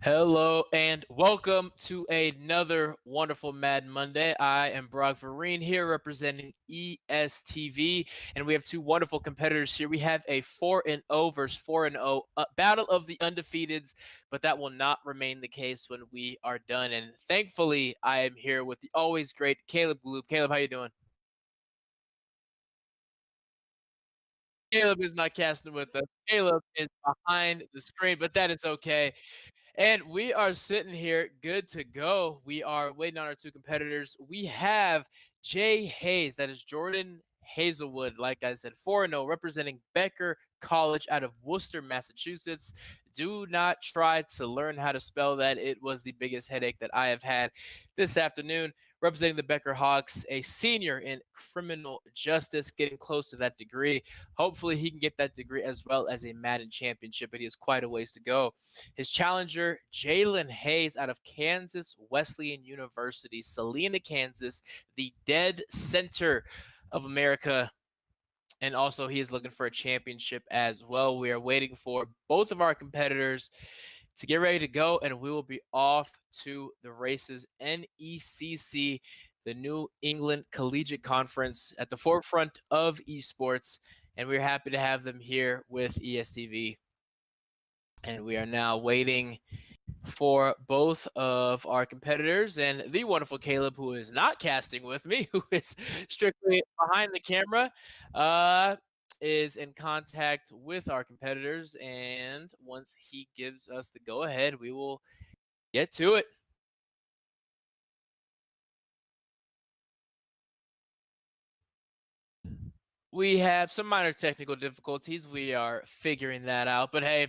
Hello and welcome to another wonderful Madden Monday. I am Brock Vereen here representing ESTV, and we have two wonderful competitors here. We have a 4-0 versus 4-0 battle of the undefeateds, but that will not remain the case when we are done. And thankfully, I am here with the always great Caleb Gloop. Caleb, how you doing? Caleb is not casting with us. Caleb is behind the screen, but that is okay. And we are sitting here good to go. We are waiting on our two competitors. We have Jay Hayes, that is Jordan Hazelwood, like I said, 4-0, representing Becker College out of Worcester, Massachusetts. Do not try to learn how to spell that. It was the biggest headache that I have had this afternoon. Representing the Becker Hawks, a senior in criminal justice, getting close to that degree. Hopefully, he can get that degree as well as a Madden championship, but he has quite a ways to go. His challenger, Jalen Hayes out of Kansas Wesleyan University, Salina, Kansas, the dead center of America. And also, he is looking for a championship as well. We are waiting for both of our competitors to get ready to go, and we will be off to the races. NECC, the New England Collegiate Conference, at the forefront of esports, and we're happy to have them here with ESTV. And we are now waiting for both of our competitors and the wonderful Caleb, who is not casting with me, who is strictly behind the camera, is in contact with our competitors. And once he gives us the go ahead, we will get to it. We have some minor technical difficulties. We are figuring that out. But hey,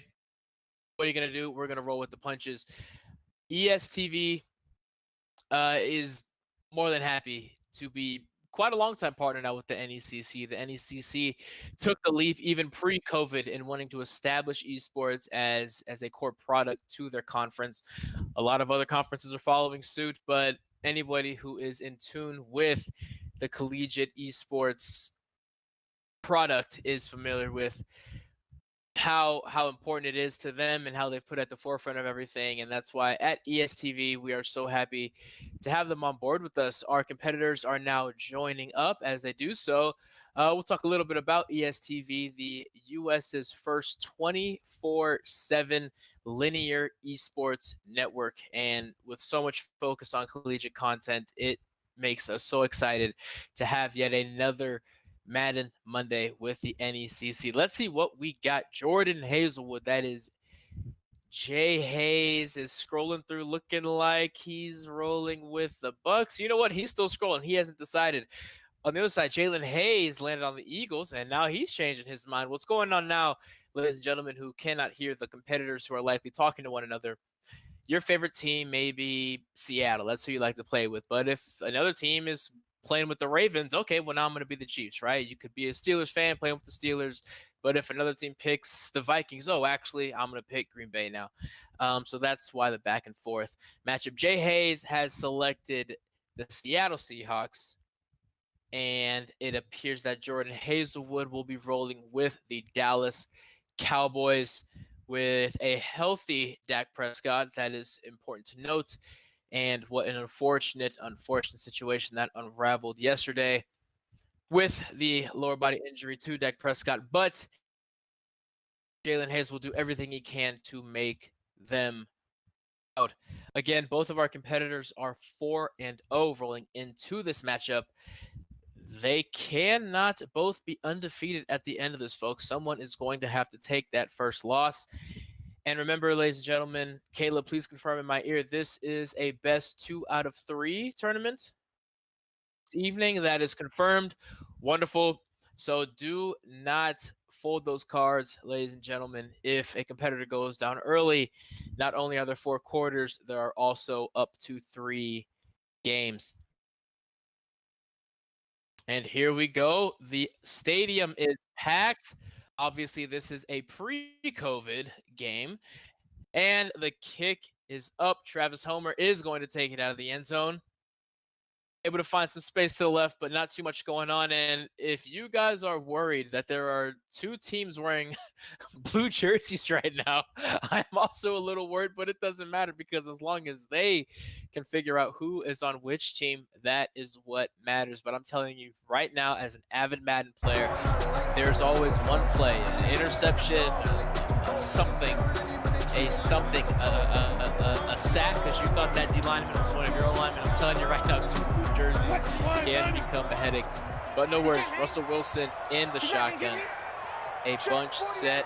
what are you going to do? We're going to roll with the punches. ESTV is more than happy to be quite a long time partner now with the NECC. The NECC took the leap even pre-COVID in wanting to establish esports as a core product to their conference. A lot of other conferences are following suit, but anybody who is in tune with the collegiate esports product is familiar with how important it is to them and how they've put at the forefront of everything. And that's why at ESTV we are so happy to have them on board with us. Our competitors are now joining up. As they do so, we'll talk a little bit about ESTV, the US's first 24/7 linear esports network. And with so much focus on collegiate content, it makes us so excited to have yet another Madden Monday with the NECC. Let's see what we got. Jordan Hazelwood, that is Jay Hayes, is scrolling through looking like he's rolling with the Bucks. You know what? He's still scrolling. He hasn't decided. On the other side, Jalen Hayes landed on the Eagles, and now he's changing his mind. What's going on now, ladies and gentlemen, who cannot hear the competitors who are likely talking to one another? Your favorite team may be Seattle. That's who you like to play with. But if another team is playing with the Ravens, okay, well, now I'm going to be the Chiefs, right? You could be a Steelers fan playing with the Steelers. But if another team picks the Vikings, oh, actually, I'm going to pick Green Bay now. So that's why the back and forth matchup. Jay Hayes has selected the Seattle Seahawks, and it appears that Jordan Hazelwood will be rolling with the Dallas Cowboys with a healthy Dak Prescott. That is important to note. And what an unfortunate situation that unraveled yesterday with the lower body injury to Dak Prescott. But Jalen Hayes will do everything he can to make them out. Again, both of our competitors are 4-0 rolling into this matchup. They cannot both be undefeated at the end of this, folks. Someone is going to have to take that first loss. And remember, ladies and gentlemen, Caleb, please confirm in my ear, this is a best 2 out of 3 tournament this evening. That is confirmed. Wonderful. So do not fold those cards, ladies and gentlemen. If a competitor goes down early, not only are there 4 quarters, there are also up to 3 games. And here we go. The stadium is packed. Obviously, this is a pre-COVID game. And the kick is up. Travis Homer is going to take it out of the end zone. Able to find some space to the left, but not too much going on. And if you guys are worried that there are 2 teams wearing blue jerseys right now. I'm also a little worried, but it doesn't matter because as long as they can figure out who is on which team, that is what matters. But I'm telling you right now, as an avid Madden player, there's always one play, an interception, a sack, because you thought that D lineman was one of your own linemen. I'm telling you right now, 2 blue jerseys can become a headache. But no worries, Russell Wilson in the shotgun. A bunch set,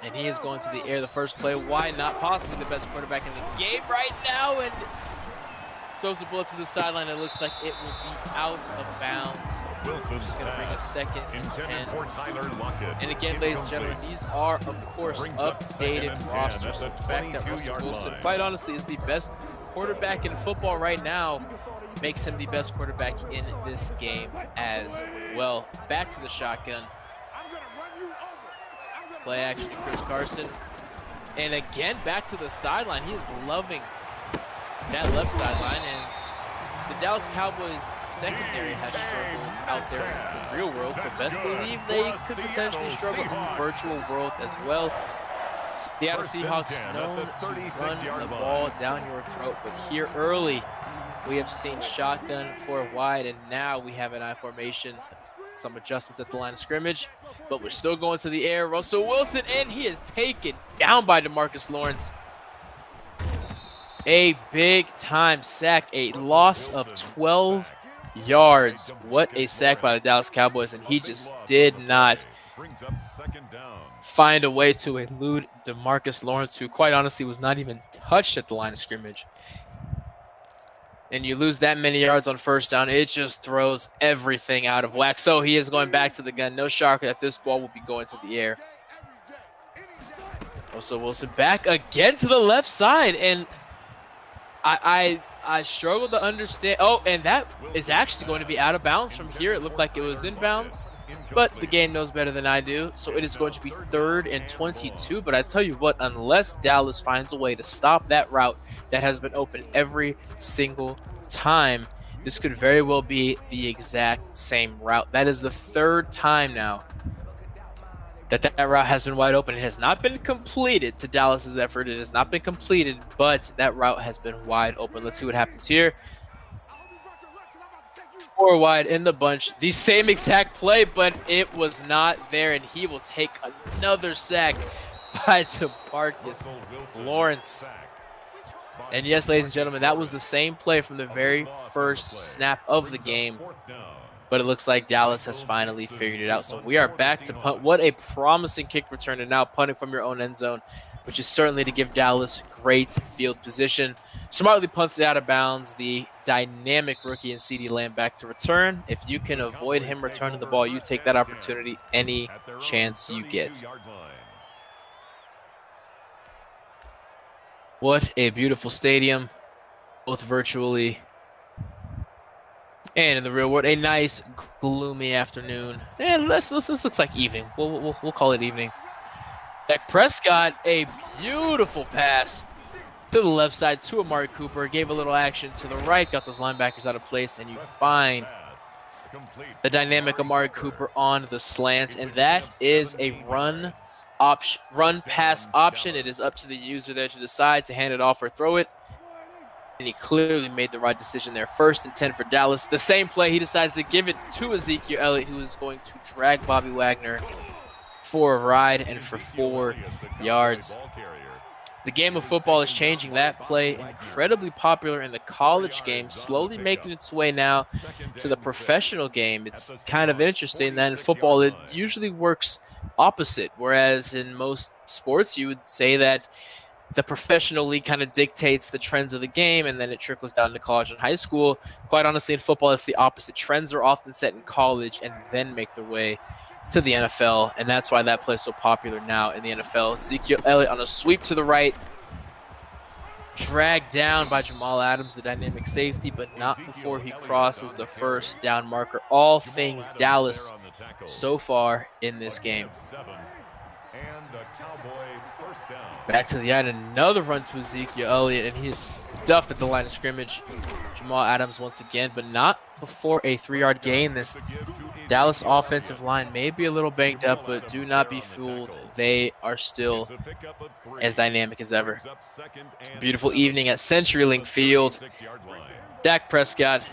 and he is going to the air the first play. Why not? Possibly the best quarterback in the game right now, and throws the bullet to the sideline. It looks like it will be out of bounds. Wilson's just going to bring a 2nd and 10. And again, ladies and gentlemen, these are, of course, updated rosters. The fact that Russell Wilson, quite honestly, is the best quarterback in football right now makes him the best quarterback in this game as well. Back to the shotgun. Play action to Chris Carson. And again, back to the sideline. He is loving that left sideline. And the Dallas Cowboys secondary has struggled out there in the real world. So best believe they could potentially struggle in the virtual world as well. Seattle Seahawks known to run the ball down your throat. But here early, we have seen shotgun 4 wide. And now we have an I formation. Some adjustments at the line of scrimmage, but we're still going to the air. Russell Wilson, and he is taken down by DeMarcus Lawrence. A big-time sack, a loss of 12 yards. What a sack by the Dallas Cowboys, and he just did not find a way to elude DeMarcus Lawrence, who quite honestly was not even touched at the line of scrimmage. And you lose that many yards on first down, it just throws everything out of whack. So he is going back to the gun. No shocker that this ball will be going to the air. Also Wilson back again to the left side. And I struggle to understand. Oh, and that is actually going to be out of bounds from here. It looked like it was in bounds, but the game knows better than I do. So it is going to be 3rd and 22. But I tell you what, unless Dallas finds a way to stop that route that has been open every single time, this could very well be the exact same route. That is the 3rd time now that route has been wide open. It has not been completed to Dallas's effort. It has not been completed, but that route has been wide open. Let's see what happens here. 4 wide in the bunch. The same exact play, but it was not there, and he will take another sack by DeMarcus Lawrence. And yes, ladies and gentlemen, that was the same play from the very first snap of the game. But it looks like Dallas has finally figured it out. So we are back to punt. What a promising kick return, and now punting from your own end zone, which is certainly to give Dallas great field position. Smartly punts it out of bounds. The dynamic rookie and CeeDee Lamb back to return. If you can avoid him returning the ball, you take that opportunity any chance you get. What a beautiful stadium, both virtually and in the real world. A nice gloomy afternoon. And this looks like evening. We'll call it evening. Dak Prescott, a beautiful pass to the left side to Amari Cooper. Gave a little action to the right, got those linebackers out of place, and you find the dynamic Amari Cooper on the slant, and that is a run pass option. It is up to the user there to decide to hand it off or throw it. And he clearly made the right decision there. 1st and 10 for Dallas. The same play, he decides to give it to Ezekiel Elliott, who is going to drag Bobby Wagner for a ride and for 4 yards. The game of football is changing. That play, incredibly popular in the college game, slowly making its way now to the professional game. It's kind of interesting that in football it usually works opposite, whereas in most sports you would say that the professional league kind of dictates the trends of the game, and then it trickles down to college and high school. Quite honestly, in football, it's the opposite. Trends are often set in college and then make their way to the NFL, and that's why that play is so popular now in the NFL. Ezekiel Elliott on a sweep to the right, dragged down by Jamal Adams, the dynamic safety, but not before he crosses the first down marker. All things Dallas so far in this game. Back to the end, another run to Ezekiel Elliott, and he is stuffed at the line of scrimmage. Jamal Adams once again, but not before a 3-yard gain. This Dallas offensive line may be a little banged up, but do not be fooled. They are still as dynamic as ever. Beautiful evening at CenturyLink Field. Dak Prescott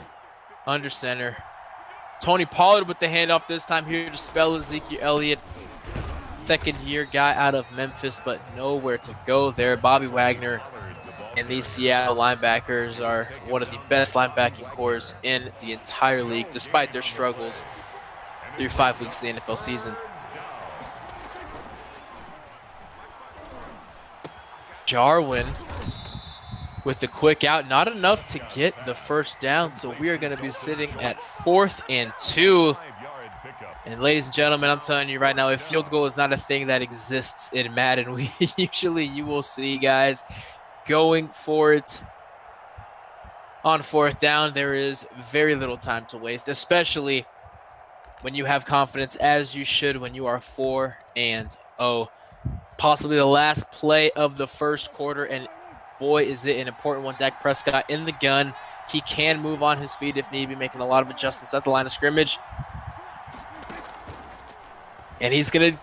under center. Tony Pollard with the handoff this time here to spell Ezekiel Elliott. Second-year guy out of Memphis, but nowhere to go there. Bobby Wagner and these Seattle linebackers are one of the best linebacking corps in the entire league, despite their struggles through 5 weeks of the NFL season. Jarwin with the quick out, not enough to get the first down, so we are going to be sitting at 4th and 2. And ladies and gentlemen, I'm telling you right now, if field goal is not a thing that exists in Madden, you will see guys going for it on 4th down. There is very little time to waste, especially when you have confidence, as you should when you are 4-0. Possibly the last play of the first quarter, and boy, is it an important one. Dak Prescott in the gun. He can move on his feet if need be, making a lot of adjustments at the line of scrimmage. And he's going to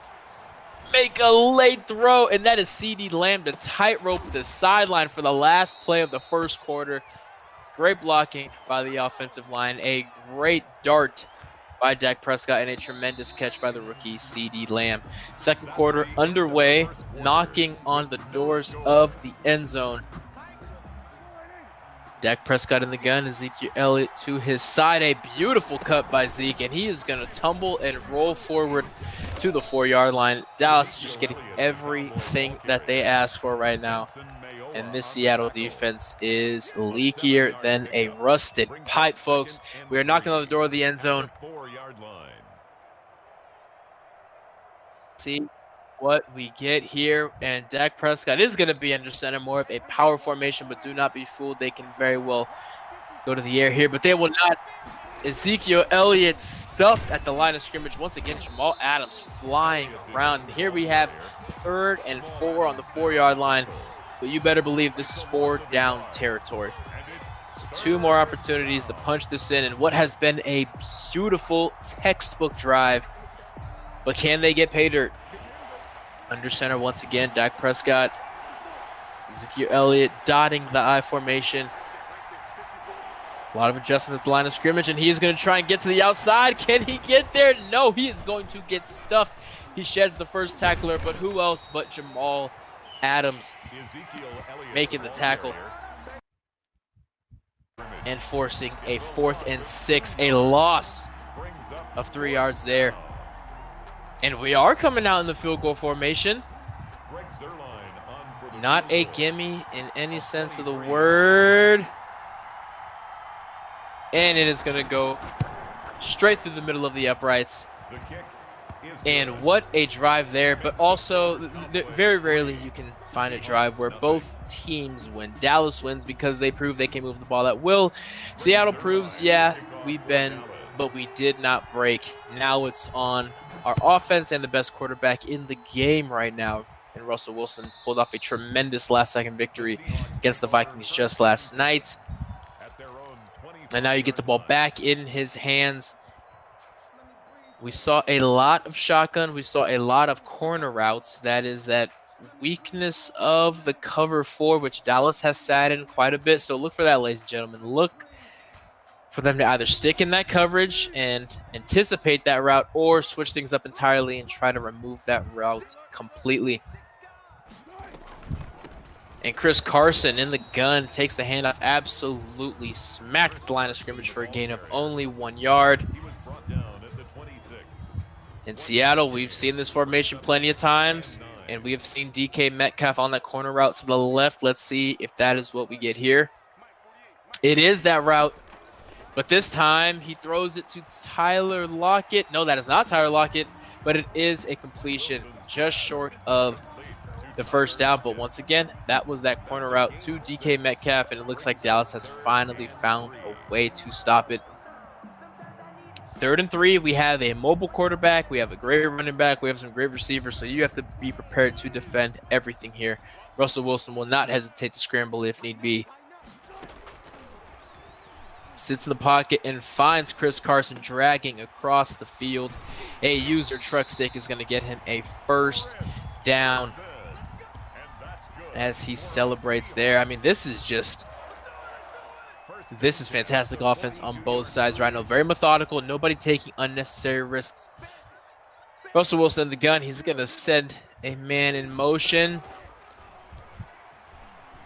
make a late throw, and that is CeeDee Lamb to tightrope the sideline for the last play of the first quarter. Great blocking by the offensive line. A great dart by Dak Prescott and a tremendous catch by the rookie CeeDee Lamb. Second quarter underway, knocking on the doors of the end zone. Dak Prescott in the gun, Ezekiel Elliott to his side. A beautiful cut by Zeke, and he is going to tumble and roll forward to the 4-yard line. Dallas is just getting everything that they ask for right now. And this Seattle defense is leakier than a rusted pipe, folks. We are knocking on the door of the end zone. See what we get here, and Dak Prescott is going to be under center, more of a power formation, but do not be fooled. They can very well go to the air here, but they will not. Ezekiel Elliott stuffed at the line of scrimmage. Once again, Jamal Adams flying around. And here we have 3rd and 4 on the 4-yard line, but you better believe this is 4-down territory. So 2 more opportunities to punch this in, and what has been a beautiful textbook drive, but can they get pay dirt? Under center once again, Dak Prescott. Ezekiel Elliott dotting the I formation. A lot of adjustment at the line of scrimmage, and he is going to try and get to the outside. Can he get there? No, he is going to get stuffed. He sheds the first tackler, but who else but Jamal Adams making the tackle and forcing a 4th and 6, a loss of 3 yards there. And we are coming out in the field goal formation. Not a gimme in any sense of the word. And it is going to go straight through the middle of the uprights. And what a drive there. But also, very rarely you can find a drive where both teams win. Dallas wins because they prove they can move the ball at will. Seattle proves, yeah, we bend, but we did not break. Now it's on our offense and the best quarterback in the game right now. And Russell Wilson pulled off a tremendous last-second victory against the Vikings just last night. And now you get the ball back in his hands. We saw a lot of shotgun. We saw a lot of corner routes. That is that weakness of the cover 4, which Dallas has sat in quite a bit. So look for that, ladies and gentlemen. Look for them to either stick in that coverage and anticipate that route, or switch things up entirely and try to remove that route completely. And Chris Carson in the gun takes the handoff, absolutely smacked at the line of scrimmage for a gain of only 1 yard. In Seattle, we've seen this formation plenty of times, and we have seen DK Metcalf on that corner route to the left. Let's see if that is what we get here. It is that route. But this time, he throws it to Tyler Lockett. No, that is not Tyler Lockett, but it is a completion just short of the first down. But once again, that was that corner route to DK Metcalf, and it looks like Dallas has finally found a way to stop it. 3rd and 3, we have a mobile quarterback. We have a great running back. We have some great receivers, so you have to be prepared to defend everything here. Russell Wilson will not hesitate to scramble if need be. Sits in the pocket and finds Chris Carson dragging across the field. A user truck stick is going to get him a first down as he celebrates there. I mean, this is fantastic offense on both sides right now. Very methodical, nobody taking unnecessary risks. Russell Wilson in the gun. He's going to send a man in motion.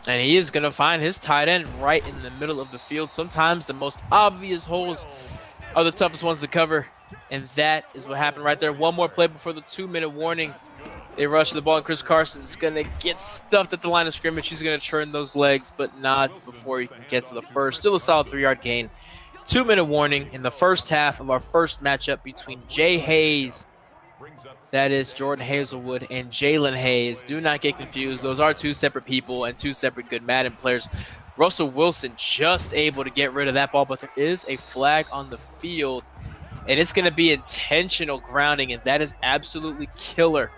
And he is going to find his tight end right in the middle of the field. Sometimes the most obvious holes are the toughest ones to cover. And that is what happened right there. One more play before the 2-minute warning. They rush the ball, and Chris Carson's going to get stuffed at the line of scrimmage. He's going to turn those legs, but not before he can get to the first. Still a solid 3-yard gain. 2-minute warning in the first half of our first matchup between Jay Hayes, that is Jordan Hazelwood, and Jalen Hayes. Do not get confused. Those are two separate people and two separate good Madden players. Russell Wilson just able to get rid of that ball, but there is a flag on the field, and it's going to be intentional grounding, and that is absolutely killer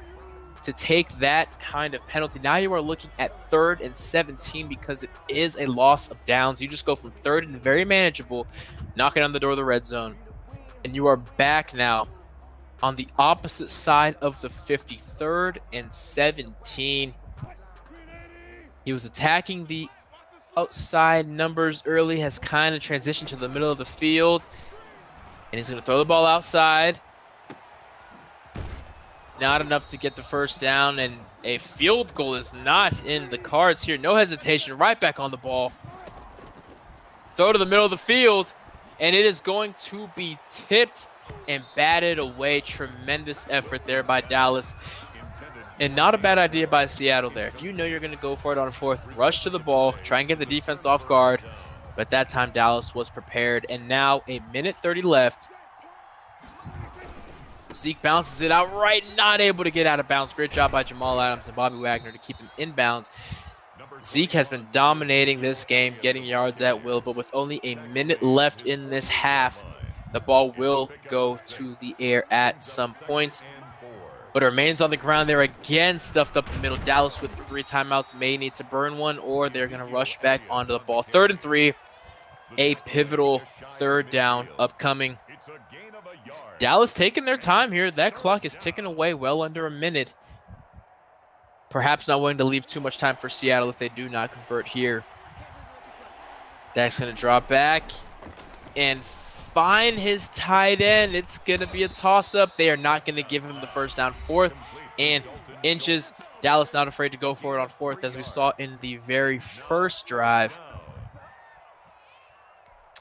to take that kind of penalty. Now you are looking at 3rd and 17 because it is a loss of downs. You just go from 3rd and very manageable, knocking on the door of the red zone, and you are back now on the opposite side of the 53rd and 17. He was attacking the outside numbers early, has kind of transitioned to the middle of the field, and he's going to throw the ball outside. Not enough to get the first down, and a field goal is not in the cards here. No hesitation, right back on the ball. Throw to the middle of the field, and it is going to be tipped and batted away. Tremendous effort there by Dallas. And not a bad idea by Seattle there. If you know you're going to go for it on 4th, rush to the ball, try and get the defense off guard. But that time Dallas was prepared. And now 1:30 left. Zeke bounces it out right, not able to get out of bounds. Great job by Jamal Adams and Bobby Wagner to keep him inbounds. Zeke has been dominating this game, getting yards at will, but with only a minute left in this half, the ball will go to the air at some point, but it remains on the ground there again, stuffed up the middle. Dallas with 3 timeouts may need to burn one, or they're going to rush back onto the ball. 3rd and 3, a pivotal 3rd down upcoming. Dallas taking their time here. That clock is ticking away well under a minute. Perhaps not willing to leave too much time for Seattle if they do not convert here. Dak's going to drop back and find his tight end. It's going to be a toss-up. They are not going to give him the first down. 4th and inches. Dallas not afraid to go for it on 4th, as we saw in the very first drive.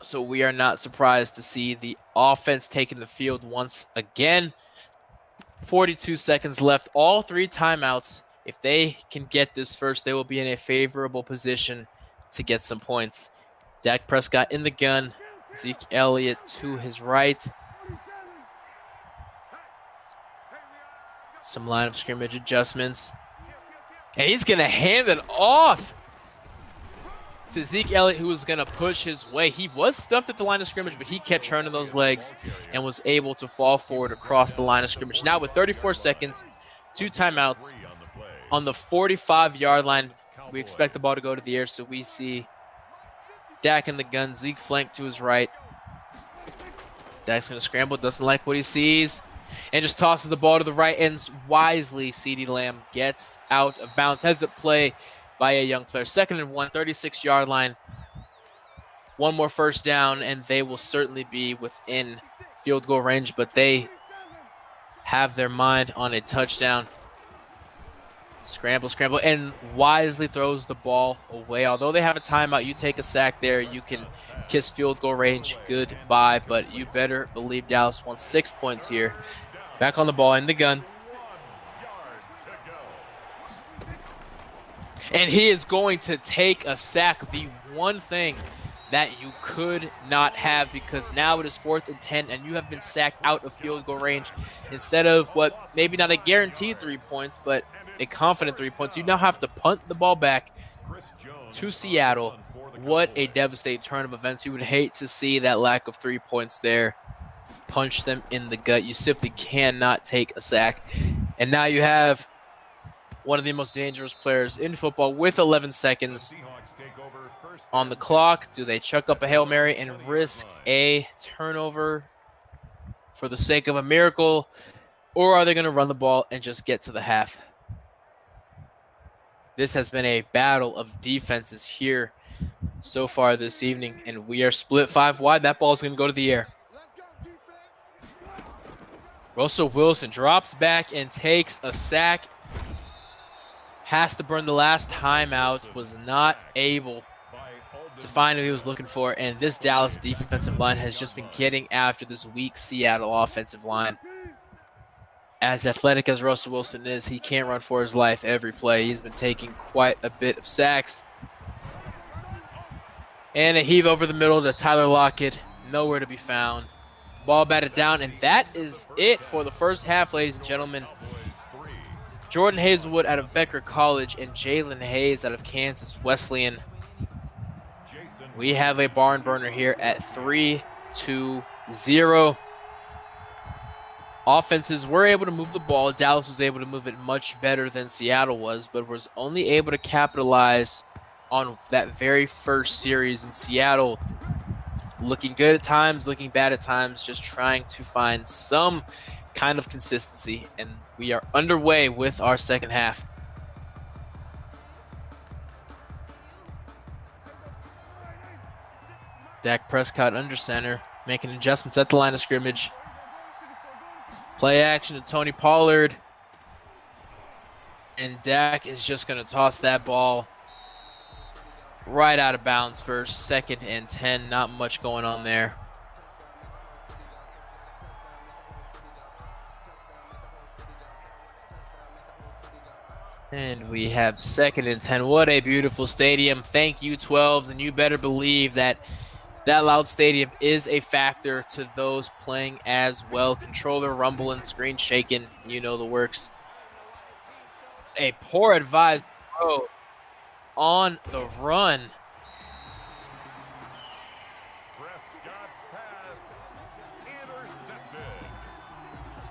So we are not surprised to see the offense taking the field once again. 42 seconds left. All 3 timeouts. If they can get this first, they will be in a favorable position to get some points. Dak Prescott in the gun. Zeke Elliott to his right. Some line of scrimmage adjustments. And he's going to hand it off to Zeke Elliott, who was going to push his way. He was stuffed at the line of scrimmage, but he kept turning those legs and was able to fall forward across the line of scrimmage. Now with 34 seconds, 2 timeouts on the 45-yard line, we expect the ball to go to the air, so we see Dak in the gun, Zeke flanked to his right. Dak's going to scramble, doesn't like what he sees, and just tosses the ball to the right ends wisely. CeeDee Lamb gets out of bounds. Heads up play by a young player. 2nd and 1, 36-yard line. One more first down, and they will certainly be within field goal range, but they have their mind on a touchdown. Scramble, scramble, and wisely throws the ball away. Although they have a timeout, you take a sack there, you can kiss field goal range goodbye, but you better believe Dallas wants 6 points here. Back on the ball in the gun. And he is going to take a sack, the one thing that you could not have, because now it is 4th and 10, and you have been sacked out of field goal range. Instead of what, maybe not a guaranteed 3 points, but a confident 3 points, you now have to punt the ball back to Seattle. What a devastating turn of events. You would hate to see that lack of 3 points there. Punch them in the gut. You simply cannot take a sack. And now you have one of the most dangerous players in football with 11 seconds. on the clock. Do they chuck up a Hail Mary and risk a turnover for the sake of a miracle? Or are they going to run the ball and just get to the half? This has been a battle of defenses here so far this evening, and we are split 5 wide. That ball is going to go to the air. Russell Wilson drops back and takes a sack. Has to burn the last timeout. Was not able to find who he was looking for. And this Dallas defensive line has just been getting after this weak Seattle offensive line. As athletic as Russell Wilson is, he can't run for his life every play. He's been taking quite a bit of sacks. And a heave over the middle to Tyler Lockett. Nowhere to be found. Ball batted down, and that is it for the first half, ladies and gentlemen. Jordan Hazelwood out of Becker College and Jalen Hayes out of Kansas Wesleyan. We have a barn burner here at 3-2-0. Offenses were able to move the ball. Dallas was able to move it much better than Seattle was, but was only able to capitalize on that very first series in Seattle. Looking good at times, looking bad at times, just trying to find some kind of consistency. And we are underway with our second half. Dak Prescott under center, making adjustments at the line of scrimmage. Play action to Tony Pollard. And Dak is just going to toss that ball right out of bounds for 2nd and 10. Not much going on there. And we have 2nd and 10. What a beautiful stadium. Thank you, 12s. And you better believe that that loud stadium is a factor to those playing as well. Controller rumbling, screen shaking. You know the works. A poor advised throw on the run.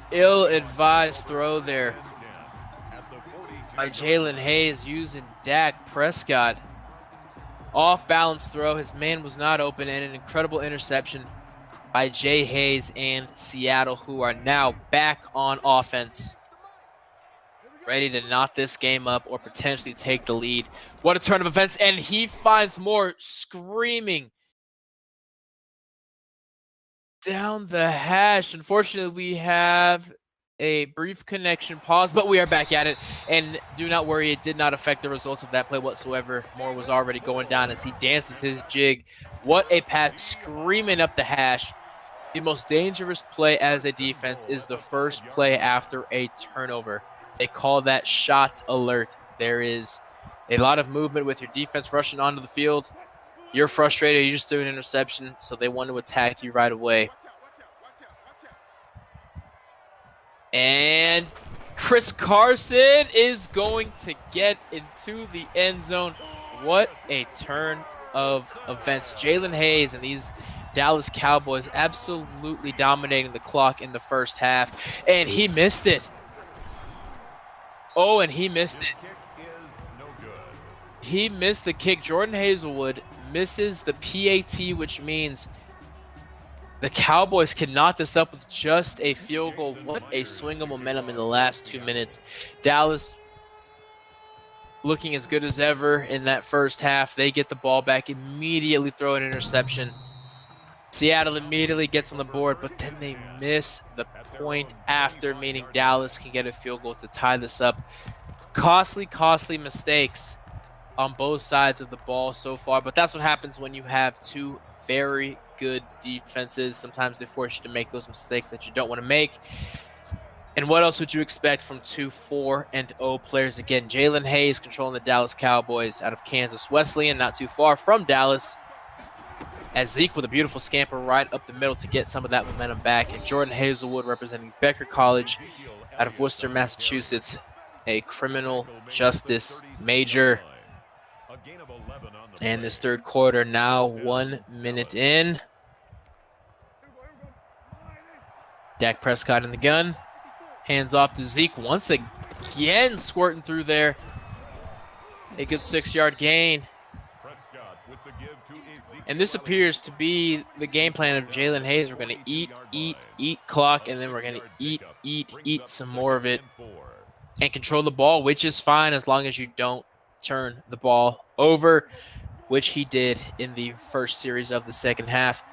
Ill-advised throw there by Jalen Hayes using Dak Prescott. Off-balance throw. His man was not open, and an incredible interception by Jay Hayes and Seattle, who are now back on offense, ready to knot this game up or potentially take the lead. What a turn of events, and he finds more screaming down the hash. Unfortunately, we have a brief connection pause, but we are back at it. And do not worry, it did not affect the results of that play whatsoever. Moore was already going down as he dances his jig. What a pass, screaming up the hash. The most dangerous play as a defense is the first play after a turnover. They call that shot alert. There is a lot of movement with your defense rushing onto the field. You're frustrated, you just threw an interception, so they want to attack you right away. And Chris Carson is going to get into the end zone. What a turn of events. Jalen Hayes and these Dallas Cowboys absolutely dominating the clock in the first half. And he missed it. Oh, and he missed it. He missed the kick. Jordan Hazelwood misses the PAT, which means the Cowboys can knot this up with just a field goal. What a swing of momentum in the last 2 minutes. Dallas looking as good as ever in that first half. They get the ball back, immediately throw an interception. Seattle immediately gets on the board, but then they miss the point after, meaning Dallas can get a field goal to tie this up. Costly mistakes on both sides of the ball so far, but that's what happens when you have two very good defenses. Sometimes they force you to make those mistakes that you don't want to make. And what else would you expect from two 4-0 players? Again, Jalen Hayes controlling the Dallas Cowboys out of Kansas Wesleyan, not too far from Dallas. As Zeke with a beautiful scamper right up the middle to get some of that momentum back. And Jordan Hazelwood representing Becker College out of Worcester, Massachusetts, a criminal justice major. And this third quarter now 1 minute in. Dak Prescott in the gun. Hands off to Zeke once again, squirting through there. A good 6-yard gain. And this appears to be the game plan of Jalen Hayes. We're going to eat clock, and then we're going to eat some more of it and control the ball, which is fine as long as you don't turn the ball over, which he did in the first series of the second half.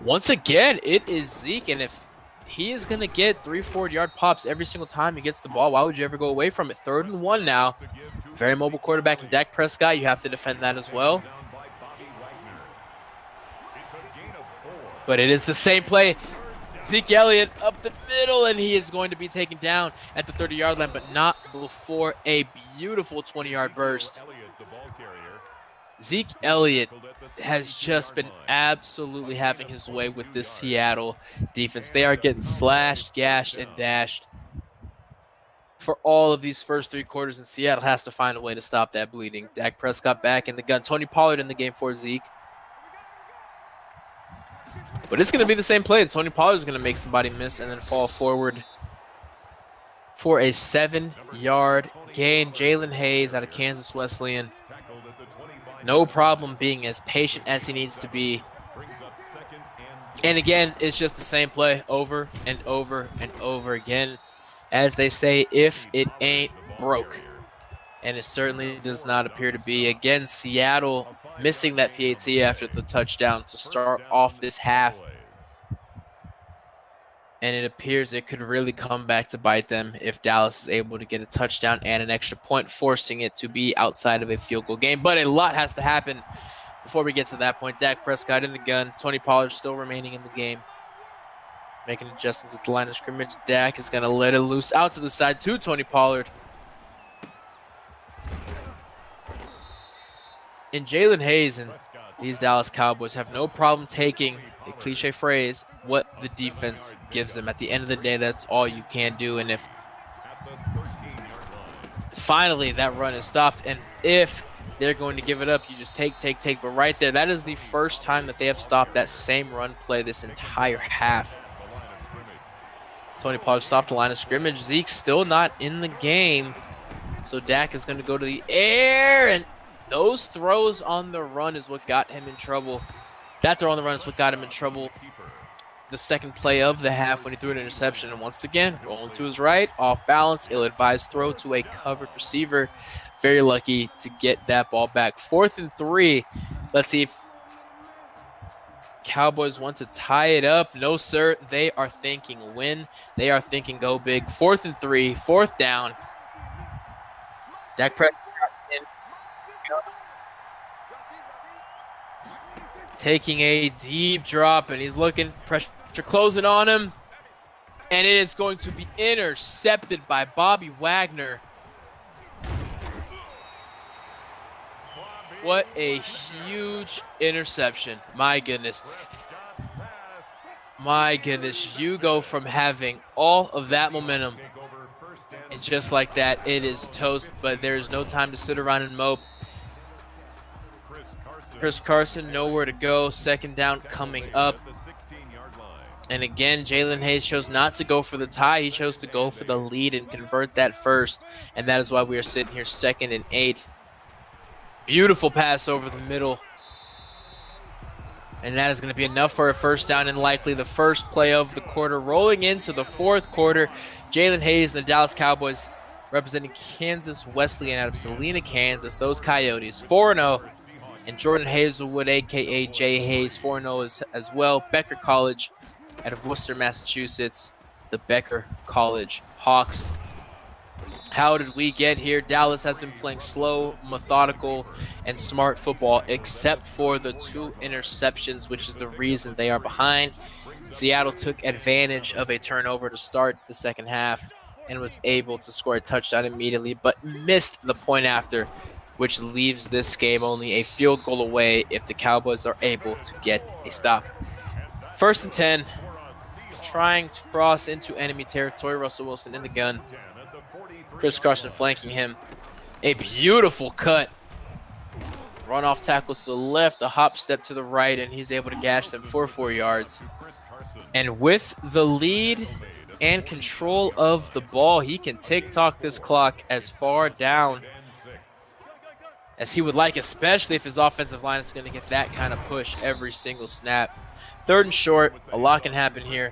Once again, it is Zeke, and if he is going to get 3-4 yard pops every single time he gets the ball, why would you ever go away from it? 3rd and 1 now. Very mobile quarterback in Dak Prescott. You have to defend that as well. But it is the same play. Zeke Elliott up the middle, and he is going to be taken down at the 30-yard line, but not before a beautiful 20-yard burst. Zeke Elliott has just been absolutely having his way with this Seattle defense. They are getting slashed, gashed, and dashed for all of these first 3 quarters, and Seattle has to find a way to stop that bleeding. Dak Prescott back in the gun. Tony Pollard in the game for Zeke. But it's going to be the same play. Tony Pollard is going to make somebody miss and then fall forward for a 7-yard gain. Jalen Hayes out of Kansas Wesleyan. No problem being as patient as he needs to be. And again, it's just the same play over and over and over again. As they say, if it ain't broke. And it certainly does not appear to be. Again, Seattle missing that PAT after the touchdown to start off this half. And it appears it could really come back to bite them if Dallas is able to get a touchdown and an extra point, forcing it to be outside of a field goal game. But a lot has to happen before we get to that point. Dak Prescott in the gun. Tony Pollard still remaining in the game. Making adjustments at the line of scrimmage. Dak is going to let it loose out to the side to Tony Pollard. And Jalen Hayes and these Dallas Cowboys have no problem taking a cliche phrase, what the defense gives them. At the end of the day, that's all you can do. And if finally that run is stopped, and if they're going to give it up, you just take. But right there, that is the first time that they have stopped that same run play this entire half. Tony Pollard stopped the line of scrimmage. Zeke's still not in the game. So Dak is going to go to the air, and those throws on the run is what got him in trouble. That throw on the run is what got him in trouble the second play of the half when he threw an interception. And once again, rolling to his right, off balance, ill-advised throw to a covered receiver. Very lucky to get that ball back. 4th and 3. Let's see if Cowboys want to tie it up. No, sir. They are thinking win. They are thinking go big. 4th and 3. 4th down. Dak Prescott taking a deep drop, and he's looking, pressure closing on him, and it is going to be intercepted by Bobby Wagner. What a huge interception. My goodness. My goodness. You go from having all of that momentum, and just like that, it is toast, but there is no time to sit around and mope. Chris Carson, nowhere to go. 2nd down coming up. And again, Jalen Hayes chose not to go for the tie. He chose to go for the lead and convert that first. And that is why we are sitting here 2nd and 8. Beautiful pass over the middle. And that is going to be enough for a first down, and likely the first play of the quarter. Rolling into the 4th quarter, Jalen Hayes and the Dallas Cowboys representing Kansas Wesleyan out of Salina, Kansas. Those Coyotes, 4-0. And Jordan Hazelwood, a.k.a. Jay Hayes, 4-0 as well. Becker College out of Worcester, Massachusetts. The Becker College Hawks. How did we get here? Dallas has been playing slow, methodical, and smart football, except for the 2 interceptions, which is the reason they are behind. Seattle took advantage of a turnover to start the second half and was able to score a touchdown immediately, but missed the point after, which leaves this game only a field goal away if the Cowboys are able to get a stop. 1st and 10, trying to cross into enemy territory. Russell Wilson in the gun. Chris Carson flanking him. A beautiful cut. Run off tackle to the left, a hop step to the right, and he's able to gash them for 4 yards. And with the lead and control of the ball, he can tick-tock this clock as far down as he would like, especially if his offensive line is going to get that kind of push every single snap. 3rd and short, a lot can happen here.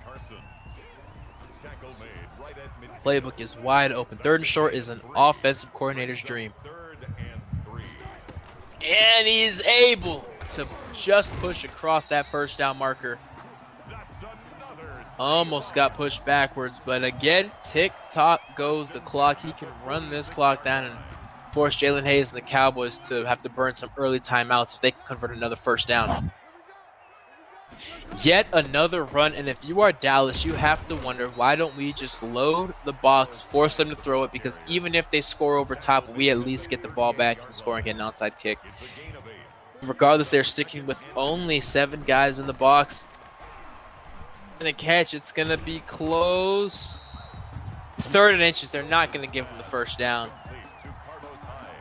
Playbook is wide open. 3rd and short is an offensive coordinator's dream. And he's able to just push across that 1st down marker. Almost got pushed backwards, but again, tick-tock goes the clock. He can run this clock down and force Jalen Hayes and the Cowboys to have to burn some early timeouts if they can convert another 1st down. Yet another run, and if you are Dallas, you have to wonder, why don't we just load the box, force them to throw it, because even if they score over top, we at least get the ball back and score and get an onside kick. Regardless, they're sticking with only 7 guys in the box. And a catch, it's going to be close. 3rd and inches, they're not going to give him the 1st down.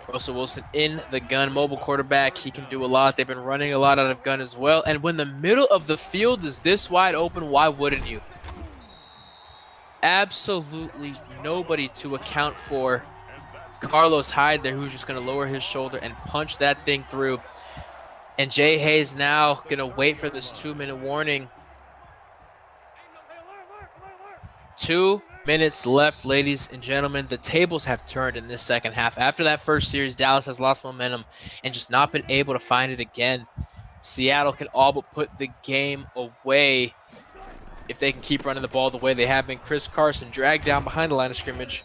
Russell Wilson in the gun, mobile quarterback. He can do a lot. They've been running a lot out of gun as well. And when the middle of the field is this wide open, why wouldn't you? Absolutely nobody to account for Carlos Hyde there, who's just going to lower his shoulder and punch that thing through. And Jay Hayes now going to wait for this 2-minute warning. 2 minutes left, ladies and gentlemen. The tables have turned in this 2nd half. After that 1st series, Dallas has lost momentum and just not been able to find it again. Seattle can all but put the game away if they can keep running the ball the way they have been. Chris Carson dragged down behind the line of scrimmage.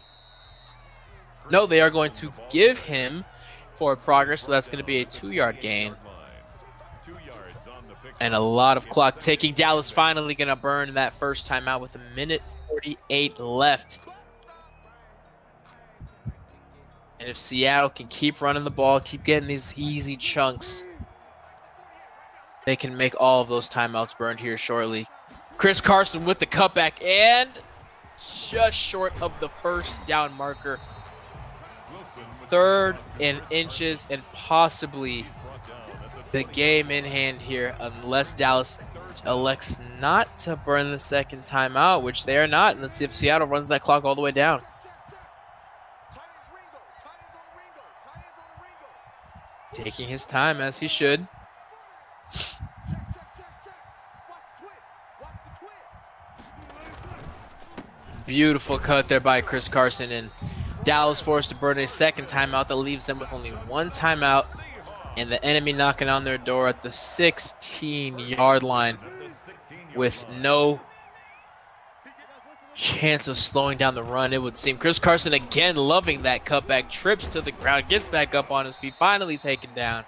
No, they are going to give him forward progress, so that's going to be a 2-yard gain. And a lot of clock ticking. Dallas finally going to burn that 1st timeout with 1:48 left. And if Seattle can keep running the ball, keep getting these easy chunks, they can make all of those timeouts burned here shortly. Chris Carson with the cutback and just short of the 1st down marker. 3rd and inches and possibly the game in hand here, unless Dallas elects not to burn the 2nd timeout, which they are not. And let's see if Seattle runs that clock all the way down. Taking his time, as he should. Beautiful cut there by Chris Carson, and Dallas forced to burn a 2nd timeout that leaves them with only 1 timeout. And the enemy knocking on their door at the 16-yard line with no chance of slowing down the run, it would seem. Chris Carson again loving that cutback, trips to the ground, gets back up on his feet, finally taken down.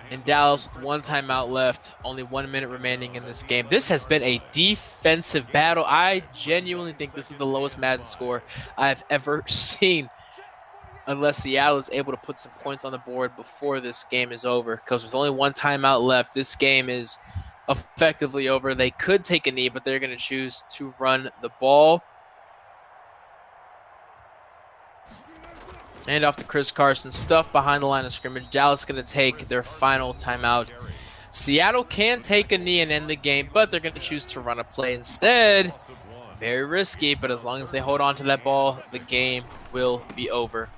And Dallas with 1 timeout left, only 1 minute remaining in this game. This has been a defensive battle. I genuinely think this is the lowest Madden score I've ever seen, unless Seattle is able to put some points on the board before this game is over. Because with only 1 timeout left, this game is effectively over. They could take a knee, but they're going to choose to run the ball. And off to Chris Carson, stuff behind the line of scrimmage. Dallas going to take their final timeout. Seattle can take a knee and end the game, but they're going to choose to run a play instead. Very risky, but as long as they hold on to that ball, the game will be over.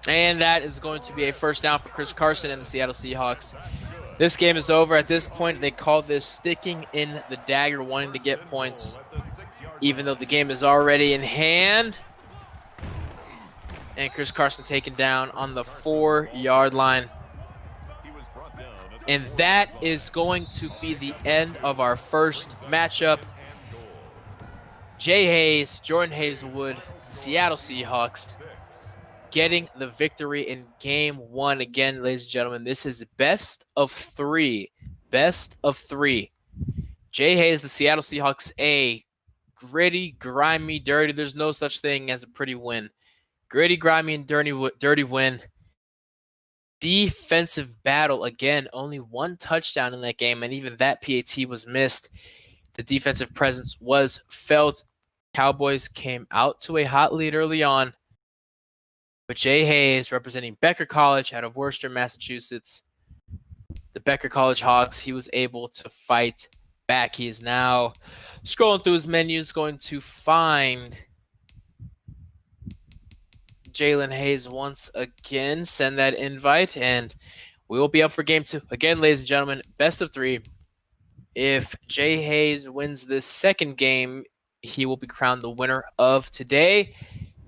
And that is going to be a 1st down for Chris Carson and the Seattle Seahawks. This game is over. At this point, they call this sticking in the dagger, wanting to get points, even though the game is already in hand. And Chris Carson taken down on the 4-yard line. And that is going to be the end of our first matchup. Jay Hayes, Jordan Hazelwood, Seattle Seahawks getting the victory in game 1. Again, ladies and gentlemen, this is best of 3. Best of 3. Jay Hayes, the Seattle Seahawks, a gritty, grimy, dirty. There's no such thing as a pretty win. Gritty, grimy, and dirty win. Defensive battle. Again, only 1 touchdown in that game, and even that PAT was missed. The defensive presence was felt. Cowboys came out to a hot lead early on, but Jay Hayes, representing Becker College out of Worcester, Massachusetts, the Becker College Hawks, he was able to fight back. He is now scrolling through his menus, going to find Jalen Hayes once again. Send that invite, and we will be up for game 2. Again, ladies and gentlemen, best of 3. If Jay Hayes wins this second game, he will be crowned the winner of today.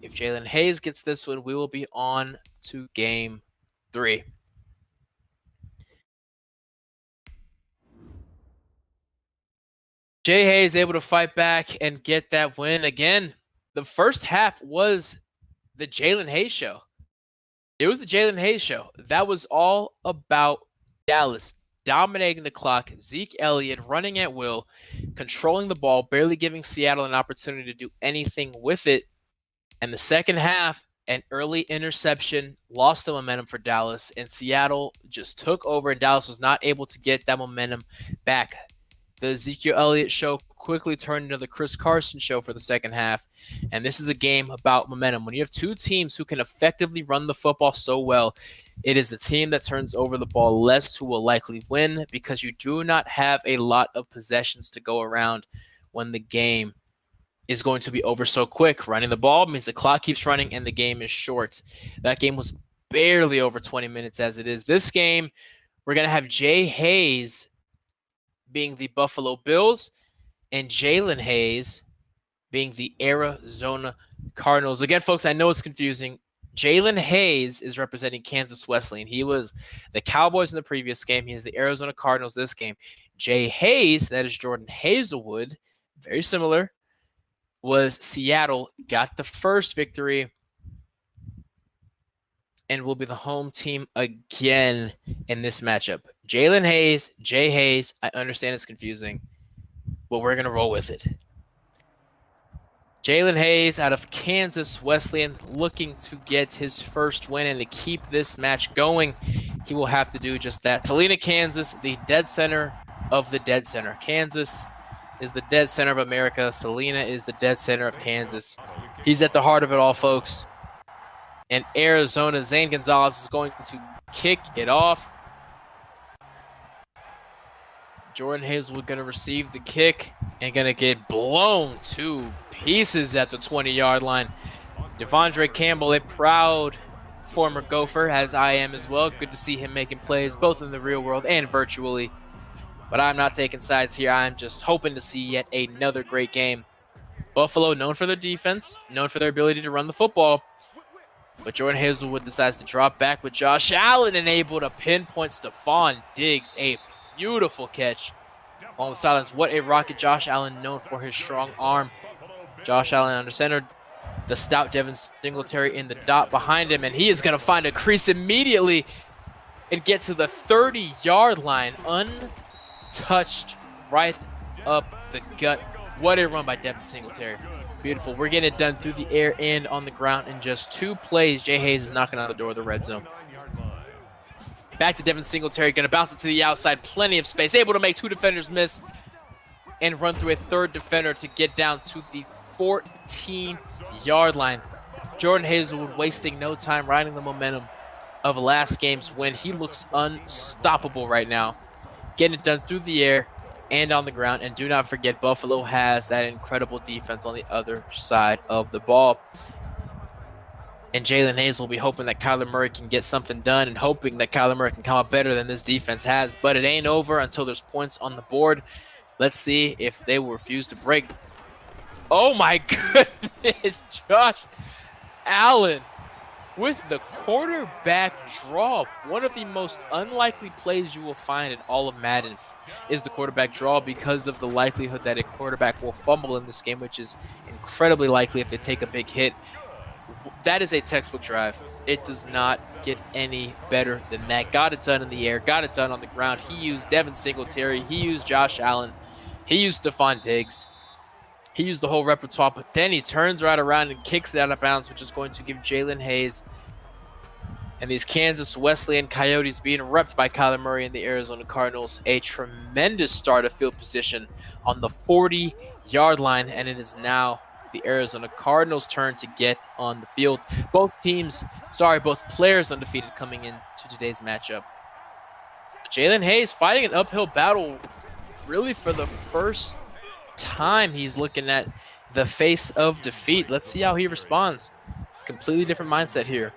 If Jalen Hayes gets this one, we will be on to game 3. Jay Hayes able to fight back and get that win. Again, the first half was the Jalen Hayes show. It was the Jalen Hayes show. That was all about Dallas dominating the clock, Zeke Elliott running at will, controlling the ball, barely giving Seattle an opportunity to do anything with it. And the second half, an early interception lost the momentum for Dallas, and Seattle just took over, and Dallas was not able to get that momentum back. The Ezekiel Elliott show quickly turned into the Chris Carson show for the second half, and this is a game about momentum. When you have two teams who can effectively run the football so well, it is the team that turns over the ball less who will likely win, because you do not have a lot of possessions to go around when the game is going to be over so quick. Running the ball means the clock keeps running and the game is short. That game was barely over 20 minutes as it is. This game, we're going to have Jay Hayes being the Buffalo Bills and Jalen Hayes being the Arizona Cardinals. Again, folks, I know it's confusing. Jalen Hayes is representing Kansas Wesleyan. He was the Cowboys in the previous game. He is the Arizona Cardinals this game. Jay Hayes, that is Jordan Hazelwood, very similar, was Seattle, got the first victory, and will be the home team again in this matchup. Jalen Hayes, Jay Hayes, I understand it's confusing, but we're going to roll with it. Jalen Hayes out of Kansas Wesleyan, looking to get his first win and to keep this match going. He will have to do just that. Salina, Kansas, the dead center of the dead center. Kansas is the dead center of America. Salina is the dead center of Kansas. He's at the heart of it all, folks. And Arizona, Zane Gonzalez is going to kick it off. Jordan Hazelwood going to receive the kick and going to get blown to pieces at the 20-yard line. Devondre Campbell, a proud former Gopher, as I am as well. Good to see him making plays both in the real world and virtually. But I'm not taking sides here. I'm just hoping to see yet another great game. Buffalo, known for their defense, known for their ability to run the football. But Jordan Hazelwood decides to drop back with Josh Allen and able to pinpoint Stephon Diggs. A beautiful catch on the sidelines. What a rocket. Josh Allen, known for his strong arm. Josh Allen under center. The stout Devin Singletary in the dot behind him. And he is going to find a crease immediately and get to the 30-yard line. Untouched, right up the gut. What a run by Devin Singletary. Beautiful. We're getting it done through the air and on the ground in just 2 plays. Jay Hayes is knocking on the door of the red zone. Back to Devin Singletary. Going to bounce it to the outside. Plenty of space. Able to make 2 defenders miss and run through a 3rd defender to get down to the 14-yard line. Jordan Hazelwood wasting no time riding the momentum of last game's win. He looks unstoppable right now. Getting it done through the air and on the ground. And do not forget, Buffalo has that incredible defense on the other side of the ball. And Jalen Hayes will be hoping that Kyler Murray can get something done and hoping that Kyler Murray can come out better than this defense has. But it ain't over until there's points on the board. Let's see if they will refuse to break. Oh my goodness, Josh Allen with the quarterback draw. One of the most unlikely plays you will find in all of Madden is the quarterback draw, because of the likelihood that a quarterback will fumble in this game, which is incredibly likely if they take a big hit. That is a textbook drive. It does not get any better than that. Got it done in the air, got it done on the ground. He used Devin Singletary, he used Josh Allen, he used Stephon Diggs. He used the whole repertoire, but then he turns right around and kicks it out of bounds, which is going to give Jalen Hayes and these Kansas Wesleyan Coyotes, being repped by Kyler Murray and the Arizona Cardinals, a tremendous start of field position on the 40-yard line, and it is now the Arizona Cardinals' turn to get on the field. Both players undefeated coming into today's matchup. Jalen Hayes fighting an uphill battle really for the first time. He's looking at the face of defeat. Let's see how he responds. Completely different mindset here.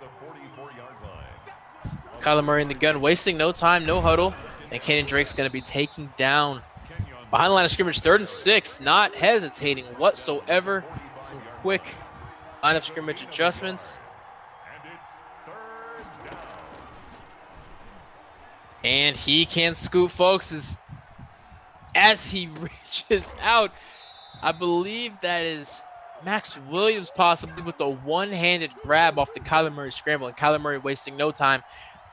Kyler Murray in the gun, wasting no time, no huddle. And Kenyon Drake's going to be taking down behind the line of scrimmage, 3rd and 6, not hesitating whatsoever. Some quick line of scrimmage adjustments. And he can scoot, folks, as he reaches out. I believe that is Max Williams possibly with the one-handed grab off the Kyler Murray scramble. And Kyler Murray wasting no time.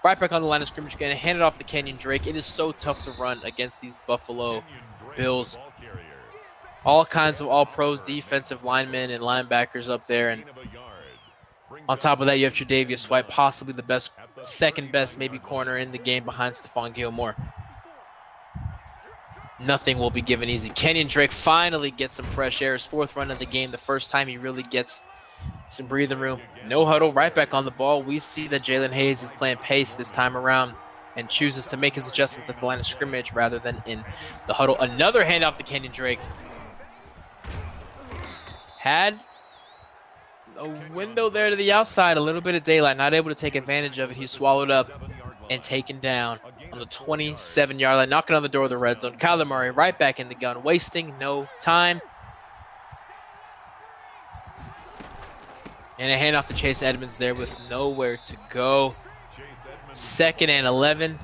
Right back on the line of scrimmage, going to hand it off to Kenyon Drake. It is so tough to run against these Buffalo Bills. All kinds of all-pros, defensive linemen and linebackers up there. And on top of that, you have Tre'Davious White, possibly the best, second best maybe corner in the game behind Stephon Gilmore. Nothing will be given easy. Kenyon Drake finally gets some fresh air. His 4th run of the game, the first time he really gets some breathing room. No huddle, right back on the ball. We see that Jalen Hayes is playing pace this time around and chooses to make his adjustments at the line of scrimmage rather than in the huddle. Another handoff to Kenyon Drake. Had a window there to the outside, a little bit of daylight, not able to take advantage of it. He's swallowed up and taken down on the 27-yard line, knocking on the door of the red zone. Kyler Murray right back in the gun, wasting no time. And a handoff to Chase Edmonds there with nowhere to go. 2nd and 11.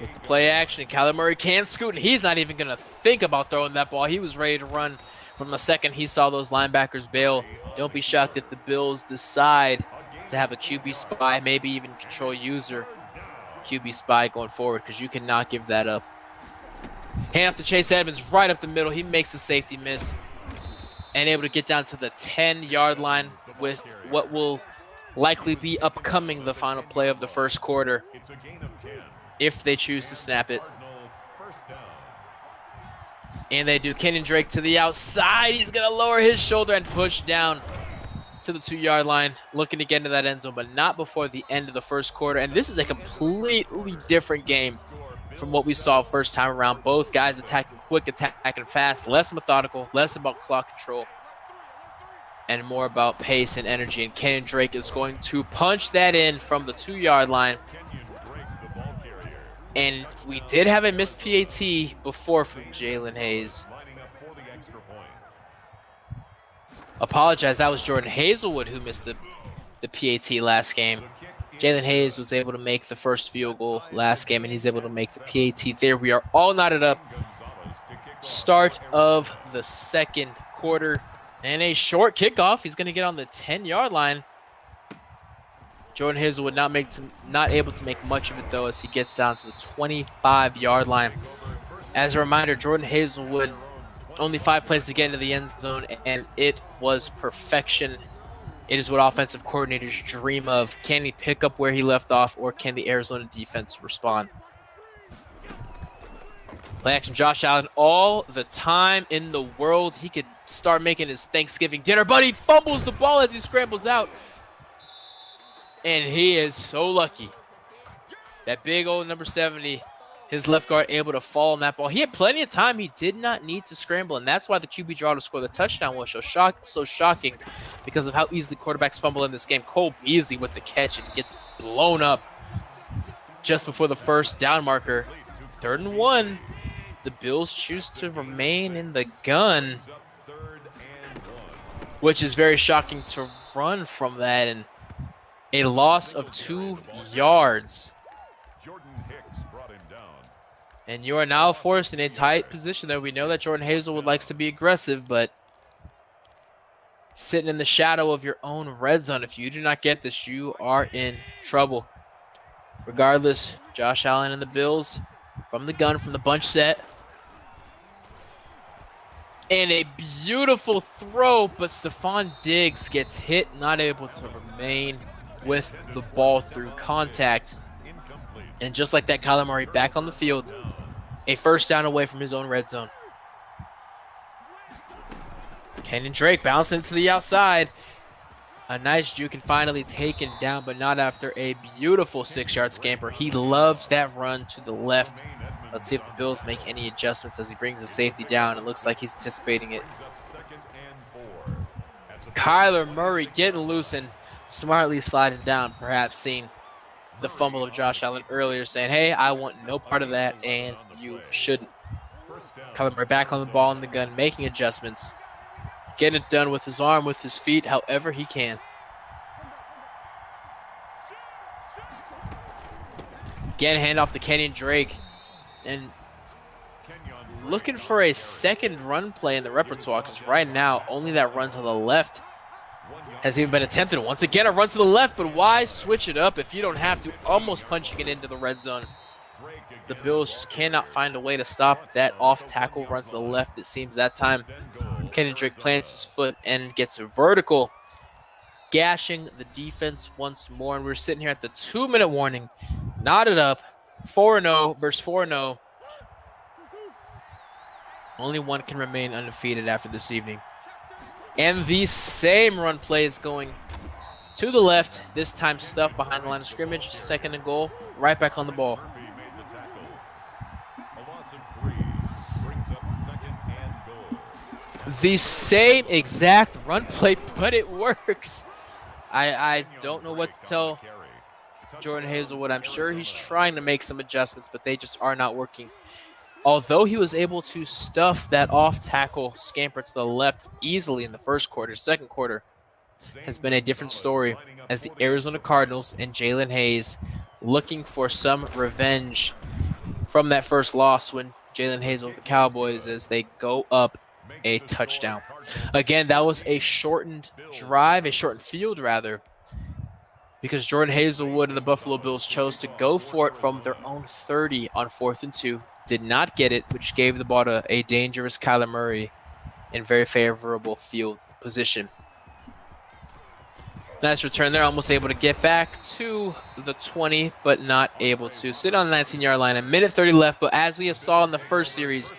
With the play action, Kyler Murray can scoot, and he's not even going to think about throwing that ball. He was ready to run from the second he saw those linebackers bail. Don't be shocked if the Bills decide to have a QB spy, maybe even control user QB spy going forward, because you cannot give that up. Hand off to Chase Edmonds right up the middle. He makes the safety miss and able to get down to the 10-yard line with what will likely be upcoming the final play of the first quarter if they choose to snap it. And they do. Kenyon Drake to the outside. He's going to lower his shoulder and push down to the 2-yard line, looking to get into that end zone, but not before the end of the first quarter. And this is a completely different game from what we saw first time around. Both guys attacking quick, attacking fast, less methodical, less about clock control, and more about pace and energy. And Kenyon Drake is going to punch that in from the 2-yard line. And we did have a missed PAT before from Jalen Hayes. Apologize, that was Jordan Hazelwood who missed the PAT last game. Jalen Hayes was able to make the first field goal last game, and he's able to make the PAT there. We are all knotted up. Start of the second quarter. And a short kickoff. He's going to get on the 10-yard line. Jordan Hazelwood not able to make much of it, though, as he gets down to the 25-yard line. As a reminder, Jordan Hazelwood, only 5 plays to get into the end zone, and it was perfection. It is what offensive coordinators dream of. Can he pick up where he left off, or can the Arizona defense respond? Play action, Josh Allen, all the time in the world. He could start making his Thanksgiving dinner, but he fumbles the ball as he scrambles out. And he is so lucky. That big old number 70, his left guard, able to fall on that ball. He had plenty of time. He did not need to scramble, and that's why the QB draw to score the touchdown was so shocking, because of how easily quarterbacks fumble in this game. Cole Beasley with the catch, and gets blown up just before the first down marker. 3rd and 1. The Bills choose to remain in the gun, which is very shocking to run from that, and a loss of 2 yards. And you are now forced in a tight position there. We know that Jordan Hazelwood likes to be aggressive, but sitting in the shadow of your own red zone, if you do not get this, you are in trouble. Regardless, Josh Allen and the Bills from the gun, from the bunch set. And a beautiful throw, but Stephon Diggs gets hit, not able to remain with the ball through contact. And just like that, Kyler Murray back on the field, a first down away from his own red zone. Kenyon Drake bouncing to the outside. A nice juke and finally taken down, but not after a beautiful 6-yard scamper. He loves that run to the left Let's see if the Bills make any adjustments as he brings the safety down. It looks like he's anticipating it. Kyler Murray getting loose and smartly sliding down, perhaps seeing the fumble of Josh Allen earlier, saying, hey, I want no part of that, and you shouldn't. Kyler Murray back on the ball in the gun, making adjustments, getting it done with his arm, with his feet, however he can. Again, handoff to Kenyon Drake, and looking for a second run play in the repertoire, because right now only that run to the left has even been attempted. Once again, a run to the left, but why switch it up if you don't have to? Almost punching it into the red zone. The Bills just cannot find a way to stop that off-tackle run to the left. It seems that time Kenyon Drake plants his foot and gets vertical, gashing the defense once more. And we're sitting here at the 2-minute warning, knotted up, 4-0 versus 4-0. Only one can remain undefeated after this evening. And the same run play is going to the left, this time stuffed behind the line of scrimmage, 2nd and goal, right back on the ball. The same exact run play, but it works. I don't know what to tell Jordan Hazelwood. I'm sure he's trying to make some adjustments, but they just are not working. Although he was able to stuff that off-tackle scamper to the left easily in the first quarter, second quarter has been a different story as the Arizona Cardinals and Jalen Hayes looking for some revenge from that first loss when Jalen Hayes was the Cowboys as they go up a touchdown. Again, that was a shortened drive, a shortened field rather, because Jordan Hazelwood and the Buffalo Bills chose to go for it from their own 30 on 4th and 2. Did not get it, which gave the ball to a dangerous Kyler Murray in very favorable field position. Nice return there, almost able to get back to the 20, but not able to. Sit on the 19-yard line, a minute 30 left, but as we saw in the first series,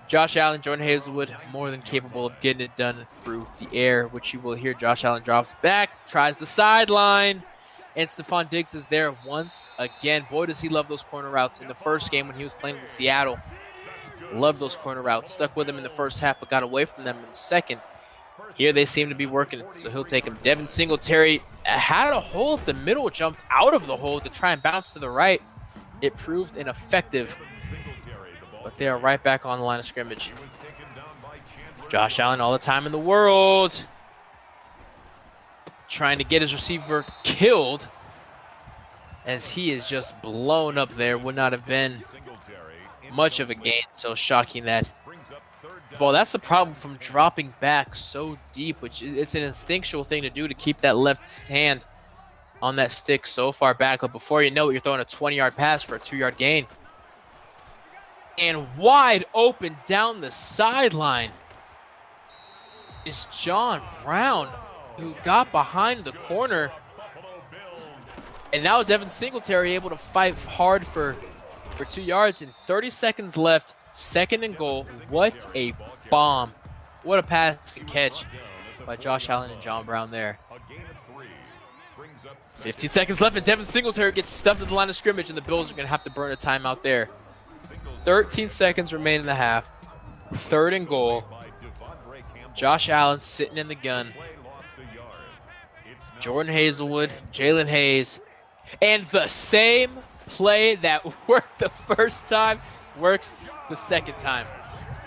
Josh Allen, Jordan Hazelwood, more than capable of getting it done through the air, which you will hear. Josh Allen drops back, tries the sideline, and Stephon Diggs is there once again. Boy, does he love those corner routes. In the first game when he was playing in Seattle, loved those corner routes. Stuck with him in the first half, but got away from them in the second. Here they seem to be working, so he'll take him. Devin Singletary had a hole at the middle, jumped out of the hole to try and bounce to the right. It proved ineffective, but they are right back on the line of scrimmage. Josh Allen, all the time in the world, trying to get his receiver killed as he is just blown up there. Would not have been much of a gain. So shocking that. Well, that's the problem from dropping back so deep, which it's an instinctual thing to do to keep that left hand on that stick so far back. But before you know it, you're throwing a 20-yard pass for a 2-yard gain. And wide open down the sideline is John Brown, who got behind the corner. And now Devin Singletary able to fight hard for 2 yards and 30 seconds left. 2nd and goal. What a bomb. What a pass and catch by Josh Allen and John Brown there. 15 seconds left and Devin Singletary gets stuffed at the line of scrimmage and the Bills are going to have to burn a timeout there. 13 seconds remain in the half. 3rd and goal. Josh Allen sitting in the gun. Jordan Hazelwood, Jalen Hayes, and the same play that worked the first time works the second time.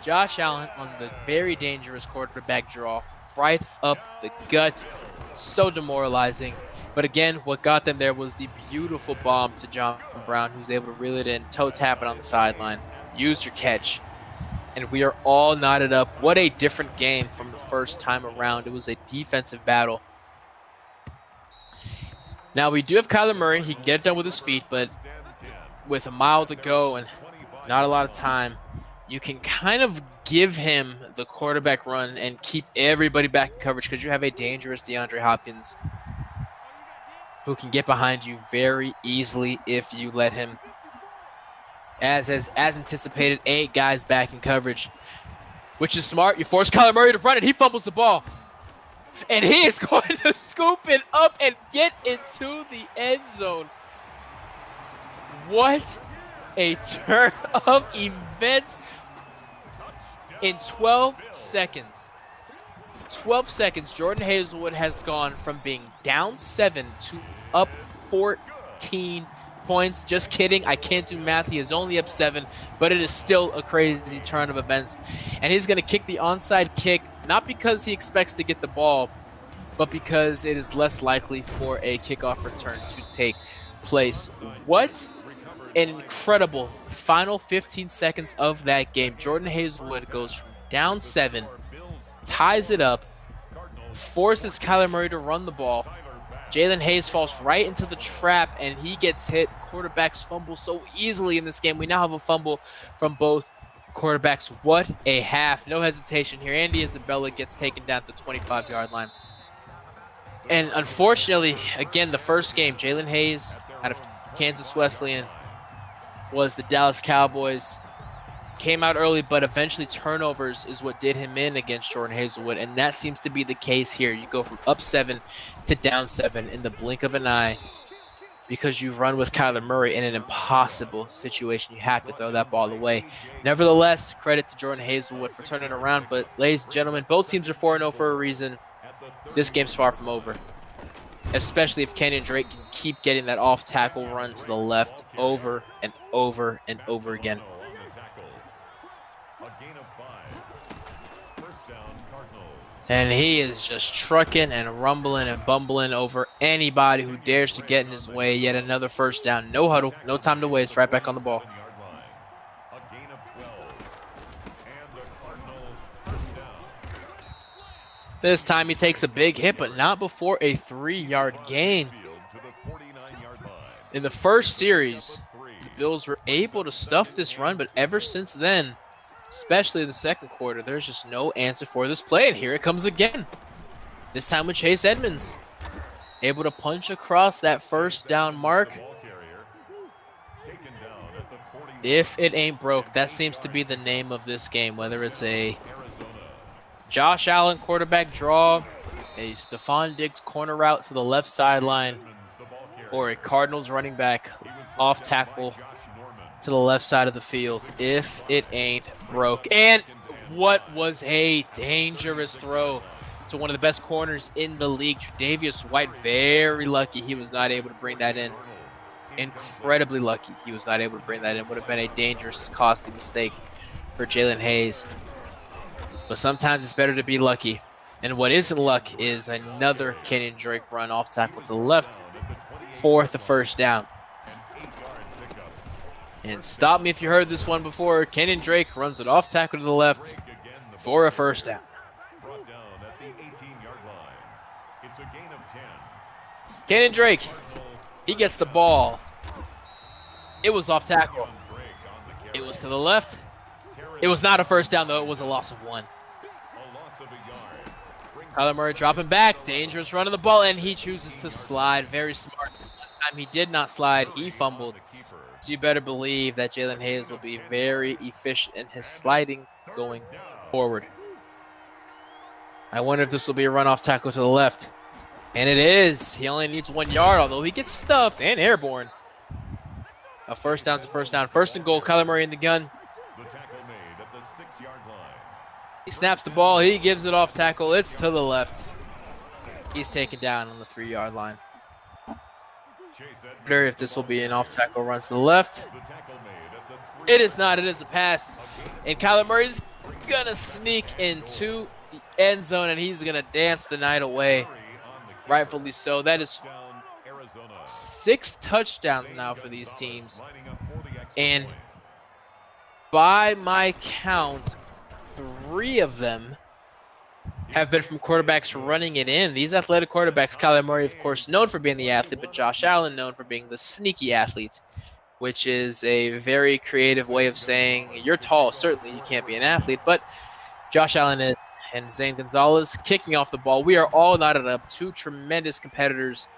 Josh Allen on the very dangerous quarterback draw, right up the gut. So demoralizing. But again, what got them there was the beautiful bomb to John Brown, who's able to reel it in, toe tap it on the sideline. Use your catch. And we are all knotted up. What a different game from the first time around. It was a defensive battle. Now, we do have Kyler Murray. He can get it done with his feet, but with a mile to go and not a lot of time, you can kind of give him the quarterback run and keep everybody back in coverage because you have a dangerous DeAndre Hopkins who can get behind you very easily if you let him. As anticipated, 8 guys back in coverage, which is smart. You force Kyler Murray to run it. He fumbles the ball. And he is going to scoop it up and get into the end zone. What a turn of events in 12 seconds. 12 seconds, Jordan Hazelwood has gone from being down 7 to up 14 points. Just kidding. I can't do math. He is only up 7, but it is still a crazy turn of events. And he's going to kick the onside kick, not because he expects to get the ball, but because it is less likely for a kickoff return to take place. What an incredible final 15 seconds of that game. Jordan Hazelwood goes from down 7, ties it up, forces Kyler Murray to run the ball. Jalen Hayes falls right into the trap, and he gets hit. Quarterbacks fumble so easily in this game. We now have a fumble from both quarterbacks. What a half. No hesitation here. Andy Isabella gets taken down at the 25-yard line. And unfortunately, again, the first game, Jalen Hayes out of Kansas Wesleyan was the Dallas Cowboys. Came out early, but eventually turnovers is what did him in against Jordan Hazelwood, and that seems to be the case here. You go from up 7 to down 7 in the blink of an eye because you've run with Kyler Murray in an impossible situation. You have to throw that ball away. Nevertheless, credit to Jordan Hazelwood for turning it around, but ladies and gentlemen, both teams are 4-0 for a reason. This game's far from over, especially if Kenyon Drake can keep getting that off-tackle run to the left over and over and over again. And he is just trucking and rumbling and bumbling over anybody who dares to get in his way. Yet another first down. No huddle. No time to waste. Right back on the ball. This time he takes a big hit, but not before a 3-yard gain. In the first series, the Bills were able to stuff this run, but ever since then, especially in the second quarter, there's just no answer for this play, and here it comes again. This time with Chase Edmonds. Able to punch across that first down mark. If it ain't broke, that seems to be the name of this game, whether it's a Josh Allen quarterback draw, a Stephon Diggs corner route to the left sideline, or a Cardinals running back off tackle to the left side of the field. If it ain't broke. And what was a dangerous throw to one of the best corners in the league. Tre'Davious White, very lucky he was not able to bring that in. Incredibly lucky he was not able to bring that in. Would have been a dangerous, costly mistake for Jalen Hayes. But sometimes it's better to be lucky. And what isn't luck is another Kenyon Drake run off tackle to the left for the first down. And stop me if you heard this one before. Kenyon Drake runs it off tackle to the left for a first down. Kenyon Drake, he gets the ball. It was off tackle. It was to the left. It was not a first down, though. It was a loss of 1. Kyler Murray dropping back. Dangerous run of the ball, and he chooses to slide. Very smart. One time he did not slide. He fumbled. So you better believe that Jalen Hayes will be very efficient in his sliding going forward. I wonder if this will be a run off tackle to the left. And it is. He only needs 1 yard, although he gets stuffed and airborne. A first down's a first down. First and goal, Kyler Murray in the gun. He snaps the ball. He gives it off tackle. It's to the left. He's taken down on the 3-yard line. I wonder if this will be an off tackle run to the left. It is not. It is a pass. And Kyler Murray's going to sneak into the end zone, and he's going to dance the night away. Rightfully so. That is 6 touchdowns now for these teams. And by my count, 3 of them have been from quarterbacks running it in. These athletic quarterbacks, Kyler Murray, of course, known for being the athlete, but Josh Allen known for being the sneaky athlete, which is a very creative way of saying you're tall. Certainly you can't be an athlete, but Josh Allen is. And Zane Gonzalez kicking off the ball. We are all knotted up. 2 tremendous competitors,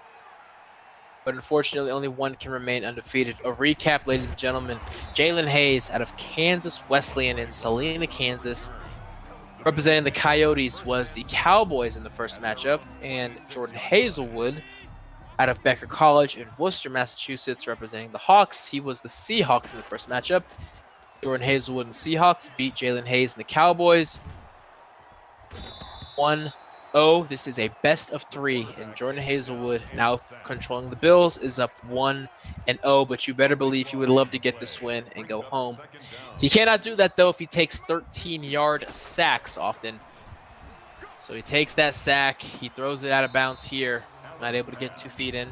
but unfortunately only one can remain undefeated. A recap, ladies and gentlemen. Jalen Hayes out of Kansas Wesleyan in Salina, Kansas. Representing the Coyotes was the Cowboys in the first matchup, and Jordan Hazelwood out of Becker College in Worcester, Massachusetts, representing the Hawks. He was the Seahawks in the first matchup. Jordan Hazelwood and Seahawks beat Jalen Hayes and the Cowboys 1-0. This is a best of 3, and Jordan Hazelwood, now controlling the Bills, is up 1-0, but you better believe he would love to get this win and go home. He cannot do that, though, if he takes 13-yard sacks often. So he takes that sack, he throws it out of bounds here, not able to get 2 feet in.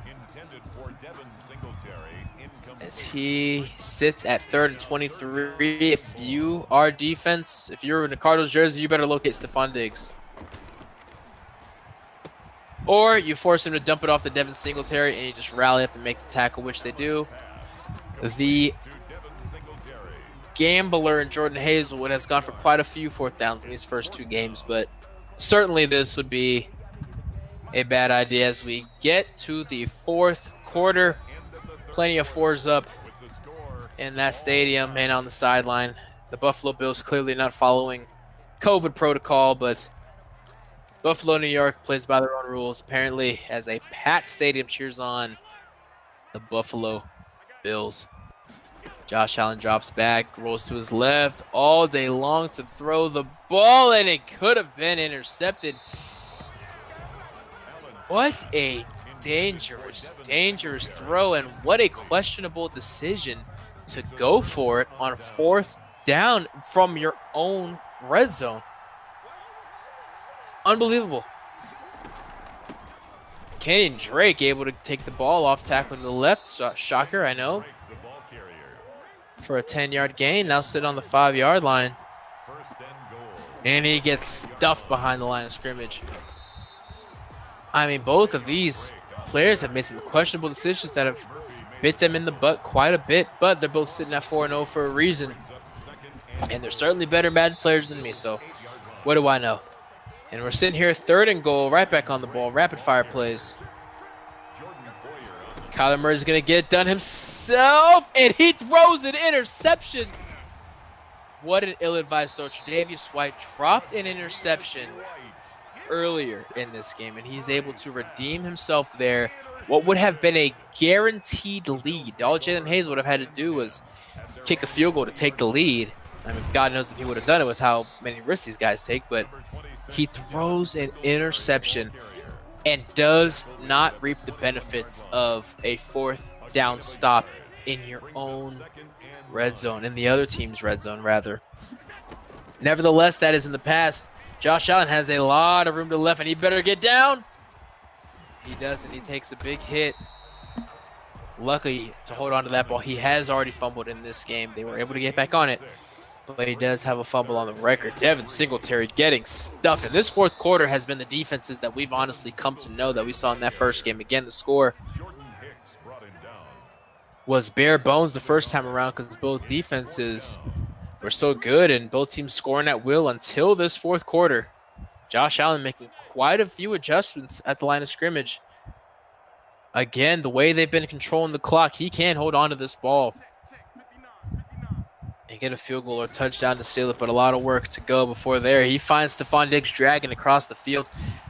As he sits at 3rd and 23. If you are defense, if you're in the Cardinals jersey, you better locate Stephon Diggs. Or you force him to dump it off to Devin Singletary and you just rally up and make the tackle, which they do. The gambler in Jordan Hazelwood has gone for quite a few 4th downs in these first 2 games, but certainly this would be a bad idea as we get to the 4th quarter. Plenty of 4s up in that stadium and on the sideline. The Buffalo Bills clearly not following COVID protocol, but Buffalo, New York plays by their own rules, apparently, as a packed stadium cheers on the Buffalo Bills. Josh Allen drops back, rolls to his left all day long to throw the ball, and it could have been intercepted. What a dangerous throw, and what a questionable decision to go for it on 4th down from your own red zone. Unbelievable. Kenyon Drake able to take the ball off tackle to the left. Shocker, I know. For a 10-yard gain, now sit on the 5-yard line. And he gets stuffed behind the line of scrimmage. I mean, both of these players have made some questionable decisions that have bit them in the butt quite a bit, but they're both sitting at 4-0 for a reason. And they're certainly better Madden players than me, so what do I know? And we're sitting here 3rd and goal, right back on the ball, rapid fire plays. Kyler Murray's going to get it done himself, and he throws an interception. What an ill-advised throw. Tre'Davious White dropped an interception earlier in this game, and he's able to redeem himself there. What would have been a guaranteed lead. All Jalen Hayes would have had to do was kick a field goal to take the lead. I mean, God knows if he would have done it with how many risks these guys take, but he throws an interception and does not reap the benefits of a 4th down stop in your own red zone, in the other team's red zone, rather. Nevertheless, that is in the past. Josh Allen has a lot of room to the left, and he better get down. He doesn't. He takes a big hit. Luckily, to hold on to that ball, he has already fumbled in this game. They were able to get back on it, but he does have a fumble on the record. Devin Singletary getting stuffed. And this 4th quarter has been the defenses that we've honestly come to know that we saw in that first game. Again, the score was bare bones the first time around because both defenses were so good and both teams scoring at will until this 4th quarter. Josh Allen making quite a few adjustments at the line of scrimmage. Again, the way they've been controlling the clock, he can hold on to this ball and get a field goal or touchdown to seal it, but a lot of work to go before there. He finds Stephon Diggs dragging across the field.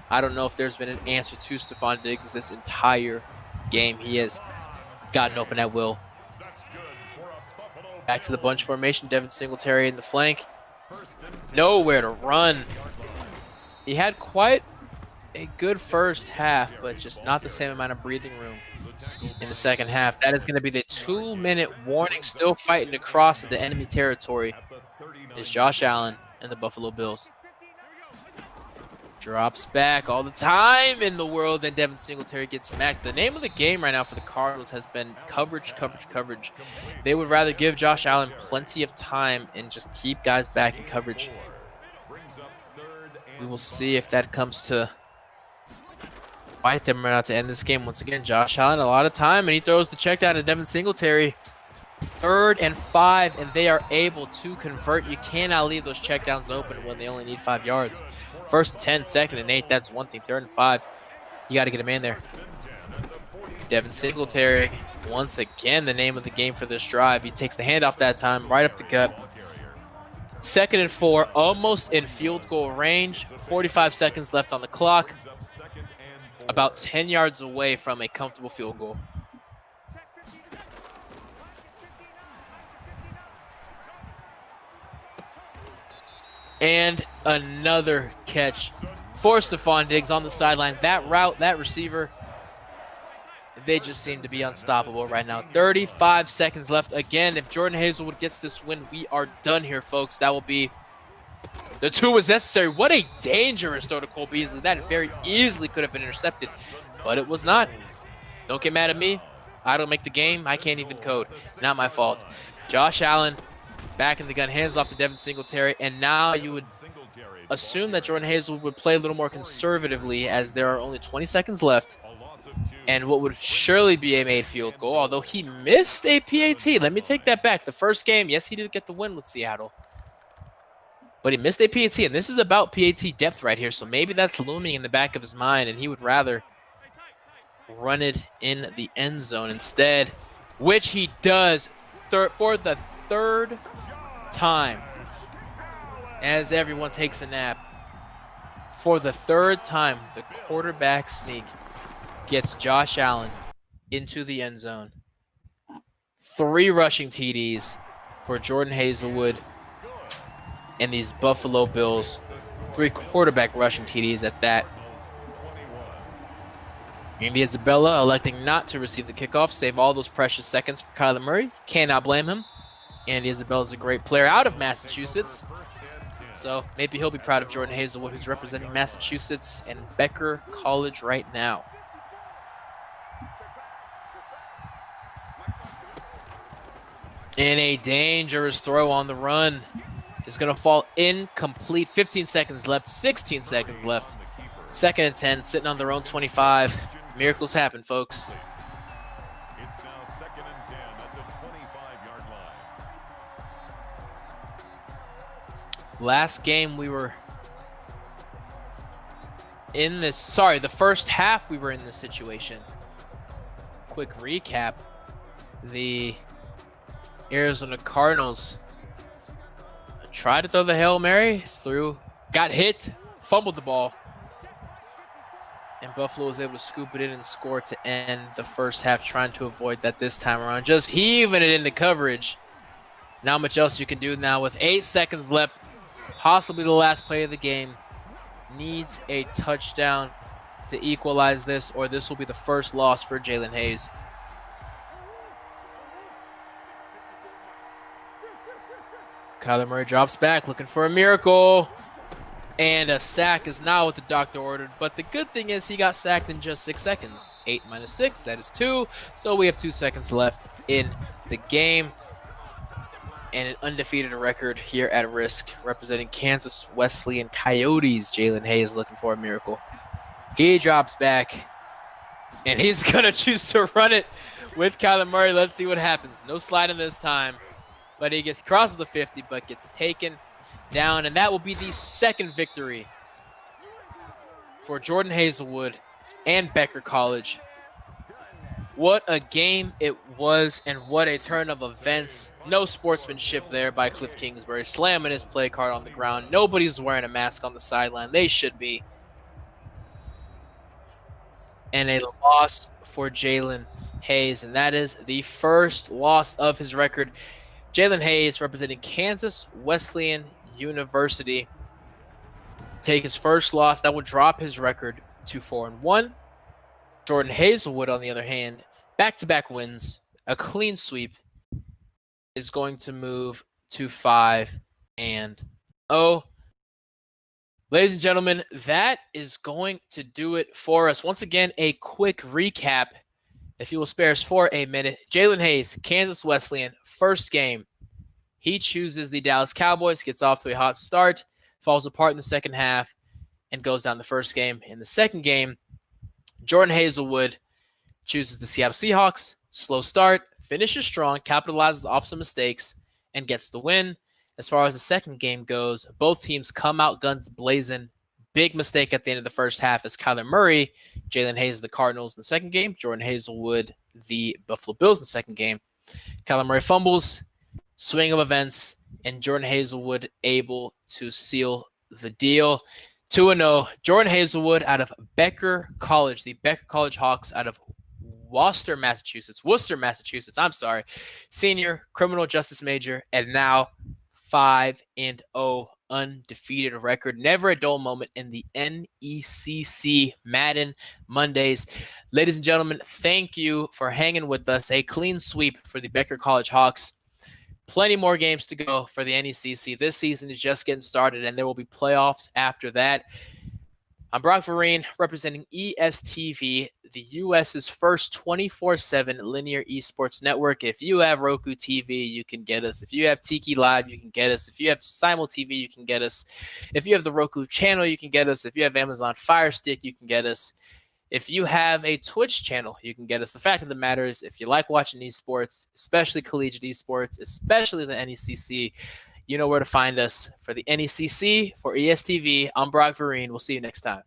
I don't know if there's been an answer to Stephon Diggs this entire game. He has gotten open at will. Back to the bunch formation. Devin Singletary in the flank. Nowhere to run. He had quite a good first half, but just not the same amount of breathing room in the second half. That is going to be the 2-minute warning. Still fighting to cross into enemy territory is Josh Allen and the Buffalo Bills. Drops back all the time in the world, and Devin Singletary gets smacked. The name of the game right now for the Cardinals has been coverage. They would rather give Josh Allen plenty of time and just keep guys back in coverage. We will see if that comes to bite them right out to end this game. Once again, Josh Allen a lot of time, and he throws the check down to Devin Singletary. 3rd and 5, and they are able to convert. You cannot leave those checkdowns open when they only need 5 yards. 1st and 10, 2nd and 8, that's one thing. 3rd and 5, you got to get a man there. Devin Singletary, once again, the name of the game for this drive. He takes the handoff that time, right up the gut. 2nd and 4, almost in field goal range. 45 seconds left on the clock. about 10 yards away from a comfortable field goal. And another catch for Stephon Diggs on the sideline. That route, that receiver, they just seem to be unstoppable right now. 35 seconds left. Again, if Jordan Hazelwood gets this win, we are done here, folks. That will be the 2 was necessary. What a dangerous throw to Cole Beasley. That very easily could have been intercepted, but it was not. Don't get mad at me. I don't make the game. I can't even code. Not my fault. Josh Allen back in the gun, hands off to Devin Singletary, and now you would assume that Jordan Hazelwood would play a little more conservatively as there are only 20 seconds left and what would surely be a made field goal, although he missed a PAT. Let me take that back. The first game, yes, he did get the win with Seattle, but he missed a PAT, and this is about PAT depth right here, so maybe that's looming in the back of his mind, and he would rather run it in the end zone instead, which he does for the third time as everyone takes a nap. For the third time, the quarterback sneak gets Josh Allen into the end zone. 3 rushing TDs for Jordan Hazelwood and these Buffalo Bills. 3 quarterback rushing TDs at that. Andy Isabella electing not to receive the kickoff, save all those precious seconds for Kyler Murray. Cannot blame him. Andy Isabella is a great player out of Massachusetts. So maybe he'll be proud of Jordan Hazelwood, who's representing Massachusetts and Becker College right now. And a dangerous throw on the run is going to fall incomplete. 15 seconds left, 16 seconds left. 2nd and 10, sitting on their own 25. Miracles happen, folks. It's now 2nd and 10 at the 25-yard line. Last game we were in this, sorry, the first half we were in this situation. Quick recap. The Arizona Cardinals tried to throw the Hail Mary, got hit, fumbled the ball, and Buffalo was able to scoop it in and score to end the first half, trying to avoid that this time around. Just heaving it into coverage. Not much else you can do now with 8 seconds left, possibly the last play of the game. Needs a touchdown to equalize this, or this will be the first loss for Jalen Hayes. Kyler Murray drops back, looking for a miracle. And a sack is not what the doctor ordered. But the good thing is he got sacked in just 6 seconds. 8 minus 6, that is 2. So we have 2 seconds left in the game. And an undefeated record here at risk, representing Kansas Wesleyan Coyotes. Jalen Hayes looking for a miracle. He drops back, and he's going to choose to run it with Kyler Murray. Let's see what happens. No sliding this time, but he crosses the 50, but gets taken down, and that will be the 2nd victory for Jordan Hazelwood and Becker College. What a game it was, and what a turn of events. No sportsmanship there by Cliff Kingsbury, slamming his play card on the ground. Nobody's wearing a mask on the sideline. They should be. And a loss for Jalen Hayes, and that is the first loss of his record. Jalen Hayes, representing Kansas Wesleyan University, take his first loss. That would drop his record to 4-1. Jordan Hazelwood, on the other hand, back-to-back wins, a clean sweep, is going to move to 5-0. Ladies and gentlemen, that is going to do it for us. Once again, a quick recap, if you will spare us for a minute. Jalen Hayes, Kansas Wesleyan, first game. He chooses the Dallas Cowboys, gets off to a hot start, falls apart in the second half, and goes down the first game. In the second game, Jordan Hazelwood chooses the Seattle Seahawks, slow start, finishes strong, capitalizes off some mistakes, and gets the win. As far as the second game goes, both teams come out guns blazing. Big mistake at the end of the first half as Kyler Murray, Jalen Hayes, the Cardinals in the second game, Jordan Hazelwood, the Buffalo Bills in the second game. Kyler Murray fumbles, swing of events, and Jordan Hazelwood able to seal the deal. 2-0. Jordan Hazelwood out of Becker College, the Becker College Hawks out of Worcester, Massachusetts. I'm sorry. Senior, criminal justice major, and now 5-0 undefeated record. Never a dull moment in the NECC Madden Mondays. Ladies and gentlemen, thank you for hanging with us. A clean sweep for the Becker College Hawks. Plenty more games to go for the NECC. This season is just getting started, and there will be playoffs after that. I'm Brock Vereen, representing ESTV, the U.S.'s first 24/7 linear esports network. If you have Roku TV, you can get us. If you have Tiki Live, you can get us. If you have Simul TV, you can get us. If you have the Roku channel, you can get us. If you have Amazon Fire Stick, you can get us. If you have a Twitch channel, you can get us. The fact of the matter is, if you like watching esports, especially collegiate esports, especially the NECC, you know where to find us. For the NECC, for ESTV, I'm Brock Vereen. We'll see you next time.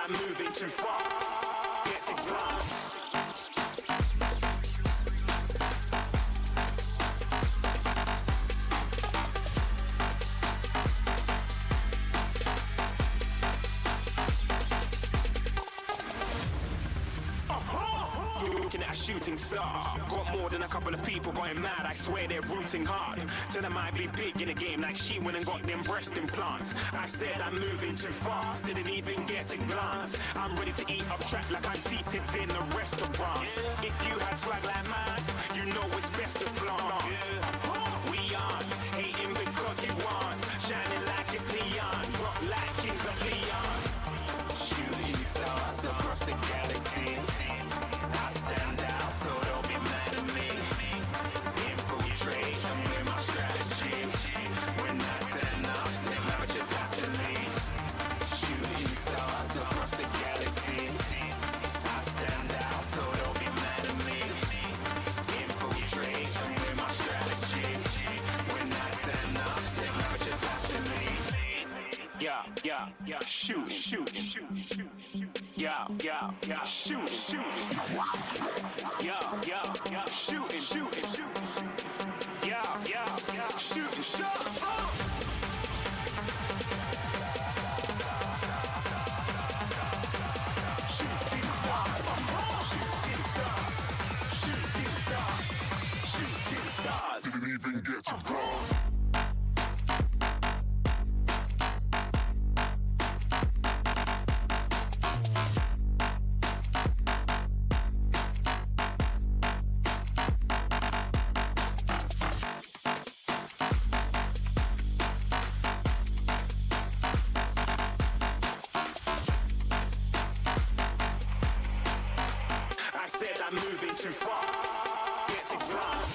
I'm moving too far. Get it wrong. Looking at a shooting star. Got more than a couple of people going mad. I swear they're rooting hard. Tell them I be big in the game like she went and got them breast implants. I said I'm moving too fast. Didn't even get a glance. I'm ready to eat up track like I'm seated in a restaurant. If you had swag like mine, you know it's best to flaunt. We aren't hating because you want. Shining like it's neon. Rock like kings of Leon. Shooting stars across the galaxy. I stand out, so don't be mad at me. Infiltrate, I'm with my strategy. When I turn up, then amateurs have to leave. Shooting stars across the galaxy. I stand out, so don't be mad at me. Infiltrate, I'm with my strategy. When I turn up, then amateurs have to leave. Yeah, shooting. Yeah, shooting. Yeah, shooting. Yeah, shooting shots. Shooting stars. Didn't even get to cross. too far. Get to glance.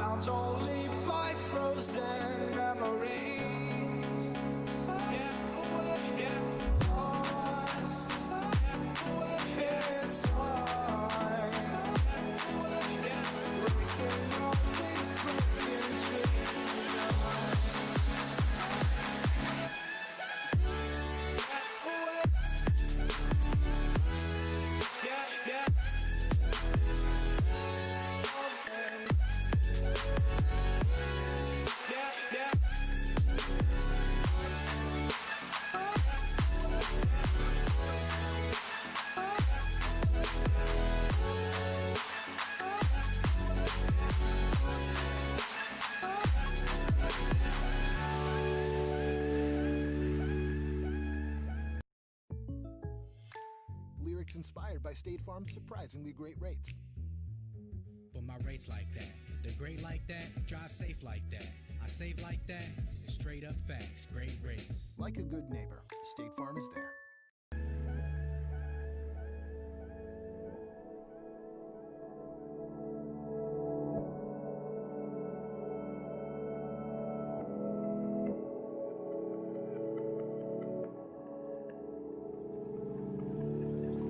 bound only by frozen memories. Lyrics inspired by State Farm's surprisingly great rates. But my rates like that, they're great like that, drive safe like that, I save like that, straight up facts, great rates. Like a good neighbor, State Farm is there.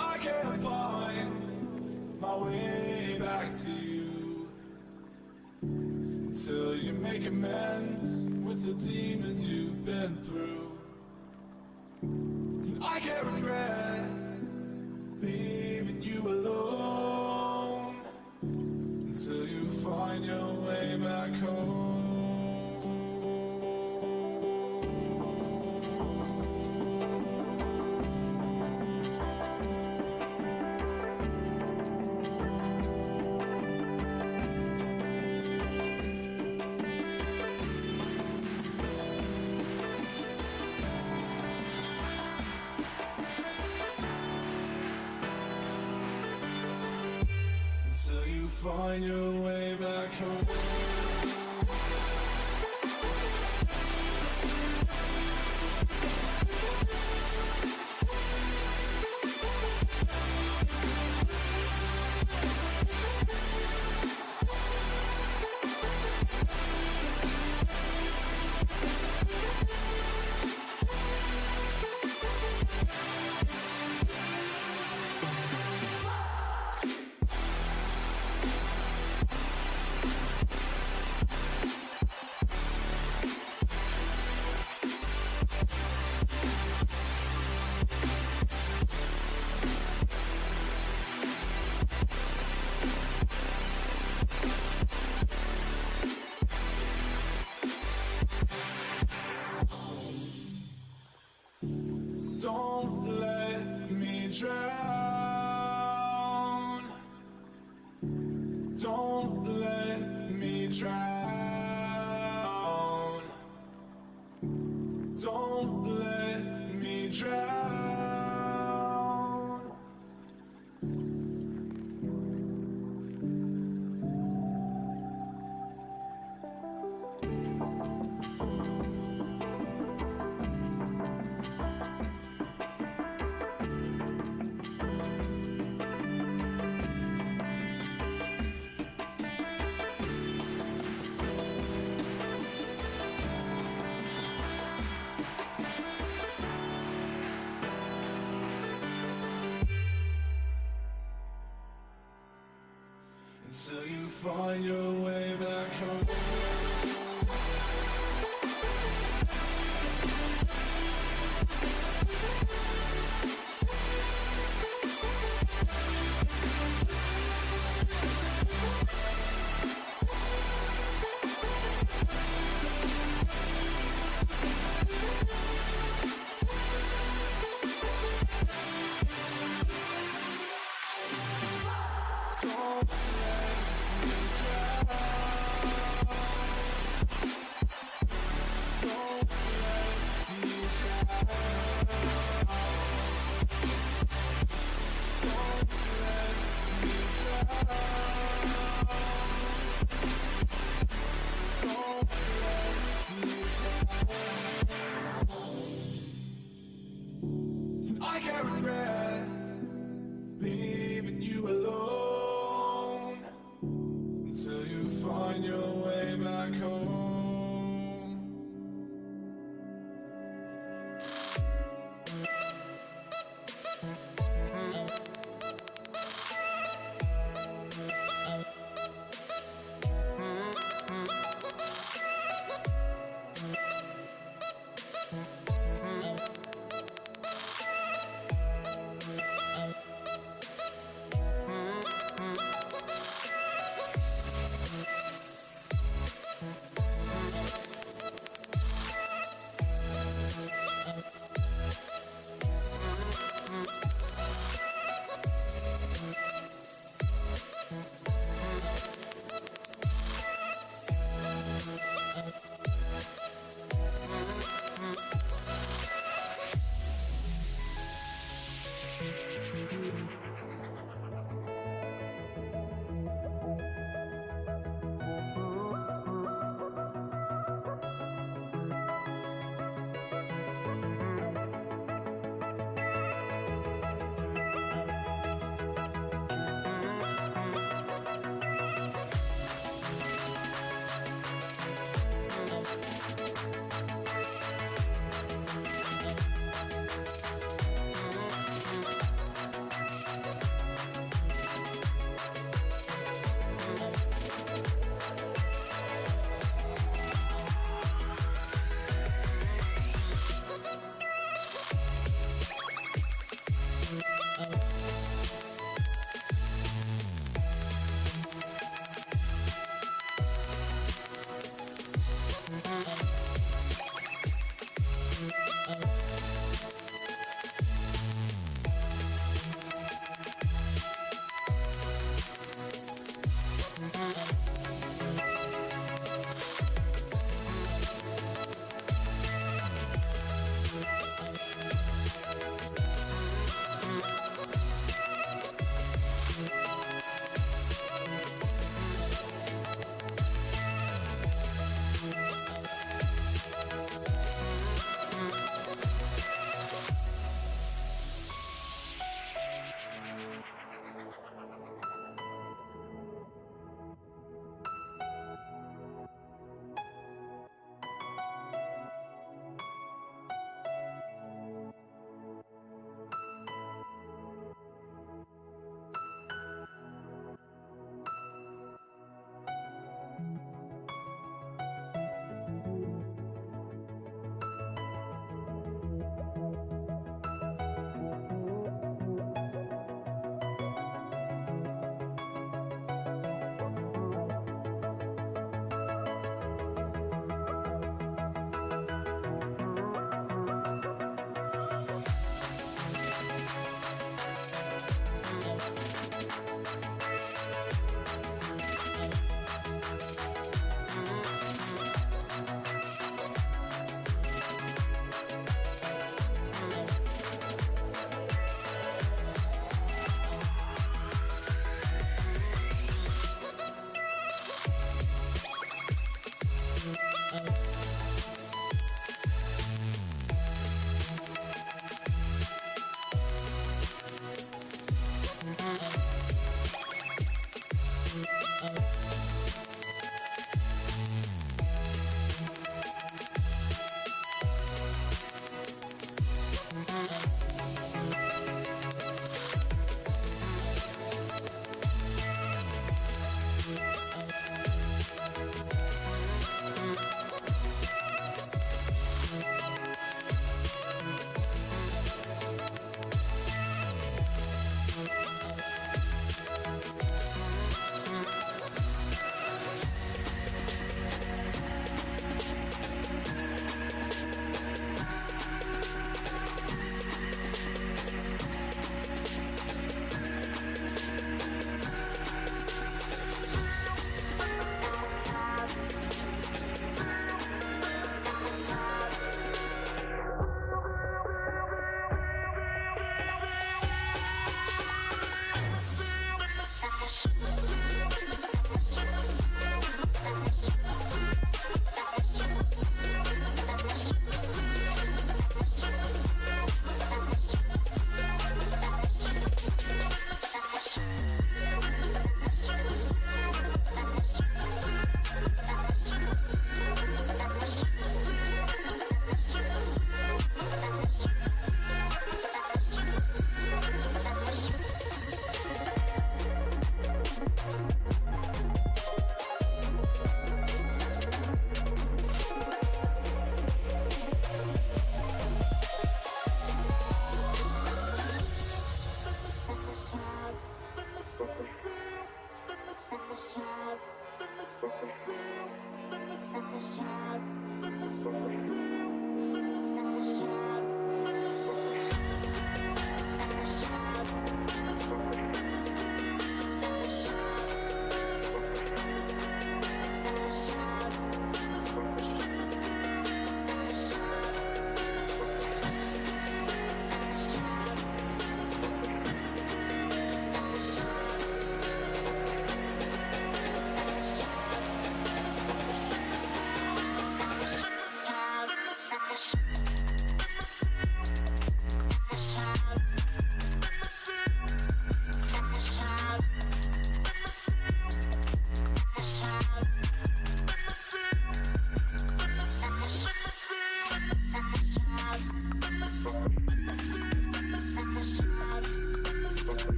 I can't find my way back to you until you make amends with the demons you've been through. And I can't regret leaving you alone until you find your way back home. Until you find your way back home. Don't let me drown. Don't let me drown. Don't let me drown. Until you find your way back home. Don't let me drown. find your way back home.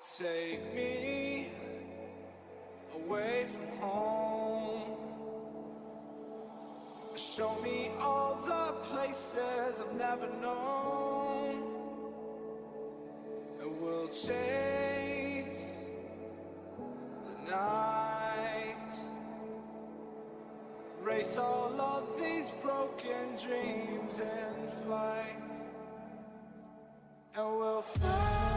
Take me away from home. Show me all the places I've never known. And we'll chase the night. Race all of these broken dreams in flight. And we'll fly.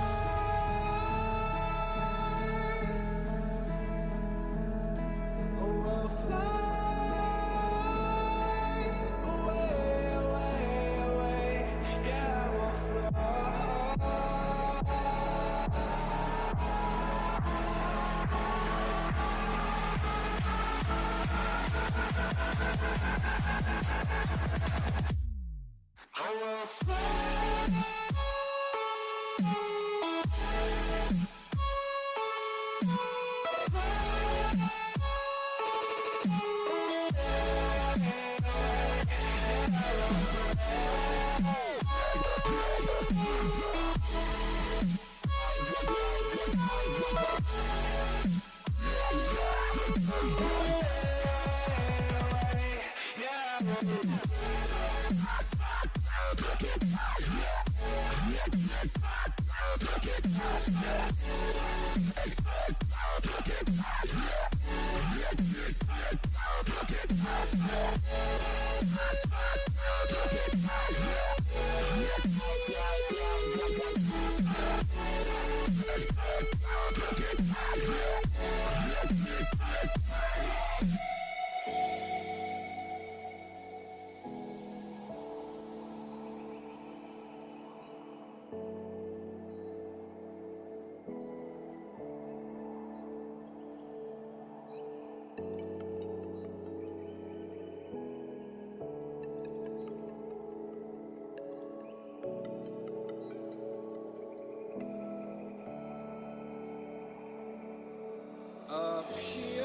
Up here,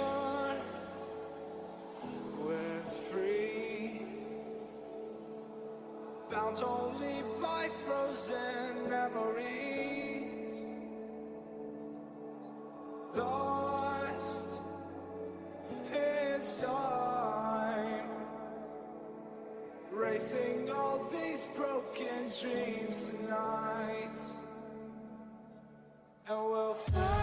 we're free, bound only by frozen memories, lost in time, racing all these broken dreams tonight, and we'll fly.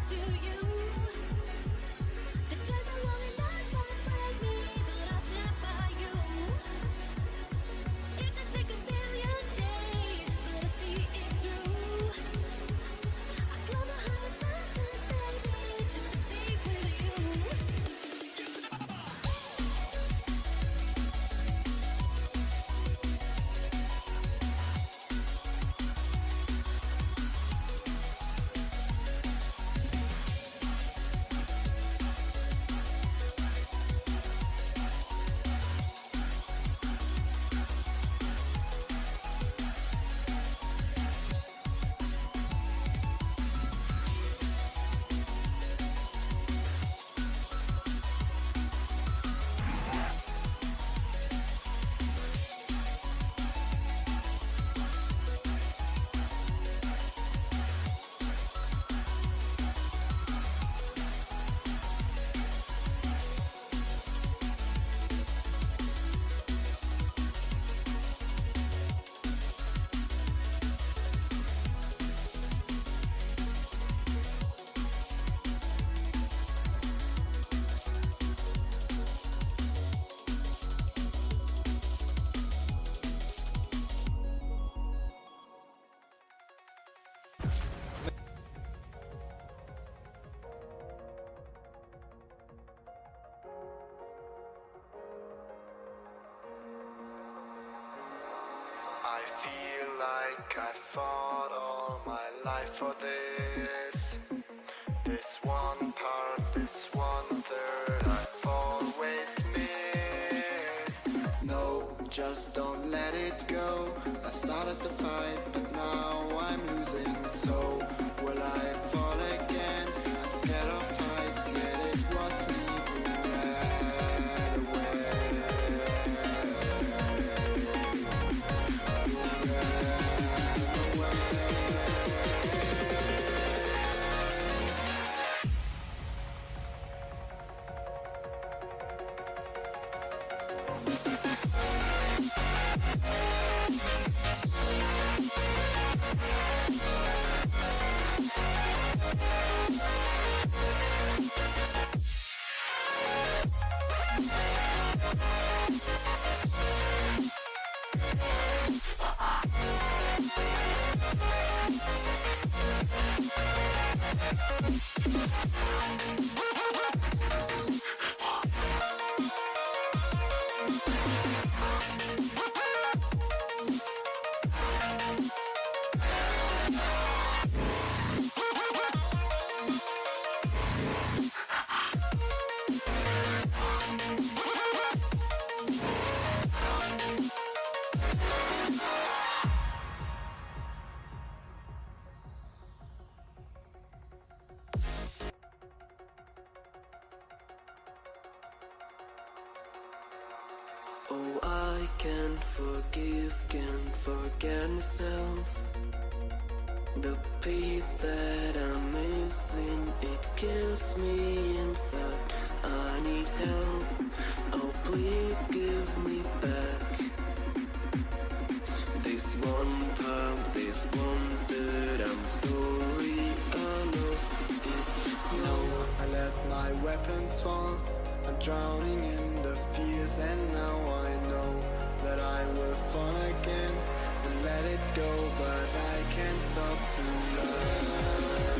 to you. The desert lonely nights wanna break me, but I'll stand by you. It could take a million days, but I see it through. I climb the highest mountains, baby, just to be with you. I feel like I fought all my life for this. This one part, this 1/3 I've always missed. No, just don't let it go. I started the fight, but now I'm losing. So will I fall again? I'm scared of heights, yet it was me who ran away. Oh, I can't forgive, can't forget myself. The peace that I'm missing, it kills me inside. I need help, oh please give me back. This one part, this 1/3, I'm sorry I lost it. No, I let my weapons fall. I'm drowning in the fears, and now I know that I will fall again and let it go, but I can't stop to love. To love.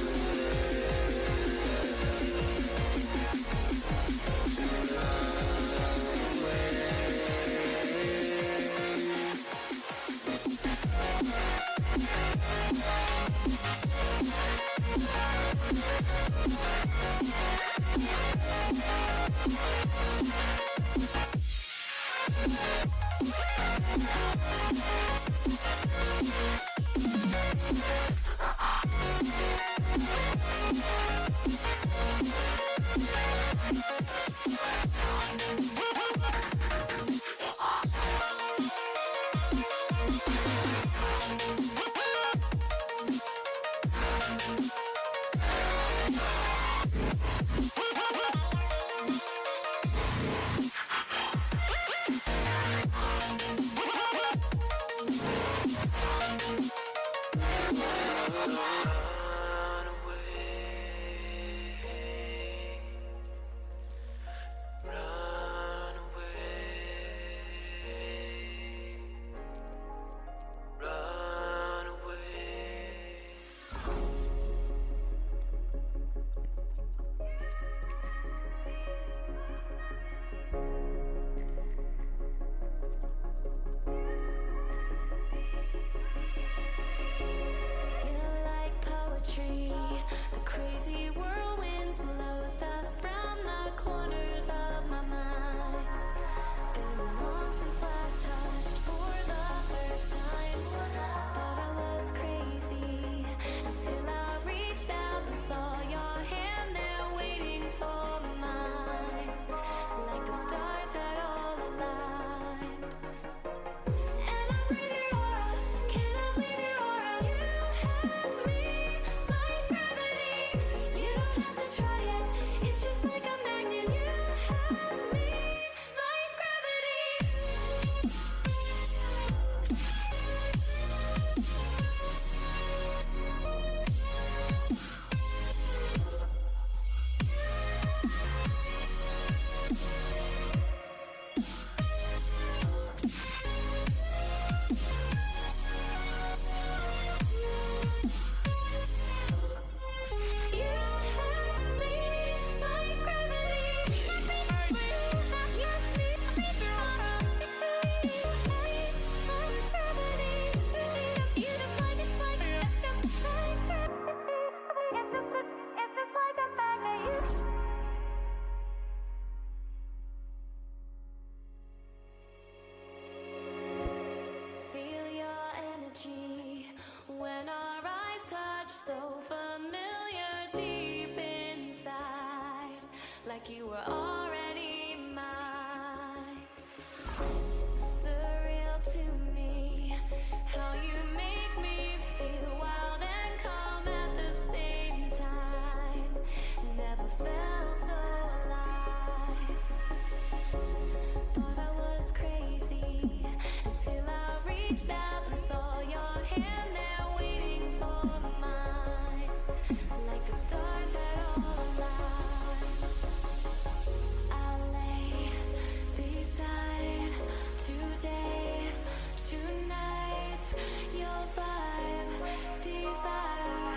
like you were already mine. Surreal to me, how you make me feel wild and calm at the same time. Never felt so alive. Thought I was crazy until I reached out and saw your hand there waiting for mine, like the stars had all aligned. I lay beside today, tonight, your vibe, desire,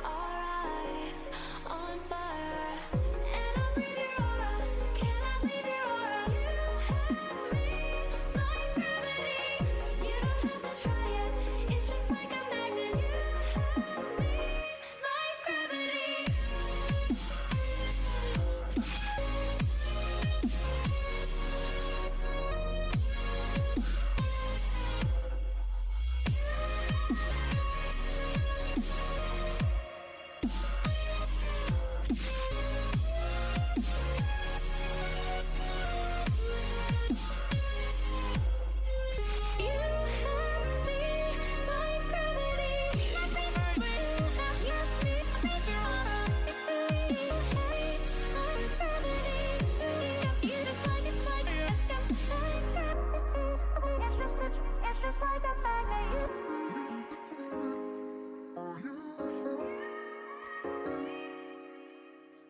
our eyes on fire. And I breathe your aura, can I leave your aura? You have me like gravity. You don't have to try it, it's just like a magnet. You have me like gravity. You have me like gravity. You have me like gravity. You just like it's like it's just like a magnet.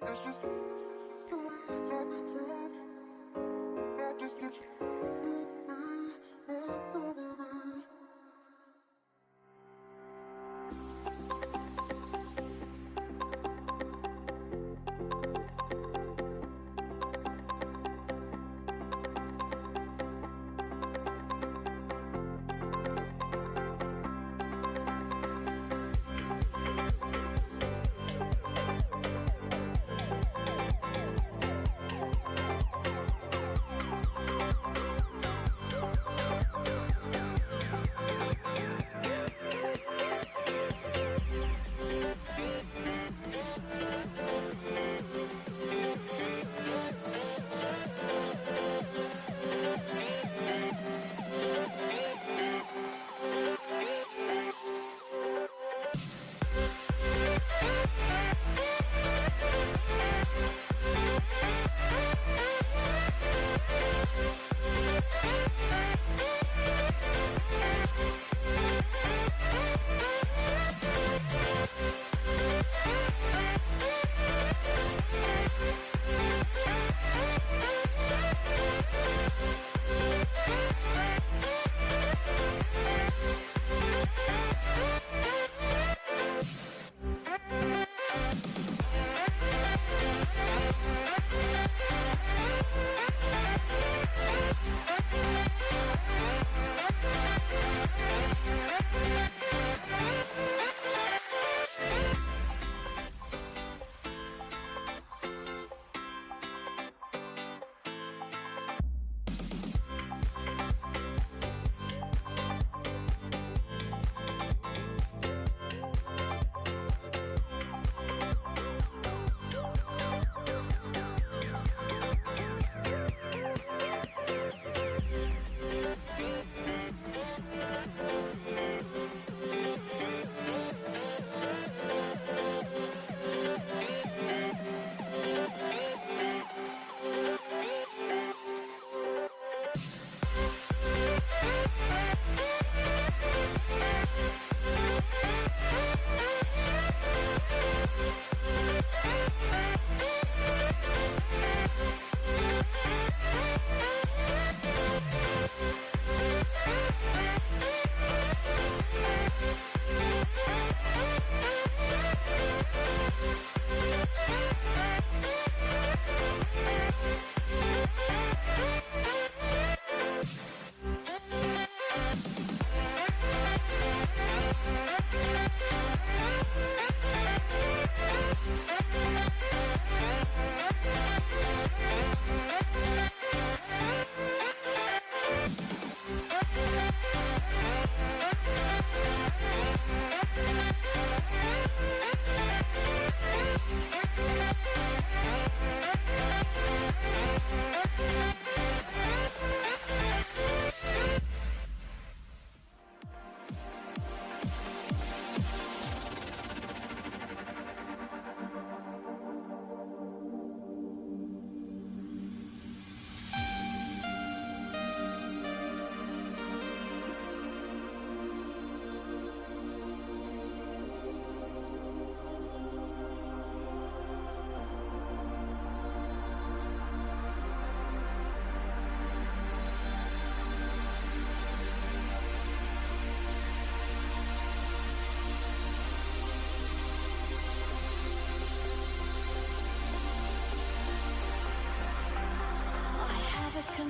It's just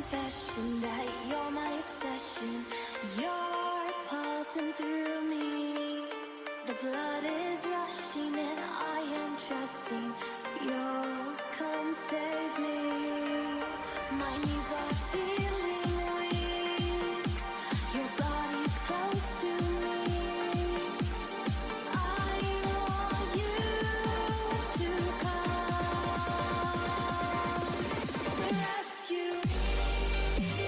confession that you're my obsession. You're pulsing through me. The blood is rushing and I am trusting you'll come save me. My knees are feeling weak. Your body's close to me. I want you to come rescue me.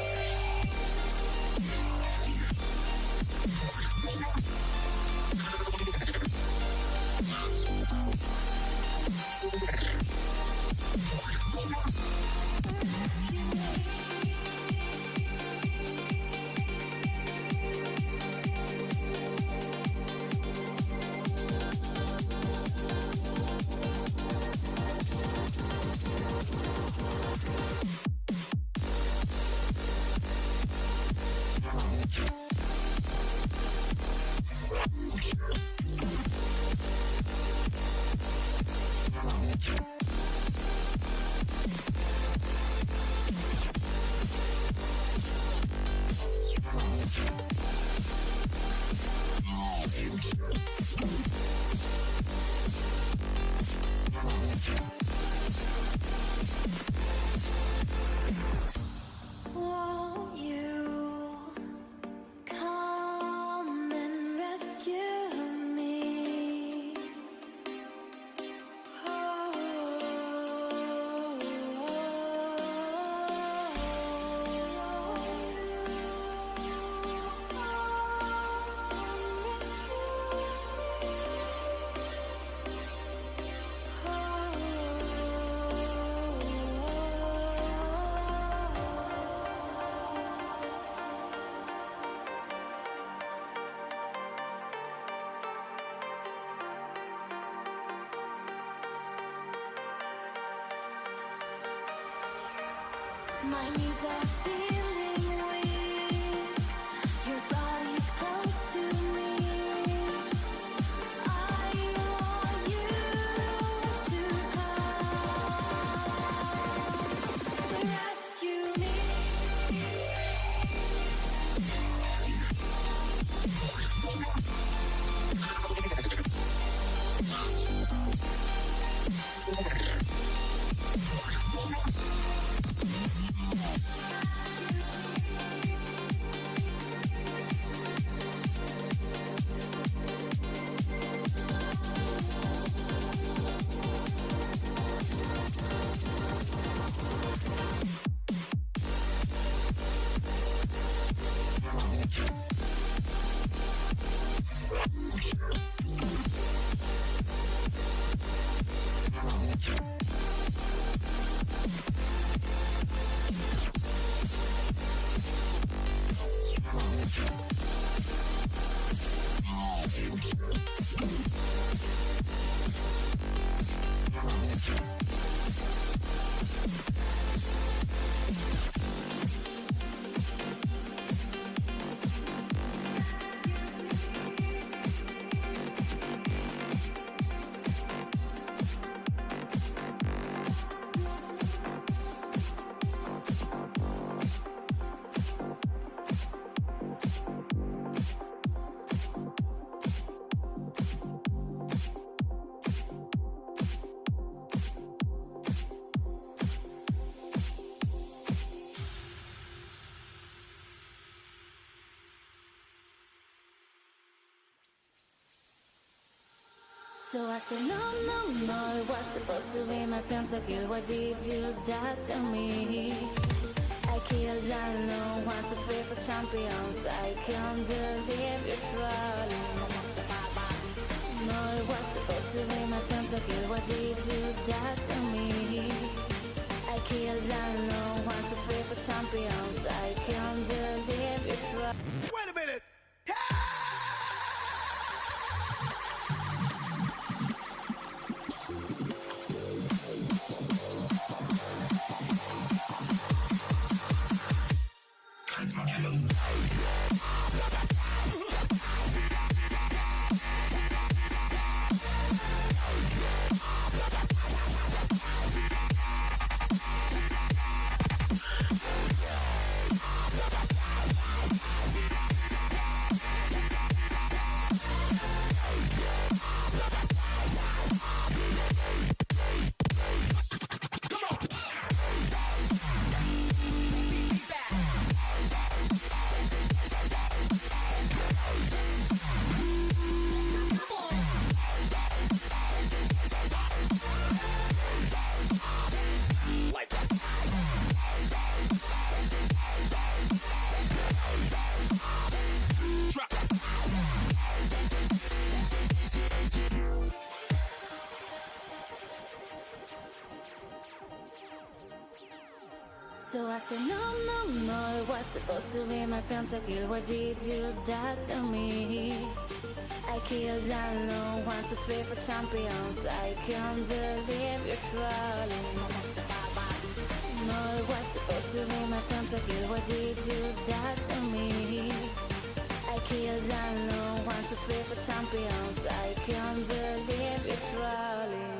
Won't you come and rescue me? My knees are feeling weak. Your body's close to me. I want you to come rescue me. So I said, no, it was supposed to be my pentakill. Why did you die to me? I killed, I know, 1, 2, 3 for champions. I can't believe you're trolling. No, it was supposed to be my pentakill. Why did you die to me? I killed, I know, 1, 2, 3 for champions. I can't believe you're trolling. Wait a minute! So I said, no, it was supposed to be my pentakill. Why did you do that to me? I killed alone, 1, 2, 3 for champions. I can't believe you're trolling. No, it was supposed to be my pentakill. Why did you do that to me? I killed alone, 1, 2, 3 for champions. I can't believe you're trolling.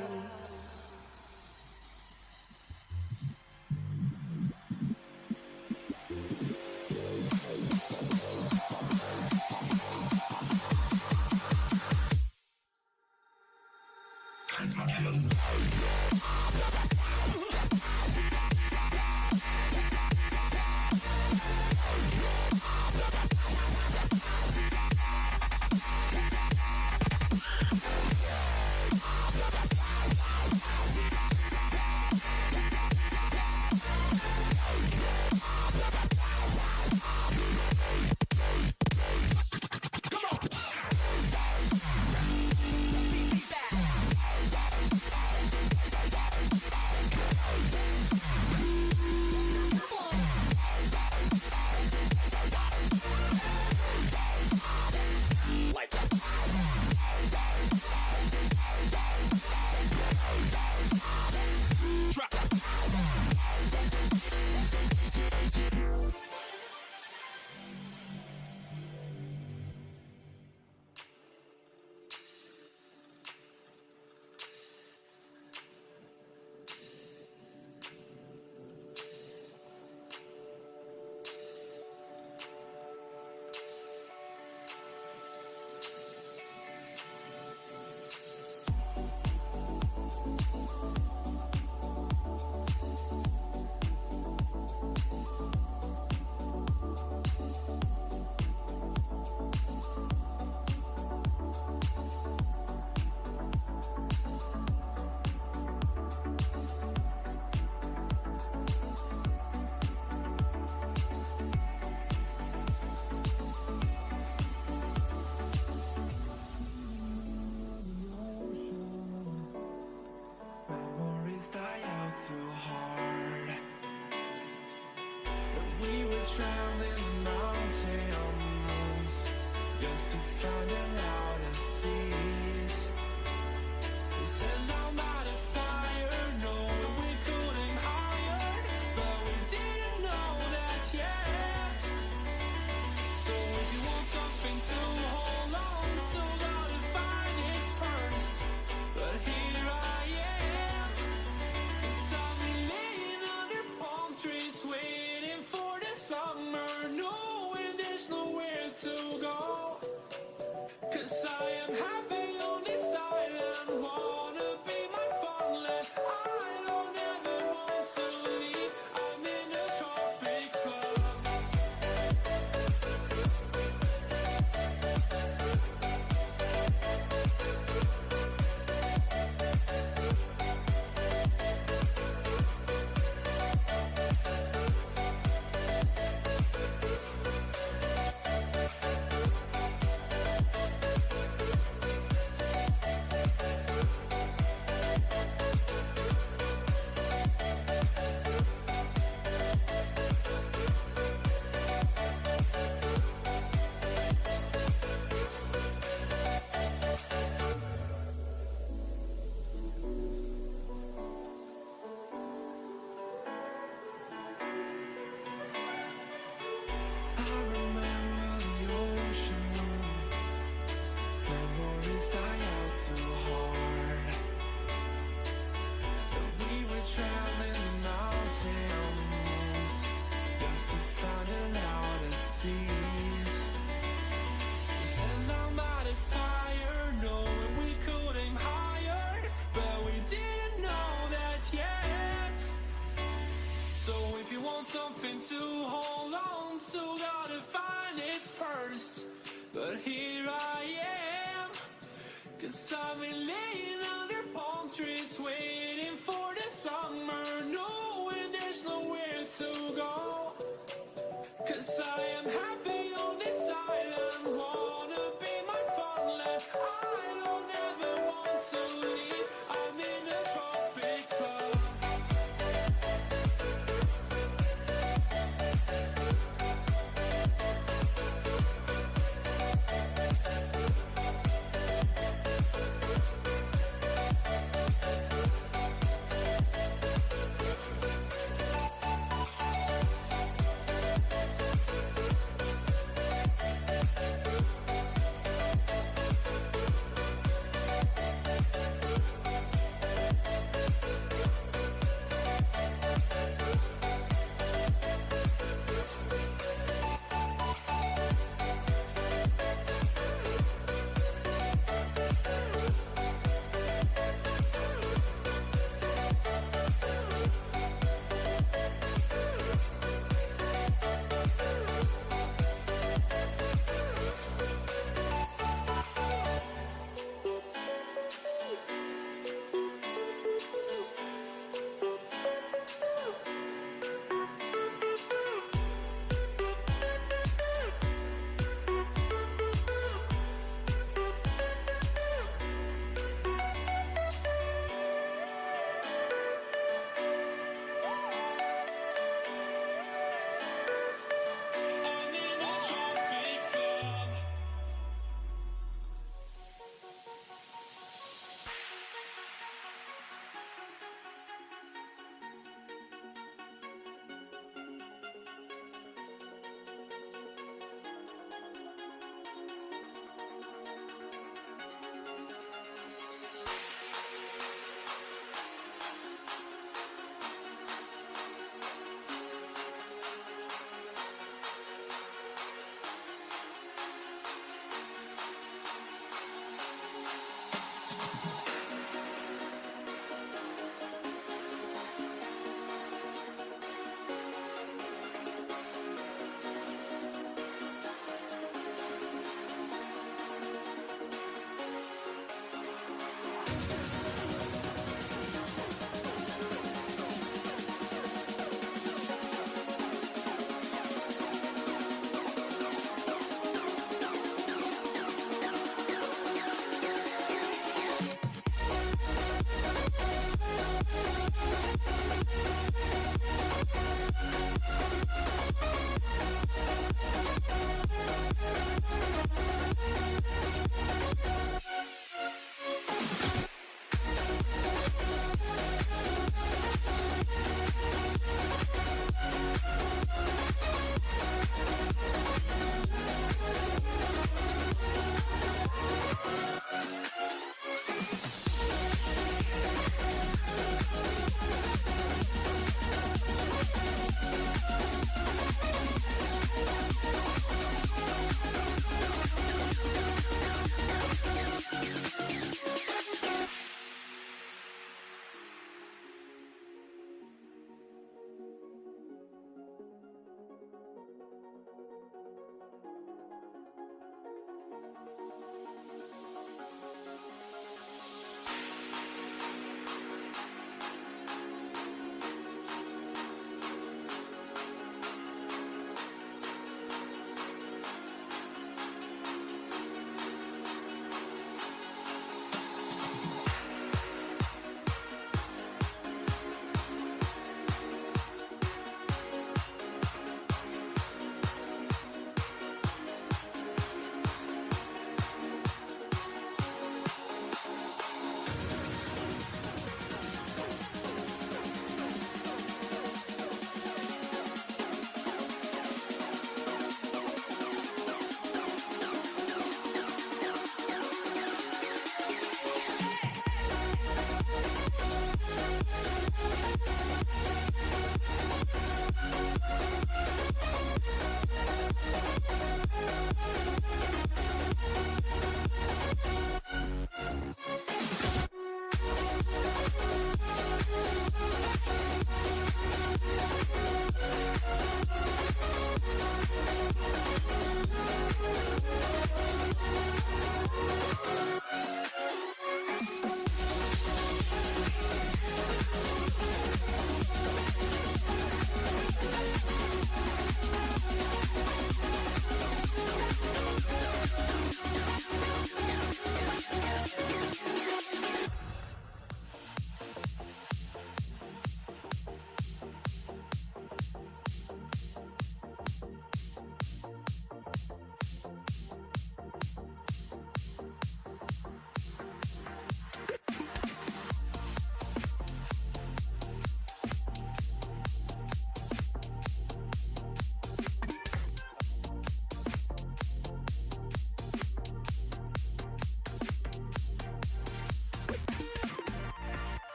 Something to hold on to, gotta find it first. But here I am, 'cause I've been laying under palm trees, waiting for the summer, knowing there's nowhere to go. 'Cause I am happy on this island, wanna be my farmland. I don't ever want to leave, I'm in a tropic club.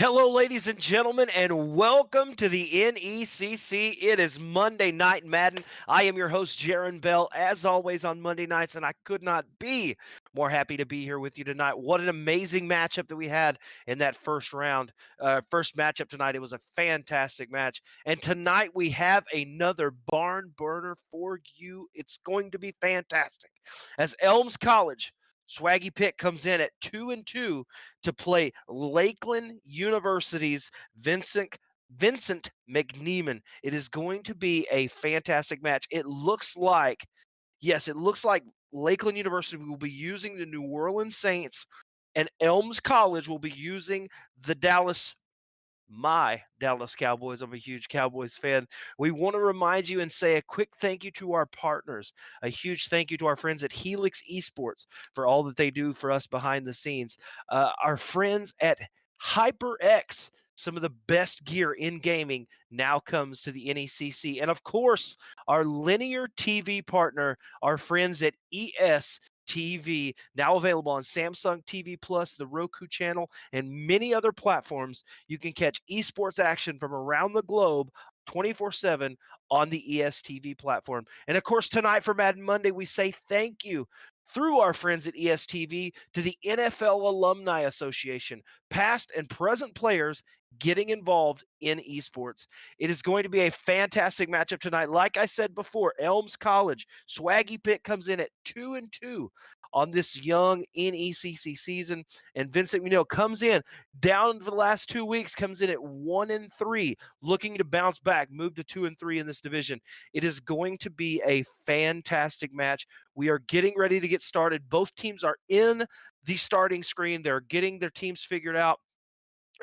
Hello, ladies and gentlemen, and welcome to the NECC. It is Monday Night Madden. I am your host, Jaron Bell, as always on Monday nights, and I could not be more happy to be here with you tonight. What an amazing matchup that we had in that first round. First matchup tonight. It was a fantastic match. And tonight we have another barn burner for you. It's going to be fantastic. As Elms College, Swaggy Pitt comes in at 2-2 to play Lakeland University's Vincent McNeeman. It is going to be a fantastic match. It looks like, yes, it looks like Lakeland University will be using the New Orleans Saints, and Elms College will be using the my Dallas Cowboys. I'm a huge Cowboys fan. We want to remind you and say a quick thank you to our partners. A huge thank you to our friends at Helix Esports for all that they do for us behind the scenes. Our friends at HyperX, some of the best gear in gaming now comes to the NECC. And of course, our linear TV partner, our friends at ESTV, now available on Samsung TV Plus, the Roku channel, and many other platforms. You can catch esports action from around the globe 24/7 on the ESTV platform. And of course, tonight for Madden Monday, we say thank you through our friends at ESTV to the NFL Alumni Association, past and present players getting involved in esports. It is going to be a fantastic matchup tonight. Like I said before, Elms College, Swaggy Pitt comes in at 2-2 on this young NECC season, and Vincent comes in down for the last 2 weeks, comes in at 1-3, looking to bounce back, move to 2-3 in this division. It is going to be a fantastic match. We are getting ready to get started. Both teams are in the starting screen. They're getting their teams figured out,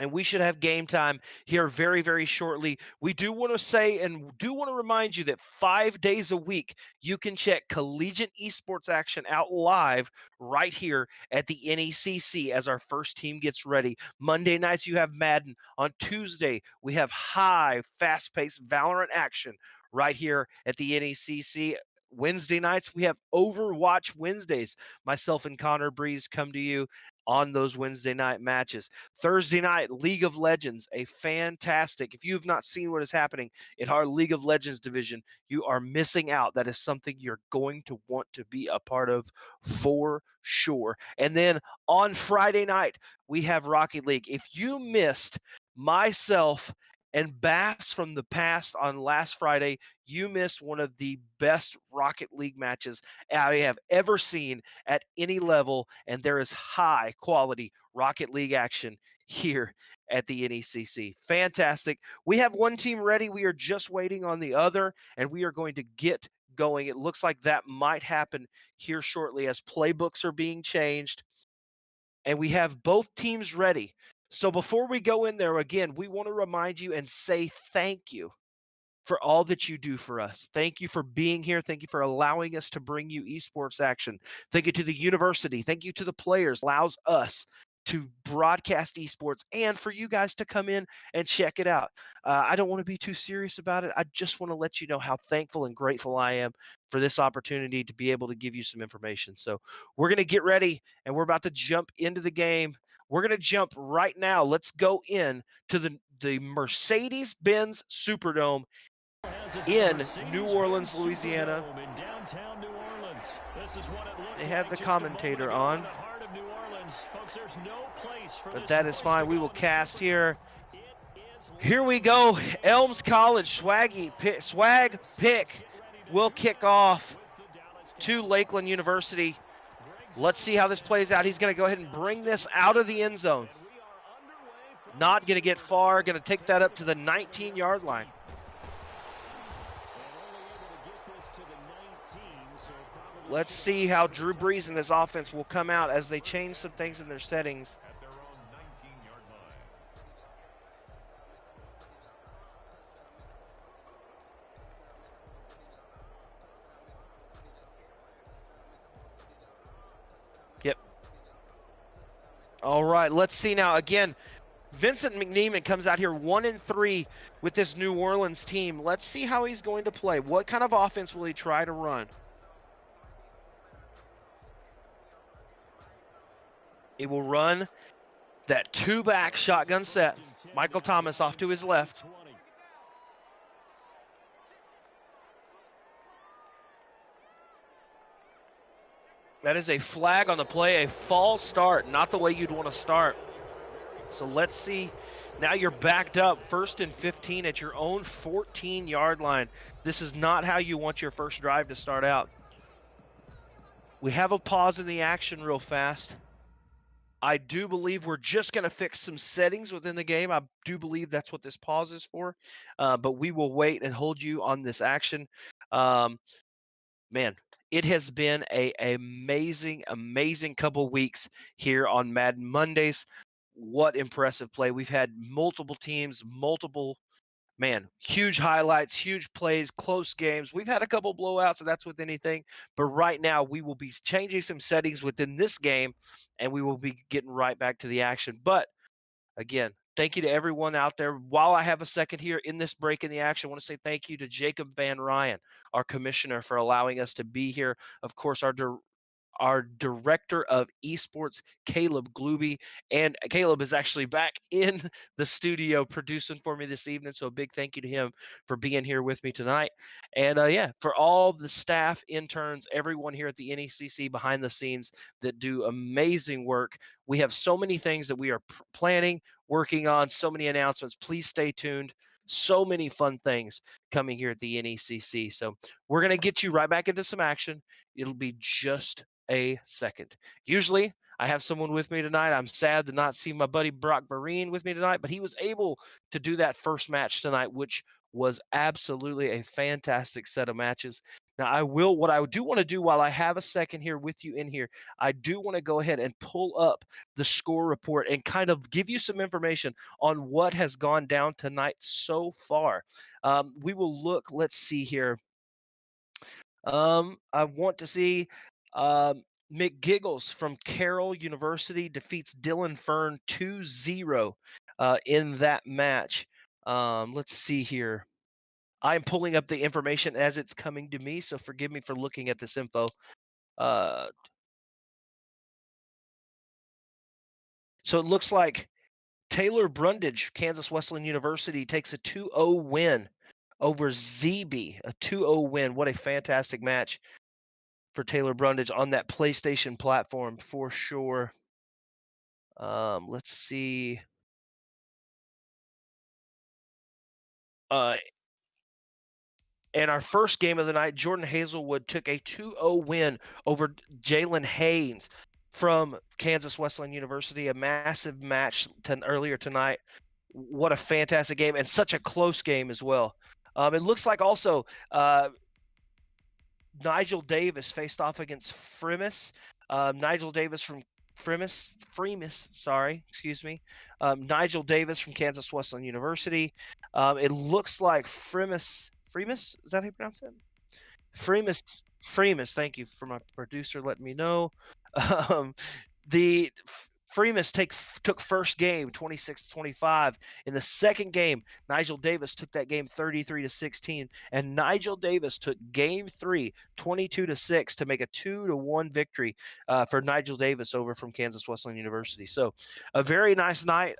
and we should have game time here very, very shortly. We do want to say and do want to remind you that 5 days a week, you can check collegiate esports action out live right here at the NECC as our first team gets ready. Monday nights, you have Madden. On Tuesday, we have high, fast-paced Valorant action right here at the NECC. Wednesday nights, we have Overwatch Wednesdays. Myself and Connor Breeze come to you on those Wednesday night matches. Thursday night, League of Legends, a fantastic. If you have not seen what is happening in our League of Legends division, you are missing out. That is something you're going to want to be a part of for sure. And then on Friday night, we have Rocket League. If you missed myself and Bass from the past on last Friday, you missed one of the best Rocket League matches I have ever seen at any level, and there is high quality Rocket League action here at the NECC. Fantastic. We have one team ready. We are just waiting on the other, and we are going to get going. It looks like that might happen here shortly as playbooks are being changed, and we have both teams ready. So before we go in there, again, we want to remind you and say thank you for all that you do for us. Thank you for being here. Thank you for allowing us to bring you esports action. Thank you to the university. Thank you to the players. Allows us to broadcast esports and for you guys to come in and check it out. I don't want to be too serious about it. I just want to let you know how thankful and grateful I am for this opportunity to be able to give you some information. So we're going to get ready, and we're about to jump into the game. We're going to jump right now. Let's go in to the Mercedes-Benz Superdome in New Orleans, Louisiana. They have the commentator on, but that is fine. We will cast here. Here we go. Elms College, Swag Pick will kick off to Lakeland University. Let's see how this plays out. He's going to go ahead and bring this out of the end zone. Not going to get far. Going to take that up to the 19-yard line. Let's see how Drew Brees and this offense will come out as they change some things in their settings. Yep. All right, let's see now. Again, Vincent McNeeman comes out here 1-3 with this New Orleans team. Let's see how he's going to play. What kind of offense will he try to run? It will run that two-back shotgun set. Michael Thomas off to his left. That is a flag on the play, a false start, not the way you'd want to start. So let's see. Now you're backed up, 1st and 15 at your own 14-yard line. This is not how you want your first drive to start out. We have a pause in the action real fast. I do believe we're just going to fix some settings within the game. I do believe that's what this pause is for. But we will wait and hold you on this action. Man, it has been an amazing couple weeks here on Madden Mondays. What impressive play. We've had multiple teams, huge highlights, huge plays, close games. We've had a couple blowouts, and that's with anything. But right now, we will be changing some settings within this game, and we will be getting right back to the action. But, again, thank you to everyone out there. While I have a second here in this break in the action, I want to say thank you to Jacob Van Ryan, our commissioner, for allowing us to be here. Of course, our director of esports, Caleb Glooby, and Caleb is actually back in the studio producing for me this evening. So a big thank you to him for being here with me tonight. And for all the staff, interns, everyone here at the NECC behind the scenes that do amazing work. We have so many things that we are planning, working on, so many announcements. Please stay tuned. So many fun things coming here at the NECC. So we're going to get you right back into some action. It'll be just a second. Usually I have someone with me tonight. I'm sad to not see my buddy Brock Vereen with me tonight, but he was able to do that first match tonight, which was absolutely a fantastic set of matches. Now what I do want to do while I have a second here with you in here, I do want to go ahead and pull up the score report and kind of give you some information on what has gone down tonight so far. We will look, let's see here. I want to see McGiggles from Carroll University defeats Dylan Fern 2-0 in that match. Let's see here. I'm pulling up the information as it's coming to me, so forgive me for looking at this info. So it looks like Taylor Brundage, Kansas Wesleyan University, takes a 2-0 win over ZB, a 2-0 win. What a fantastic match for Taylor Brundage on that PlayStation platform for sure. Let's see. In our first game of the night, Jordan Hazelwood took a 2-0 win over Jalen Haynes from Kansas Wesleyan University, a massive match earlier tonight. What a fantastic game, and such a close game as well. It looks like also Nigel Davis faced off against Fremis. Nigel Davis from Fremis, sorry, excuse me. Nigel Davis from Kansas Wesleyan University. It looks like Fremis, is that how you pronounce it? Fremis, thank you for my producer letting me know. The Fremis took first game 26-25. In the second game, Nigel Davis took that game 33-16, and Nigel Davis took game 3 22-6 to make a 2-1 victory for Nigel Davis over from Kansas Wesleyan University. So a very nice night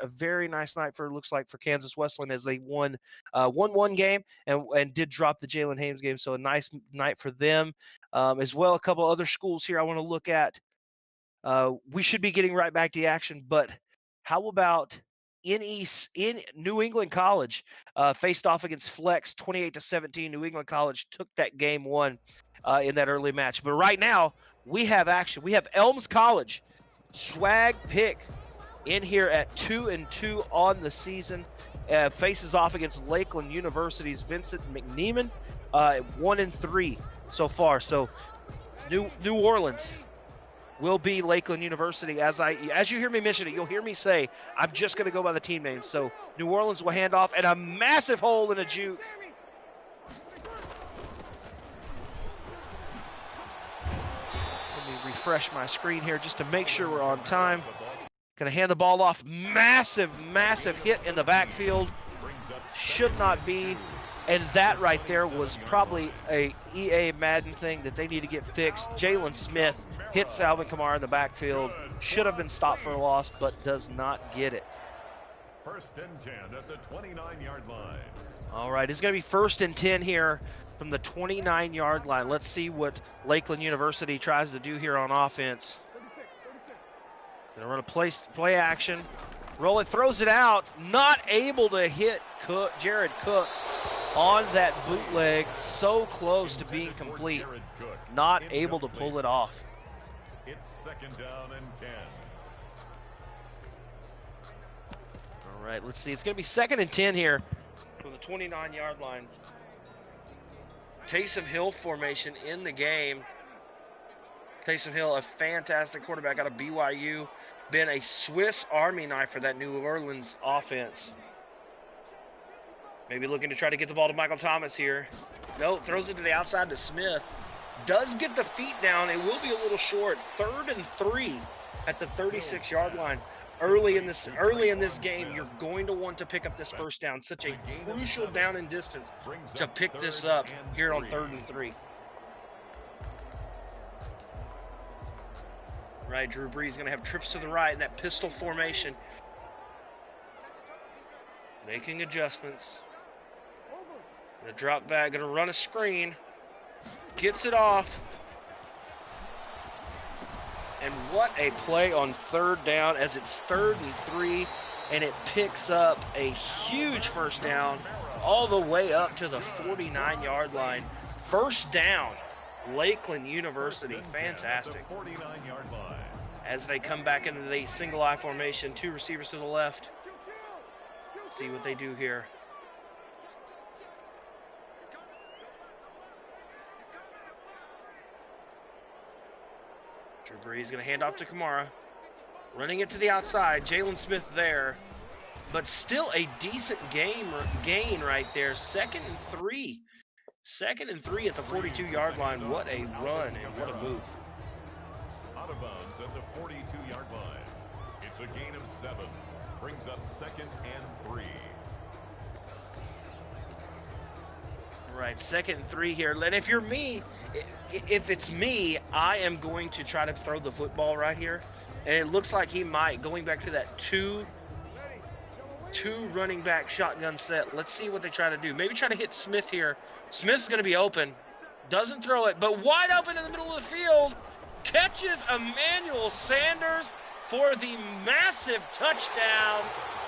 for it looks like for Kansas Wesleyan as they won one game and did drop the Jalen Haynes game. So a nice night for them as well. A couple other schools here I want to look at. We should be getting right back to the action, but how about in New England College faced off against Flex 28-17. New England College took that game 1 in that early match. But right now we have action. We have Elms College swag pick in here at 2-2 on the season. Faces off against Lakeland University's Vincent McNeeman, 1-3 so far. So New Orleans will be Lakeland University. As you hear me mention it, you'll hear me say, I'm just going to go by the team name. So New Orleans will hand off, and a massive hole in a juke. Let me refresh my screen here just to make sure we're on time. Going to hand the ball off. Massive hit in the backfield. Should not be. And that right there was probably a EA Madden thing that they need to get fixed. Jalen Smith hits Alvin Kamara in the backfield. Should have been stopped for a loss, but does not get it. 1st and 10 at the 29-yard line. All right, it's going to be 1st and 10 here from the 29-yard line. Let's see what Lakeland University tries to do here on offense. Going to run a play action. Roll it, throws it out. Not able to hit Jared Cook on that bootleg. So close to being complete. Not able to pull it off. It's 2nd down and 10. All right, let's see. It's going to be 2nd and 10 here from the 29-yard line. Taysom Hill formation in the game. Taysom Hill, a fantastic quarterback out of BYU. Been a Swiss Army knife for that New Orleans offense. Maybe looking to try to get the ball to Michael Thomas here. No, throws it to the outside to Smith. Does get the feet down. It will be a little short. 3rd and 3 at the 36-yard line. Early in this game, you're going to want to pick up this 1st down. Such a crucial down and distance to pick this up here on 3rd and 3. Right, Drew Brees going to have trips to the right in that pistol formation. Making adjustments. Going to drop back, going to run a screen. Gets it off. And what a play on 3rd down as it's 3rd and 3, and it picks up a huge 1st down all the way up to the 49-yard line. 1st down, Lakeland University. Fantastic. As they come back into the single eye formation, 2 receivers to the left. Let's see what they do here. Drew Brees going to hand off to Kamara. Running it to the outside. Jalen Smith there. But still a decent gain right there. 2nd and 3. 2nd and 3 at the 42-yard line. What a run and what a move. Out of bounds at the 42-yard line. It's a gain of 7. Brings up 2nd and 3. Right, 2nd and 3 here. And if you're me, if it's me, I am going to try to throw the football right here. And it looks like he might, going back to that two running back shotgun set. Let's see what they try to do. Maybe try to hit Smith here. Smith's going to be open. Doesn't throw it, but wide open in the middle of the field. Catches Emmanuel Sanders for the massive touchdown.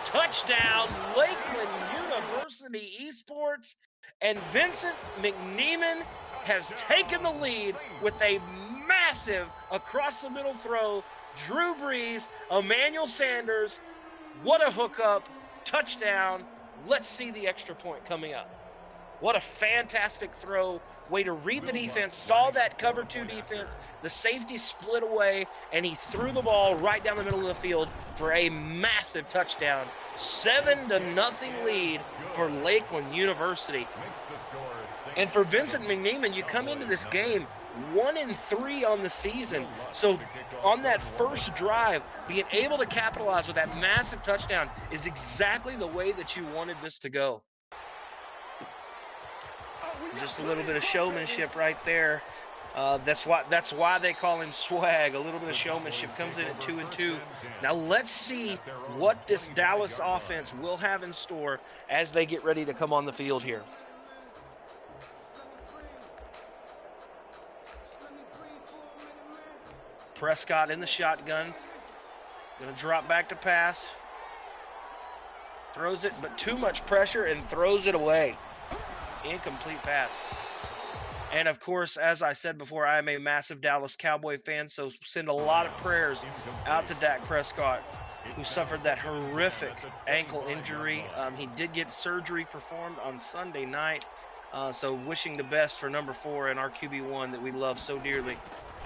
Touchdown, Lakeland University Esports. And Vincent McNeeman has taken the lead with a massive across-the-middle throw. Drew Brees, Emmanuel Sanders, what a hookup, touchdown. Let's see the extra point coming up. What a fantastic throw. Way to read the defense, saw that cover 2 defense, the safety split away, and he threw the ball right down the middle of the field for a massive touchdown. 7-0 lead for Lakeland University. And for Vincent McNeeman, you come into this game 1-3 on the season. So on that first drive, being able to capitalize with that massive touchdown is exactly the way that you wanted this to go. Just a little bit of showmanship right there. That's why they call him swag. A little bit of showmanship. Comes in at 2-2. Now let's see what this Dallas offense will have in store as they get ready to come on the field here. Prescott in the shotgun. Going to drop back to pass. Throws it, but too much pressure and throws it away. Incomplete pass. And of course, as I said before, I am a massive Dallas Cowboy fan, so send a lot of prayers out to Dak Prescott, who suffered that horrific ankle injury. He did get surgery performed on Sunday night, so wishing the best for number 4 and our QB1 that we love so dearly.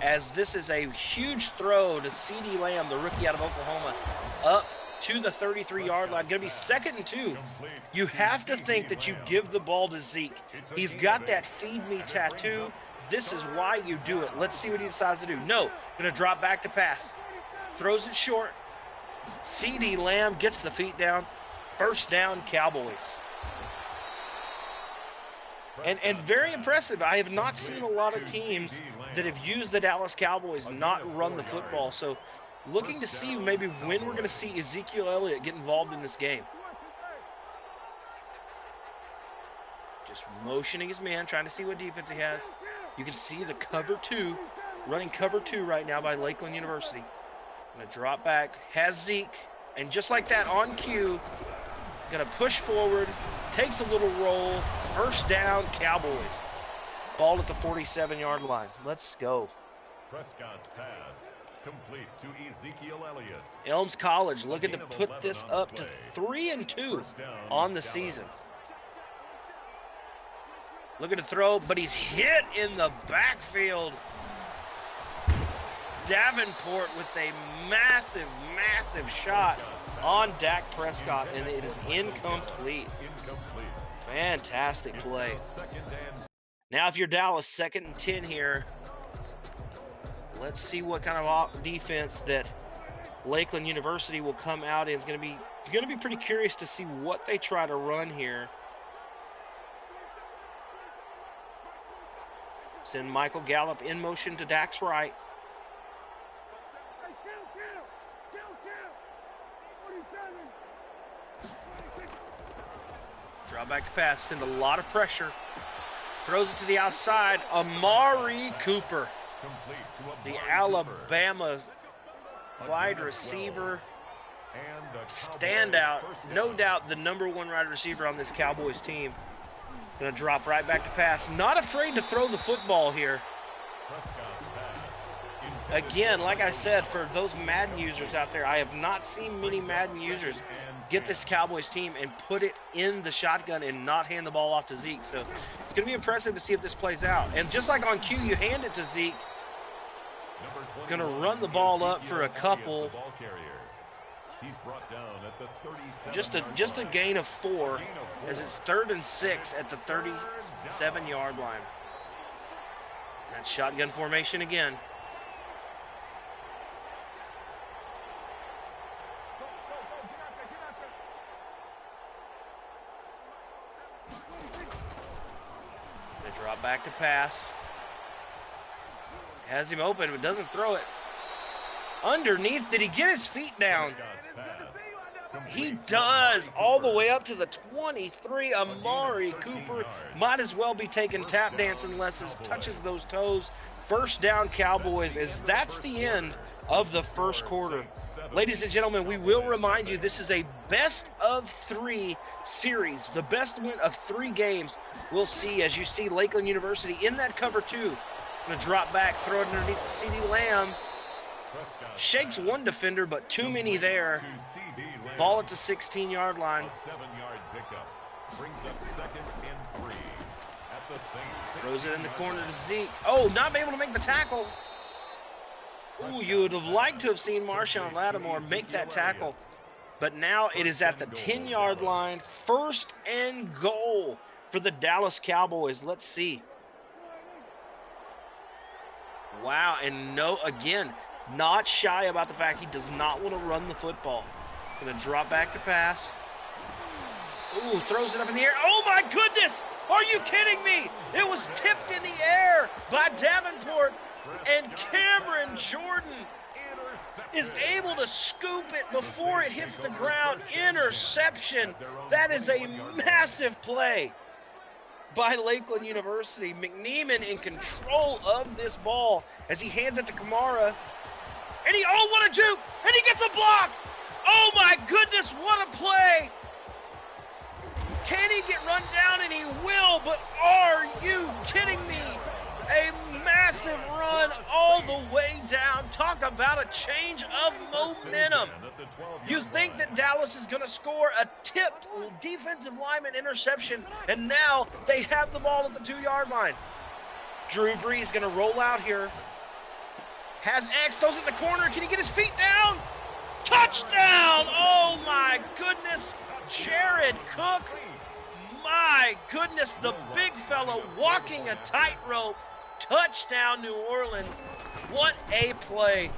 As this is a huge throw to CeeDee Lamb, the rookie out of Oklahoma, up to the 33-yard line. Going to be 2nd and 2. You have to think that you give the ball to Zeke. He's got that feed me tattoo. This is why you do it. Let's see what he decides to do. No, going to drop back to pass. Throws it short. CeeDee Lamb gets the feet down. 1st down, Cowboys. And very impressive. I have not seen a lot of teams that have used the Dallas Cowboys not run the football. So looking to see maybe when we're going to see Ezekiel Elliott get involved in this game. Just motioning his man, trying to see what defense he has. You can see the cover two, running cover two right now by Lakeland University. Going to drop back, has Zeke, and just like that on cue, going to push forward, takes a little roll, first down, Cowboys. Ball at the 47-yard line. Let's go. Prescott's pass complete to Ezekiel Elliott. Elms College looking to put this up to 3-2 on the season. Looking to throw, but he's hit in the backfield. Davenport with a massive, massive shot on Dak Prescott, and it is incomplete. Fantastic play. Now, if you're Dallas, 2nd and 10 here. Let's see what kind of defense that Lakeland University will come out in. It's going to be pretty curious to see what they try to run here. Send Michael Gallup in motion to Dak's right. Draw back to pass, send a lot of pressure. Throws it to the outside. Amari Cooper, the Alabama wide receiver. Standout, no doubt the number 1 wide receiver on this Cowboys team. Gonna drop right back to pass. Not afraid to throw the football here. Again, like I said, for those Madden users out there, I have not seen many Madden users get this Cowboys team and put it in the shotgun and not hand the ball off to Zeke. So it's going to be impressive to see if this plays out. And just like on cue, you hand it to Zeke. Going to run the ball up for a couple. He's brought down at the just a gain of 4 as it's 3rd and 6 at the 37-yard line. That's shotgun formation again. They drop back to pass. Has him open, but doesn't throw it. Underneath, did he get his feet down? He does, all the way up to the 23. Amari Cooper might as well be taking tap dancing lessons, touches those toes. First down, Cowboys, as that's the end of the first quarter. Ladies and gentlemen, we will remind you this is a best of 3 series. The best win of 3 games we'll see as you see Lakeland University in that cover 2. Gonna drop back, throw it underneath to CeeDee Lamb. Shakes one defender, but too many there. Ball at the 16-yard line. 7-yard pickup brings up 2nd and 3 at the same. Throws it in the corner to Zeke. Oh, not able to make the tackle. Ooh, you would have liked to have seen Marshawn Lattimore make that tackle. But now it is at the 10-yard line. 1st and goal for the Dallas Cowboys. Let's see. Wow, and no, again, not shy about the fact he does not want to run the football. Going to drop back to pass. Ooh, throws it up in the air. Oh, my goodness! Are you kidding me? It was tipped in the air by Davenport, and Cameron Jordan is able to scoop it before it hits the ground. Interception. That is a massive play by Lakeland University. McNeeman in control of this ball as he hands it to Kamara. And he, oh, what a juke! And he gets a block! Oh my goodness, what a play! Can he get run down? And he will, but are you kidding me? A massive run all the way down. Talk about a change of momentum. You think that Dallas is going to score a tipped defensive lineman interception, and now they have the ball at the 2-yard line. Drew Brees going to roll out here. Has X, throws it in the corner. Can he get his feet down? Touchdown! Oh my goodness. Jared Cook. My goodness, the big fella walking a tightrope. Touchdown, New Orleans. What a play.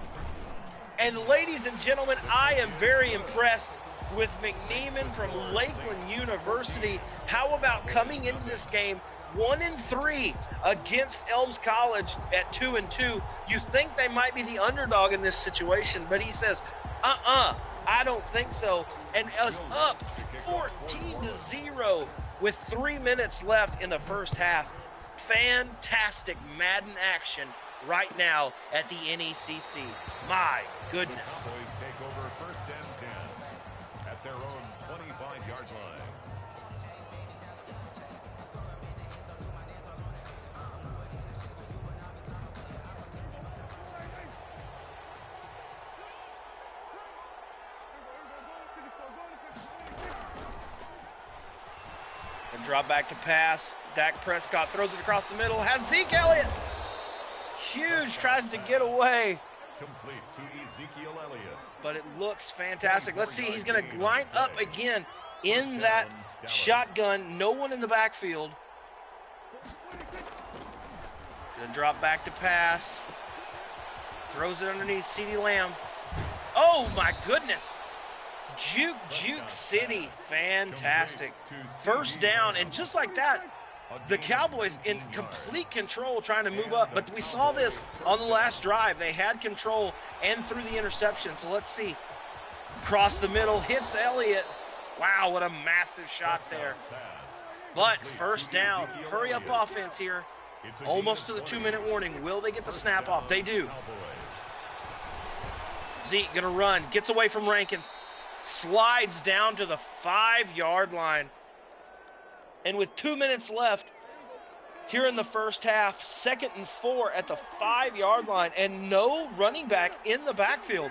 And ladies and gentlemen, I am very impressed with McNeeman from Lakeland University. How about coming into this game 1-3 against Elms College at 2-2. You think they might be the underdog in this situation, but he says, I don't think so, and is up 14-0 with 3 minutes left in the first half. Fantastic Madden action right now at the NECC. My goodness. The Cowboys take over 1st and 10 at their own 25-yard line. And drop back to pass. Dak Prescott throws it across the middle. Has Zeke Elliott. Huge, tries to get away. Complete to Ezekiel Elliott. But it looks fantastic. Let's see, he's going to line up again in that shotgun. No one in the backfield. Going to drop back to pass. Throws it underneath CeeDee Lamb. Oh, my goodness. Juke City. Fantastic. First down, and just like that, the Cowboys in complete control trying to move up. But we saw this on the last drive. They had control and threw the interception. So let's see. Across the middle, hits Elliott. Wow, what a massive shot there. But first down. Hurry up offense here. Almost to the 2-minute warning. Will they get the snap off? They do. Zeke going to run. Gets away from Rankins. Slides down to the 5-yard line. And with 2 minutes left here in the first half, 2nd and 4 at the 5-yard line, and no running back in the backfield.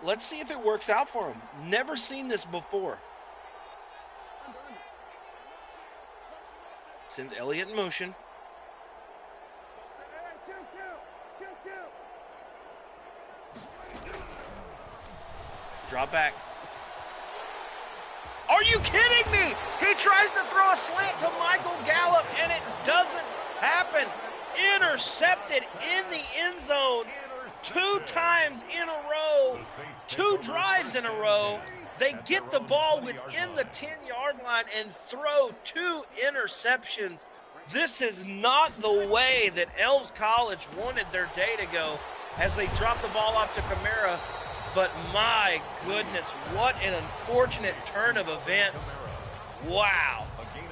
Let's see if it works out for him. Never seen this before. Sends Elliott in motion. Drop back. Are you kidding me? He tries to throw a slant to Michael Gallup, and it doesn't happen. Intercepted in the end zone 2 times in a row, 2 drives in a row. They get the ball within the 10-yard line and throw 2 interceptions. This is not the way that Elms College wanted their day to go as they drop the ball off to Kamara. But my goodness, what an unfortunate turn of events. Wow,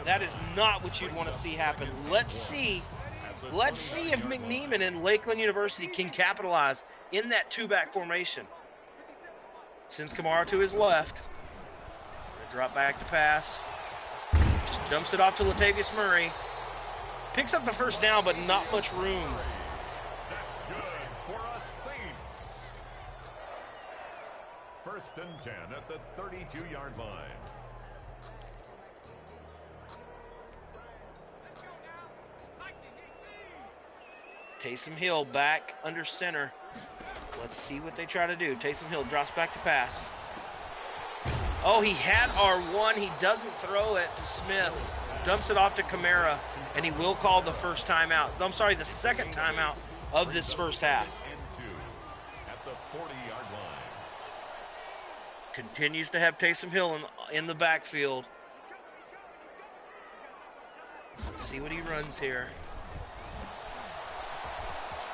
that is not what you'd want to see happen. Let's see if McNeeman and Lakeland University can capitalize in that 2-back formation. Sends Kamara to his left. Drop back to pass. Just jumps it off to Latavius Murray. Picks up the first down, but not much room. That's good for us Saints. 1st and 10 at the 32-yard line. Taysom Hill back under center. Let's see what they try to do. Taysom Hill drops back to pass. Oh, he had R1. He doesn't throw it to Smith. Dumps it off to Kamara, and he will call the first timeout. I'm sorry, the second timeout of this first half. At the 40-yard line. Continues to have Taysom Hill in the backfield. Let's see what he runs here.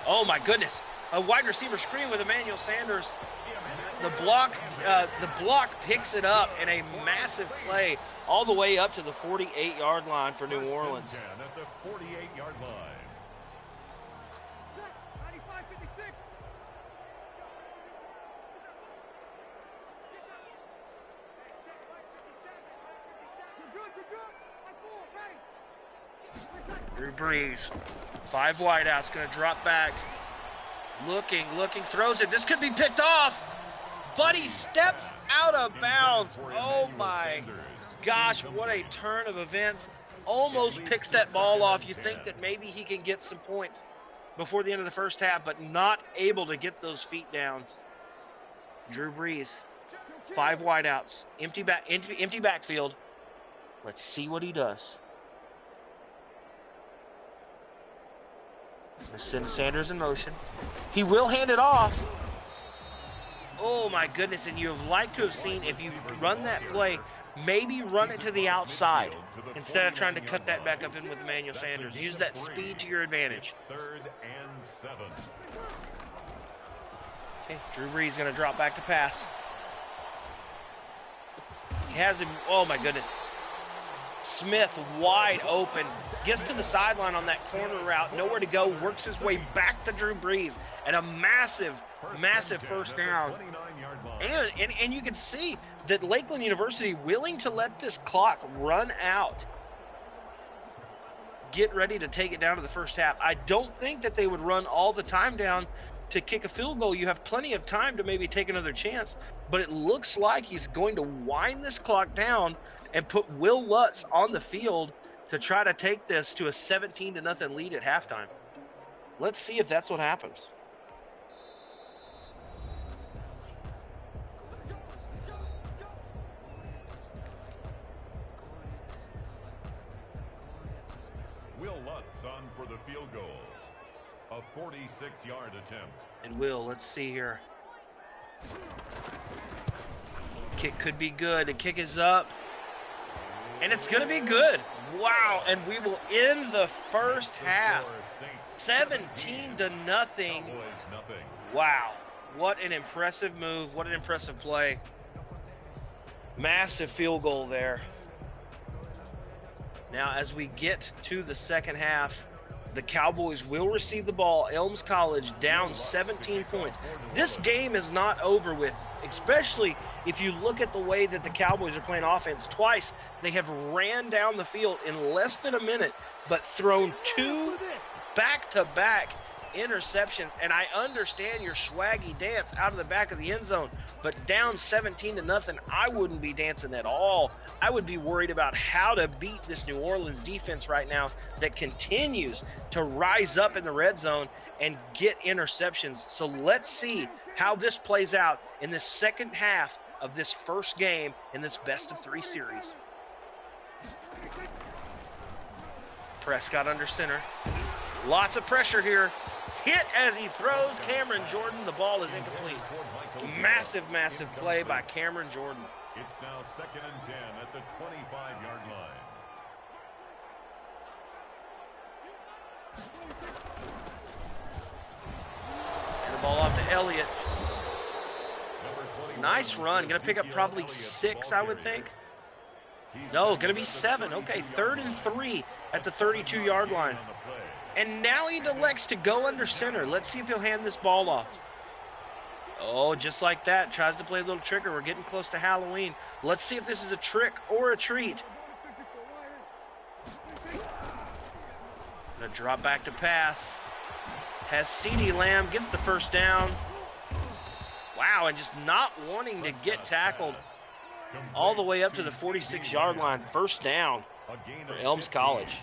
Oh my goodness! A wide receiver screen with Emmanuel Sanders. The block picks it up in a massive play all the way up to the 48-yard line for New Orleans. At the 48-yard line. Drew Brees, 5 wideouts, going to drop back. Looking, throws it. This could be picked off, but he steps out of bounds. Oh my gosh, what a turn of events. Almost picks that ball off. You think that maybe he can get some points before the end of the first half, but not able to get those feet down. Drew Brees, 5 wideouts, empty backfield. Let's see what he does. Send Sanders in motion. He will hand it off. Oh my goodness, and you have liked to have seen, if you run that play, maybe run it to the outside instead of trying to cut that back up in with Emmanuel Sanders. Use that speed to your advantage. 3rd and 7. Okay, Drew Brees going to drop back to pass. He has him, oh my goodness. Smith wide open, gets to the sideline on that corner route, nowhere to go, works his way back to Drew Brees, and a massive first down. And you can see that Lakeland University willing to let this clock run out. Get ready to take it down to the first half. I don't think that they would run all the time down to kick a field goal. You have plenty of time to maybe take another chance, but it looks like he's going to wind this clock down and put Will Lutz on the field to try to take this to a 17-0 lead at halftime. Let's see if that's what happens. Will Lutz on for the field goal. A 46-yard attempt. And Will, let's see here. Kick could be good. The kick is up. And it's going to be good. Wow. And we will end the first half 17-0. Wow. What an impressive move. What an impressive play. Massive field goal there. Now, as we get to the second half, the Cowboys will receive the ball. Elms College down 17 points. This game is not over with, especially if you look at the way that the Cowboys are playing offense. Twice they have ran down the field in less than a minute, but thrown 2 back-to-back interceptions. And I understand your swaggy dance out of the back of the end zone, but down 17-0, I wouldn't be dancing at all. I would be worried about how to beat this New Orleans defense right now that continues to rise up in the red zone and get interceptions. So let's see how this plays out in the second half of this first game in this best-of-3 series. Prescott under center. Lots of pressure here. Hit as he throws Cameron Jordan. The ball is incomplete. Massive play by Cameron Jordan. It's now 2nd and 10 at the 25-yard line. And the ball off to Elliott. Nice run. Going to pick up probably 6, I would think. No, going to be 7. Okay, 3rd and 3 at the 32-yard line. And now he elects to go under center. Let's see if he'll hand this ball off. Oh, just like that. Tries to play a little trigger. We're getting close to Halloween. Let's see if this is a trick or a treat. Gonna drop back to pass. Has CeeDee Lamb, gets the first down. Wow, and just not wanting to get tackled all the way up to the 46-yard line. First down for Elms College.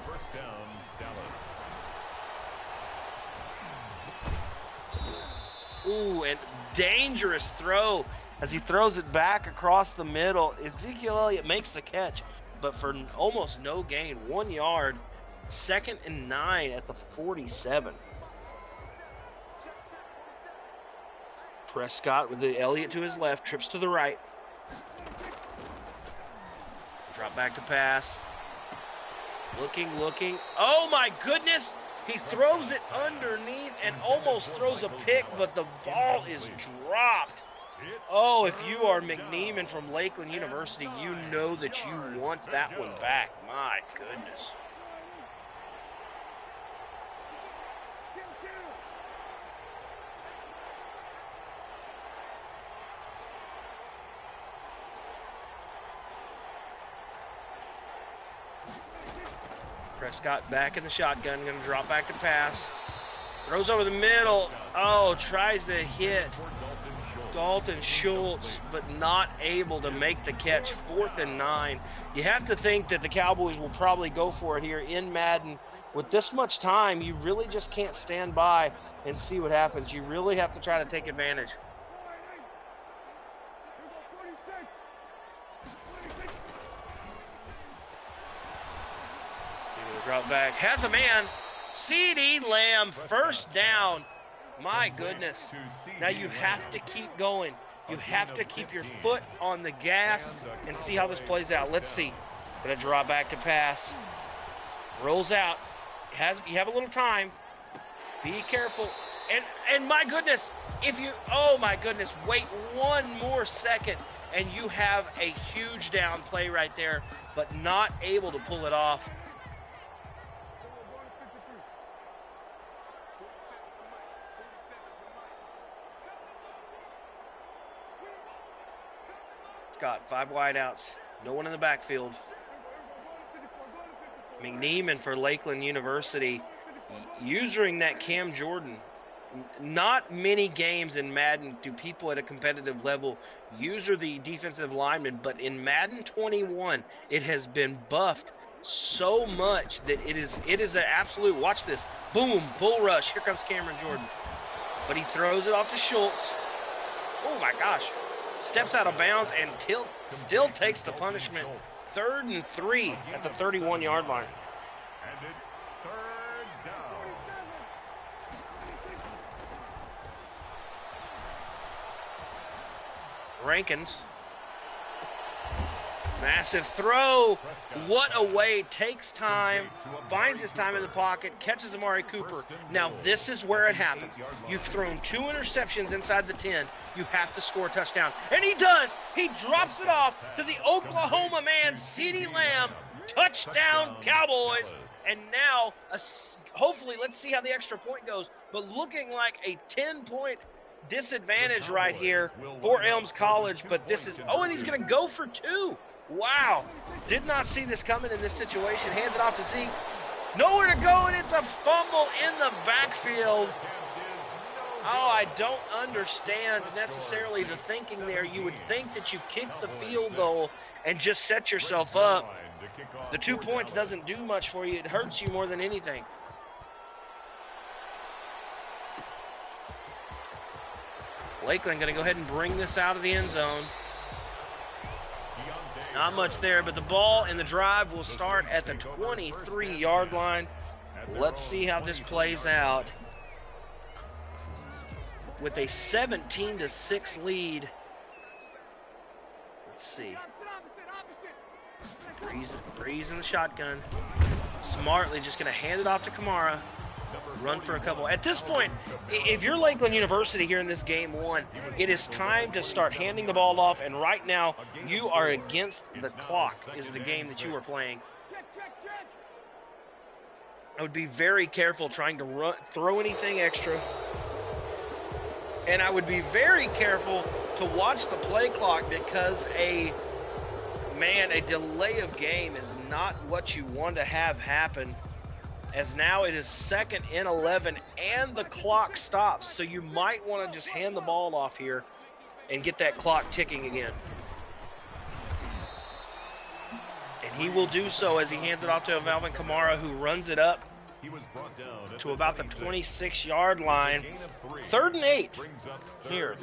First down, Dallas. Ooh, and dangerous throw as he throws it back across the middle. Ezekiel Elliott makes the catch, but for almost no gain. 1 yard, 2nd and 9 at the 47. Prescott with the Elliott to his left, trips to the right. Drop back to pass. Looking. Oh my goodness! He throws it underneath and almost throws a pick, but the ball is dropped. Oh, if you are McNeeman from Lakeland University, you know that you want that one back. My goodness. Prescott back in the shotgun, going to drop back to pass. Throws over the middle. Oh, tries to hit Dalton Schultz, but not able to make the catch. 4th and 9. You have to think that the Cowboys will probably go for it here in Madden. With this much time, you really just can't stand by and see what happens. You really have to try to take advantage. Drop back, has a man. CeeDee Lamb, first down. My goodness. Now you have to keep going. You have to keep your foot on the gas and see how this plays out. Let's see. Gonna draw back to pass. Rolls out. You have a little time. Be careful. And my goodness, oh my goodness, wait one more second and you have a huge down play right there, but not able to pull it off. Scott, 5 wideouts, no one in the backfield. McNeeman for Lakeland University, using that Cam Jordan. Not many games in Madden do people at a competitive level use the defensive lineman, but in Madden 21, it has been buffed so much that it is an absolute, watch this, boom, bull rush, here comes Cameron Jordan. But he throws it off to Schultz. Oh my gosh, steps out of bounds and still takes the punishment. 3rd and 3 at the 31-yard line. And it's 3rd down. Rankins. Massive throw. What a way. Takes time. Finds his time in the pocket. Catches Amari Cooper. Now this is where it happens. You've thrown 2 interceptions inside the 10. You have to score a touchdown. And he does. He drops it off to the Oklahoma man, CeeDee Lamb. Touchdown Cowboys. And now, hopefully, let's see how the extra point goes. But looking like a 10-point disadvantage right here for Elms College. But this is, and he's going to go for 2. Wow. Did not see this coming in this situation. Hands it off to Zeke. Nowhere to go, and it's a fumble in the backfield. Oh, I don't understand necessarily the thinking there. You would think that you kick the field goal and just set yourself up. The 2 points doesn't do much for you. It hurts you more than anything. Lakeland going to go ahead and bring this out of the end zone. Not much there, but the ball and the drive will start at the 23-yard line. Let's see how this plays out. With a 17-6 lead. Let's see. Breeze in the shotgun. Smartly just going to hand it off to Kamara. Run for a couple. At this point, if you're Lakeland University here in this game 1, it is time to start handing the ball off, and right now you are against the clock is the game that you are playing. I would be very careful trying to throw anything extra. And I would be very careful to watch the play clock because a delay of game is not what you want to have happen. As now it is 2nd and 11 and the clock stops. So you might want to just hand the ball off here and get that clock ticking again. And he will do so as he hands it off to Alvin Kamara, who runs it up to about the 26-yard line. 3rd and 8 here.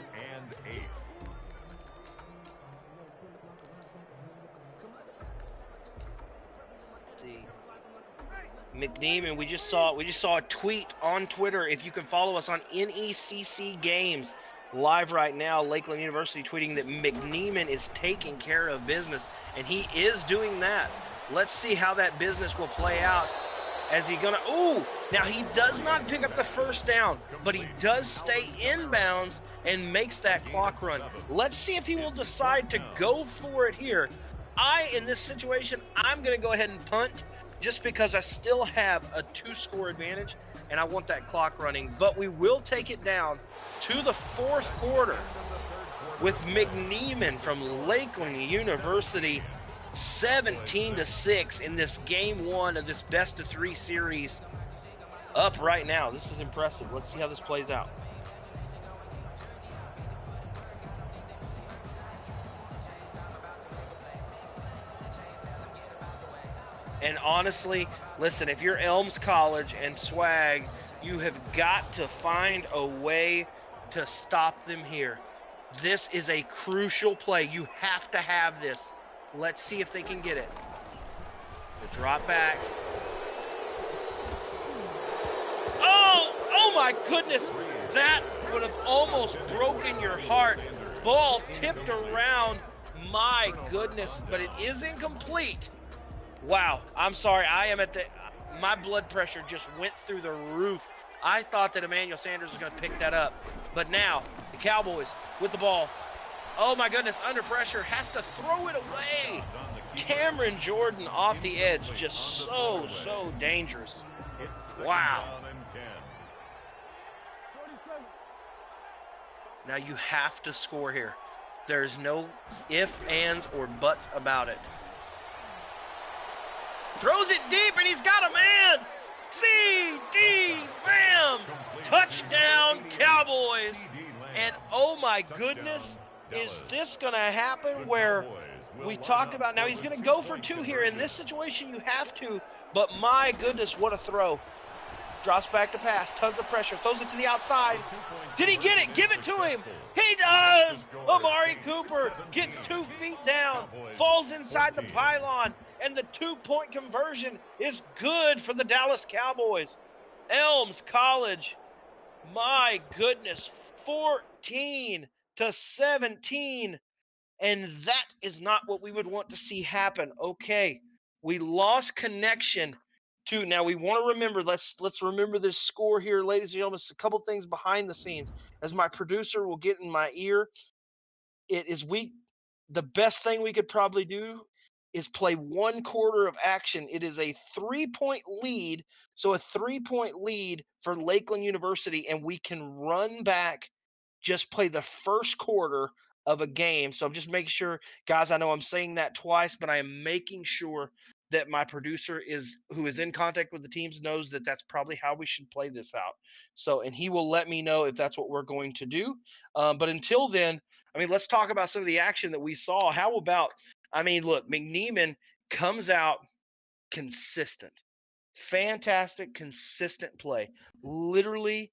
McNeeman, we just saw a tweet on Twitter. If you can follow us on NECC Games live right now, Lakeland University tweeting that McNeeman is taking care of business, and he is doing that. Let's see how that business will play out. As he gonna, now he does not pick up the 1st down, but he does stay inbounds and makes that clock run. Let's see if he will decide to go for it here. In this situation, I'm gonna go ahead and punt just because I still have a 2-score advantage and I want that clock running. But we will take it down to the 4th quarter with McNeeman from Lakeland University, 17-6 in this game 1 of this best-of-3 series. Up right now. This is impressive. Let's see how this plays out. And honestly, listen, if you're Elms College and Swag, you have got to find a way to stop them here. This is a crucial play. You have to have this. Let's see if they can get it. The drop back. Oh Oh my goodness, that would have almost broken your heart. Ball tipped around. My goodness, but it is incomplete. Wow, I'm sorry. My blood pressure just went through the roof. I thought that Emmanuel Sanders was going to pick that up. But now, the Cowboys with the ball. Oh my goodness, under pressure, has to throw it away. Cameron Jordan off the edge, just so dangerous. Wow. Now you have to score here. There's no ifs, ands, or buts about it. Throws it deep, and he's got a man. C.D. Lamb. Touchdown, Cowboys. And oh my goodness, is this going to happen where we talked about, now he's going to go for two here. In this situation, you have to, but my goodness, what a throw. Drops back to pass, tons of pressure, throws it to the outside. Did he get it? Give it to him. He does! Amari Cooper gets 2 feet down, falls inside the pylon, and the 2-point conversion is good for the Dallas Cowboys. Elms College, my goodness, 14-17. And that is not what we would want to see happen. Okay, we lost connection to, now we want to remember, let's remember this score here, ladies and gentlemen. A couple things behind the scenes. As my producer will get in my ear, the best thing we could probably do is play 1 quarter of action. It is a 3-point lead, so a 3-point lead for Lakeland University, and we can run back, just play the first quarter of a game. So I'm just making sure, guys, I know I'm saying that twice, but I am making sure that my producer who is in contact with the teams knows that that's probably how we should play this out. So, and he will let me know if that's what we're going to do. But until then, I mean, let's talk about some of the action that we saw. How about, I mean, look, McNeeman comes out consistent, fantastic, consistent play, literally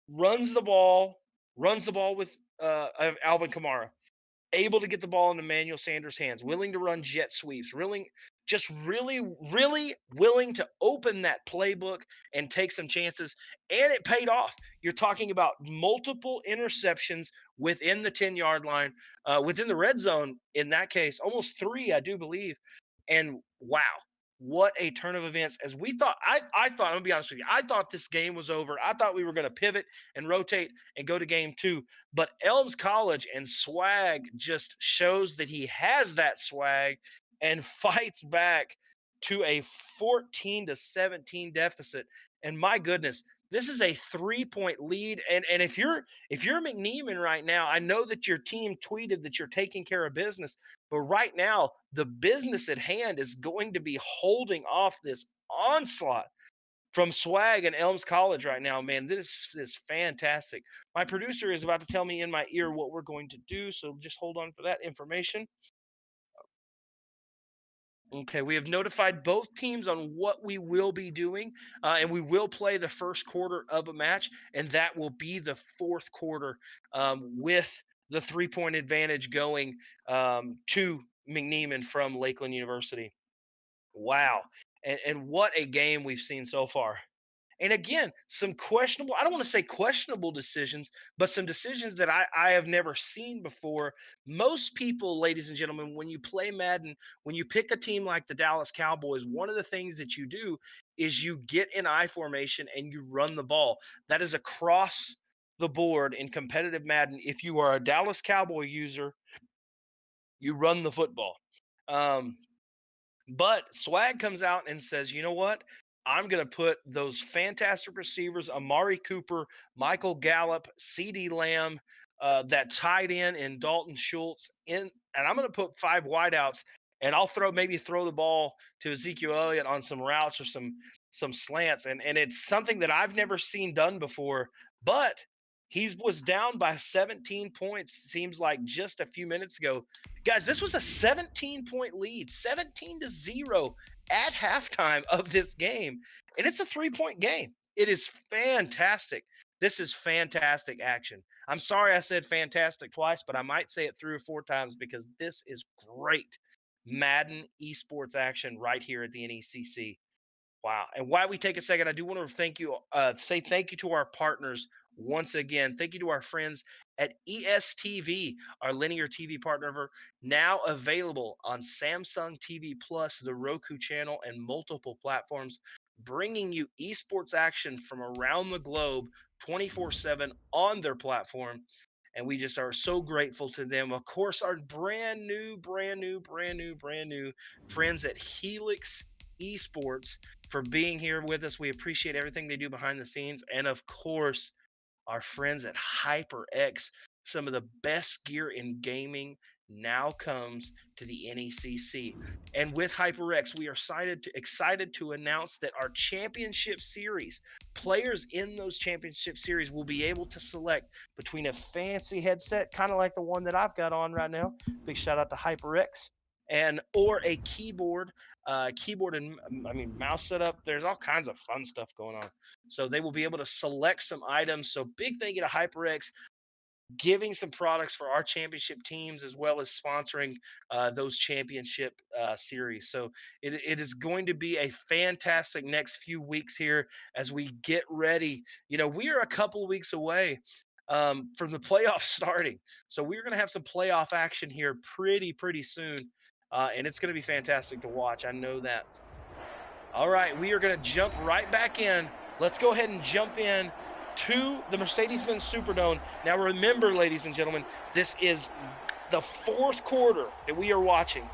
runs the ball with Alvin Kamara, able to get the ball in Emmanuel Sanders' hands, willing to run jet sweeps, really willing to open that playbook and take some chances, and it paid off. You're talking about multiple interceptions within the 10-yard line, within the red zone in that case, almost 3, I do believe. And wow, what a turn of events. As we thought, I thought, I'm going to be honest with you, I thought this game was over. I thought we were going to pivot and rotate and go to game 2. But Elms College and Swag just shows that he has that swag and fights back to a 14-17 deficit. And my goodness, this is a 3-point lead. And if you're McNeeman right now, I know that your team tweeted that you're taking care of business, but right now the business at hand is going to be holding off this onslaught from Swag and Elms College right now. Man, this is fantastic. My producer is about to tell me in my ear what we're going to do, so just hold on for that information. Okay, we have notified both teams on what we will be doing, and we will play the first quarter of a match, and that will be the fourth quarter with the 3-point advantage going to McNeeman from Lakeland University. Wow, and what a game we've seen so far. And again, some questionable, I don't want to say questionable decisions, but some decisions that I have never seen before. Most people, ladies and gentlemen, when you play Madden, when you pick a team like the Dallas Cowboys, one of the things that you do is you get in I formation and you run the ball. That is across the board in competitive Madden. If you are a Dallas Cowboy user, you run the football. But Swag comes out and says, you know what? I'm going to put those fantastic receivers, Amari Cooper, Michael Gallup, C.D. Lamb, that tight end, and Dalton Schultz in, and I'm going to put 5 wideouts, and I'll maybe throw the ball to Ezekiel Elliott on some routes or some slants, and it's something that I've never seen done before. But he was down by 17 points, seems like just a few minutes ago. Guys, this was a 17-point lead, 17-0 at halftime of this game. And it's a 3-point game. It is fantastic. This is fantastic action. I'm sorry I said fantastic twice, but I might say it 3 or 4 times because this is great Madden esports action right here at the NECC. Wow. And while we take a second, I do want to say thank you to our partners once again. Thank you to our friends at ESTV, our linear TV partner, now available on Samsung TV Plus, the Roku channel, and multiple platforms, bringing you esports action from around the globe 24/7 on their platform. And we just are so grateful to them. Of course, our brand new friends at Helix Esports for being here with us. We appreciate everything they do behind the scenes. And of course, our friends at HyperX, some of the best gear in gaming now comes to the NECC. And with HyperX, we are excited to announce that our championship series, players in those championship series will be able to select between a fancy headset, kind of like the one that I've got on right now. Big shout out to HyperX. Or a keyboard and mouse setup. There's all kinds of fun stuff going on. So they will be able to select some items. So big thank you to HyperX, giving some products for our championship teams as well as sponsoring those championship series. So it is going to be a fantastic next few weeks here as we get ready. You know, we are a couple of weeks away from the playoffs starting. So we're going to have some playoff action here pretty soon. And it's going to be fantastic to watch. I know that. All right, we are going to jump right back in. Let's go ahead and jump in to the Mercedes-Benz Superdome. Now remember, ladies and gentlemen, this is the fourth quarter that we are watching.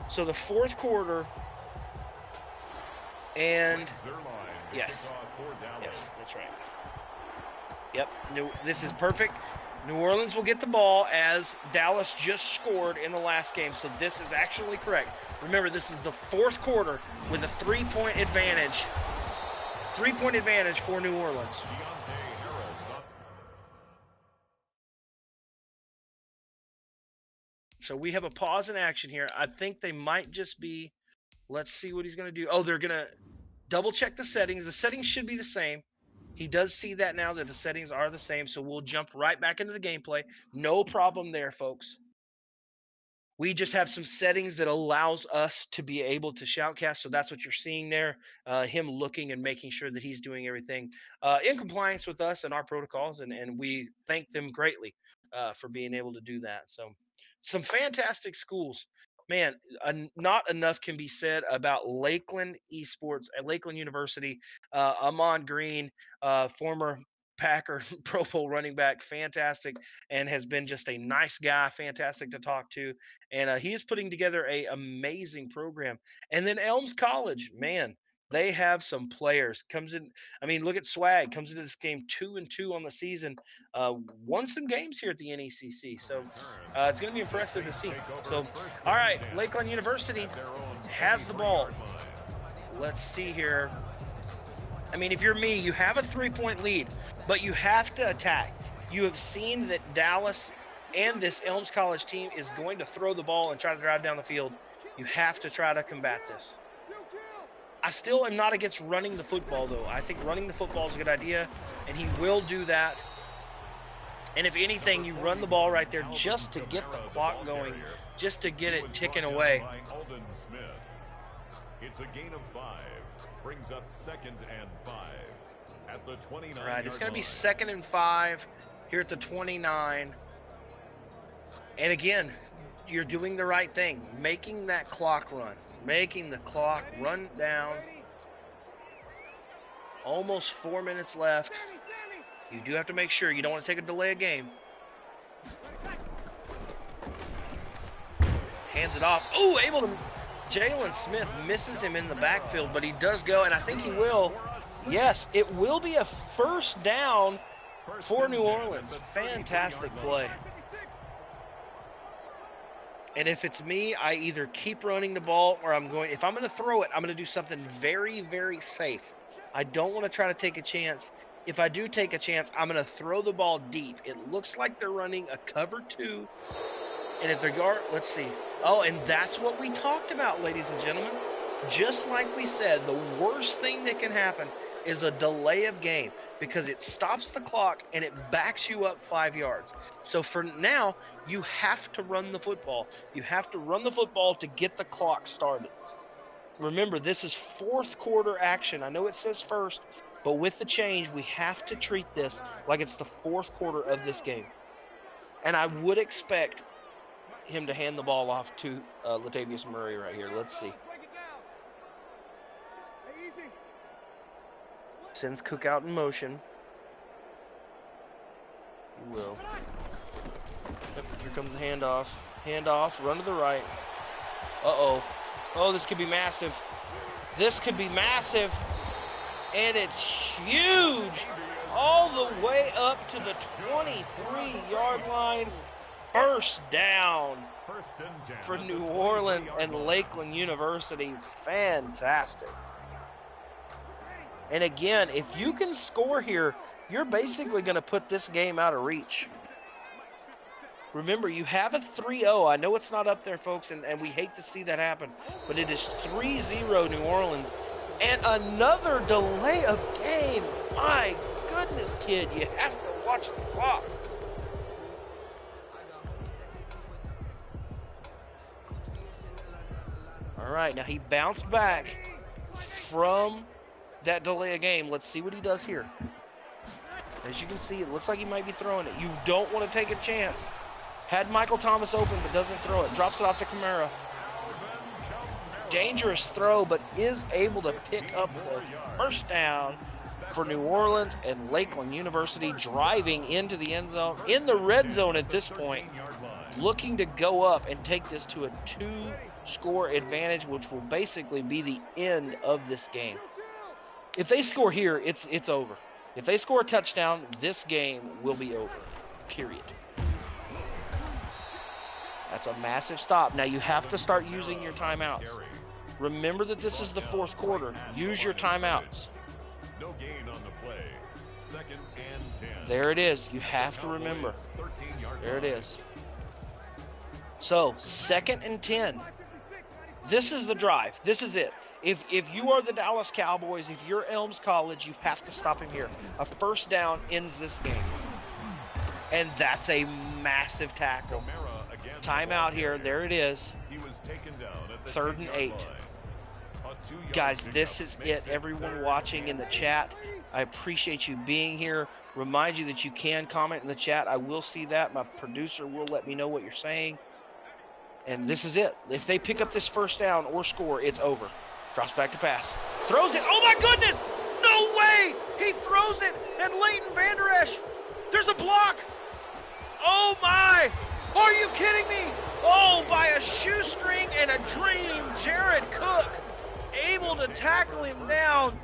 So the fourth quarter, and yes, that's right. Yep, this is perfect. New Orleans will get the ball as Dallas just scored in the last game. So this is actually correct. Remember, this is the fourth quarter with a three-point advantage. Three-point advantage for New Orleans. So we have a pause in action here. I think they might just be, let's see what he's going to do. Oh, they're going to double check the settings. The settings should be the same. He does see that now that the settings are the same. So we'll jump right back into the gameplay. No problem there, folks. We just have some settings that allows us to be able to shoutcast. So that's what you're seeing there. Him looking and making sure that he's doing everything in compliance with us and our protocols. And we thank them greatly for being able to do that. So some fantastic schools. Man, not enough can be said about Lakeland Esports at Lakeland University. Amon Green, former Packer Pro Bowl running back, fantastic, and has been just a nice guy, fantastic to talk to. And he is putting together an amazing program. And then Elms College, man, they have some players. Comes in, I mean, look at Swag. Comes into this game 2-2 on the season. Won some games here at the NECC. So it's going to be impressive to see. So, all right, Lakeland University has the ball. Let's see here. I mean, if you're me, you have a 3-point lead, but you have to attack. You have seen that Dallas and this Elms College team is going to throw the ball and try to drive down the field. You have to try to combat this. I still am not against running the football, though. I think running the football is a good idea, and he will do that. And if anything, you run the ball right there just to get the clock going, just to get it ticking away. It's a gain of 5. Brings up 2nd and 5 at the 29. All right, it's going to be 2nd and 5 here at the 29. And again, you're doing the right thing, making that clock run. Making the clock run down. Almost 4 minutes left. You do have to make sure you don't want to take a delay of game. Hands it off. Oh, able to. Jalen Smith misses him in the backfield, but he does go, and I think he will. Yes, it will be a first down for New Orleans. Fantastic play. And if it's me, I either keep running the ball or if I'm going to throw it, I'm going to do something very, very safe. I don't want to try to take a chance. If I do take a chance, I'm going to throw the ball deep. It looks like they're running a cover 2. And if they're guard, let's see. Oh, and that's what we talked about, ladies and gentlemen. Just like we said, the worst thing that can happen is a delay of game because it stops the clock and it backs you up 5 yards. So for now, you have to run the football. You have to run the football to get the clock started. Remember, this is fourth quarter action. I know it says first, but with the change, we have to treat this like it's the fourth quarter of this game. And I would expect him to hand the ball off to Latavius Murray right here. Let's see. Sends Cook out in motion. He will. Yep, here comes the handoff. Handoff, run to the right. Uh-oh. Oh, this could be massive. This could be massive. And it's huge. All the way up to the 23-yard line. First down for New Orleans and Lakeland University. Fantastic. And again, if you can score here, you're basically going to put this game out of reach. Remember, you have a 3-0. I know it's not up there, folks, and we hate to see that happen. But it is 3-0 New Orleans. And another delay of game. My goodness, kid, you have to watch the clock. All right, now he bounced back from that delay of game. Let's see what he does here. As you can see, it looks like he might be throwing it. You don't want to take a chance. Had Michael Thomas open, but doesn't throw it. Drops it off to Kamara. Dangerous throw, but is able to pick up the first down for New Orleans and Lakeland University, driving into the end zone, in the red zone at this point, looking to go up and take this to a 2-score advantage, which will basically be the end of this game. If they score here, it's over. If they score a touchdown, this game will be over, period. That's a massive stop. Now you have to start using your timeouts. Remember that this is the fourth quarter. Use your timeouts. No gain on the play. Second and 10. There it is. You have to remember. There it is. So, 2nd and 10. This is the drive. This is it. If you are the Dallas Cowboys, if you're Elms College, you have to stop him here. A first down ends this game. And that's a massive tackle. Timeout here. There it is. 3rd and 8. Guys, this is it. Everyone watching in the chat, I appreciate you being here. Remind you that you can comment in the chat. I will see that. My producer will let me know what you're saying. And this is it. If they pick up this first down or score, it's over. Drops back to pass. Throws it. Oh, my goodness. No way. He throws it. And Leighton Vander Esch. There's a block. Oh, my. Are you kidding me? Oh, by a shoestring and a dream, Jared Cook able to tackle him down.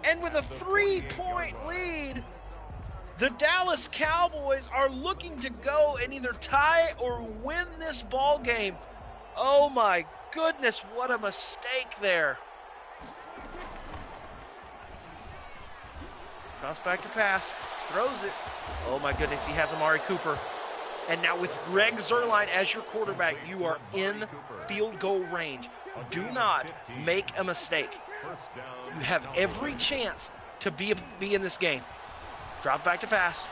And with a 3-point lead, the Dallas Cowboys are looking to go and either tie or win this ball game. Oh my goodness, what a mistake there. Drops back to pass, throws it. Oh my goodness, he has Amari Cooper. And now with Greg Zuerlein as your quarterback, you are in field goal range. Do not make a mistake. You have every chance to be in this game. Drop back to pass.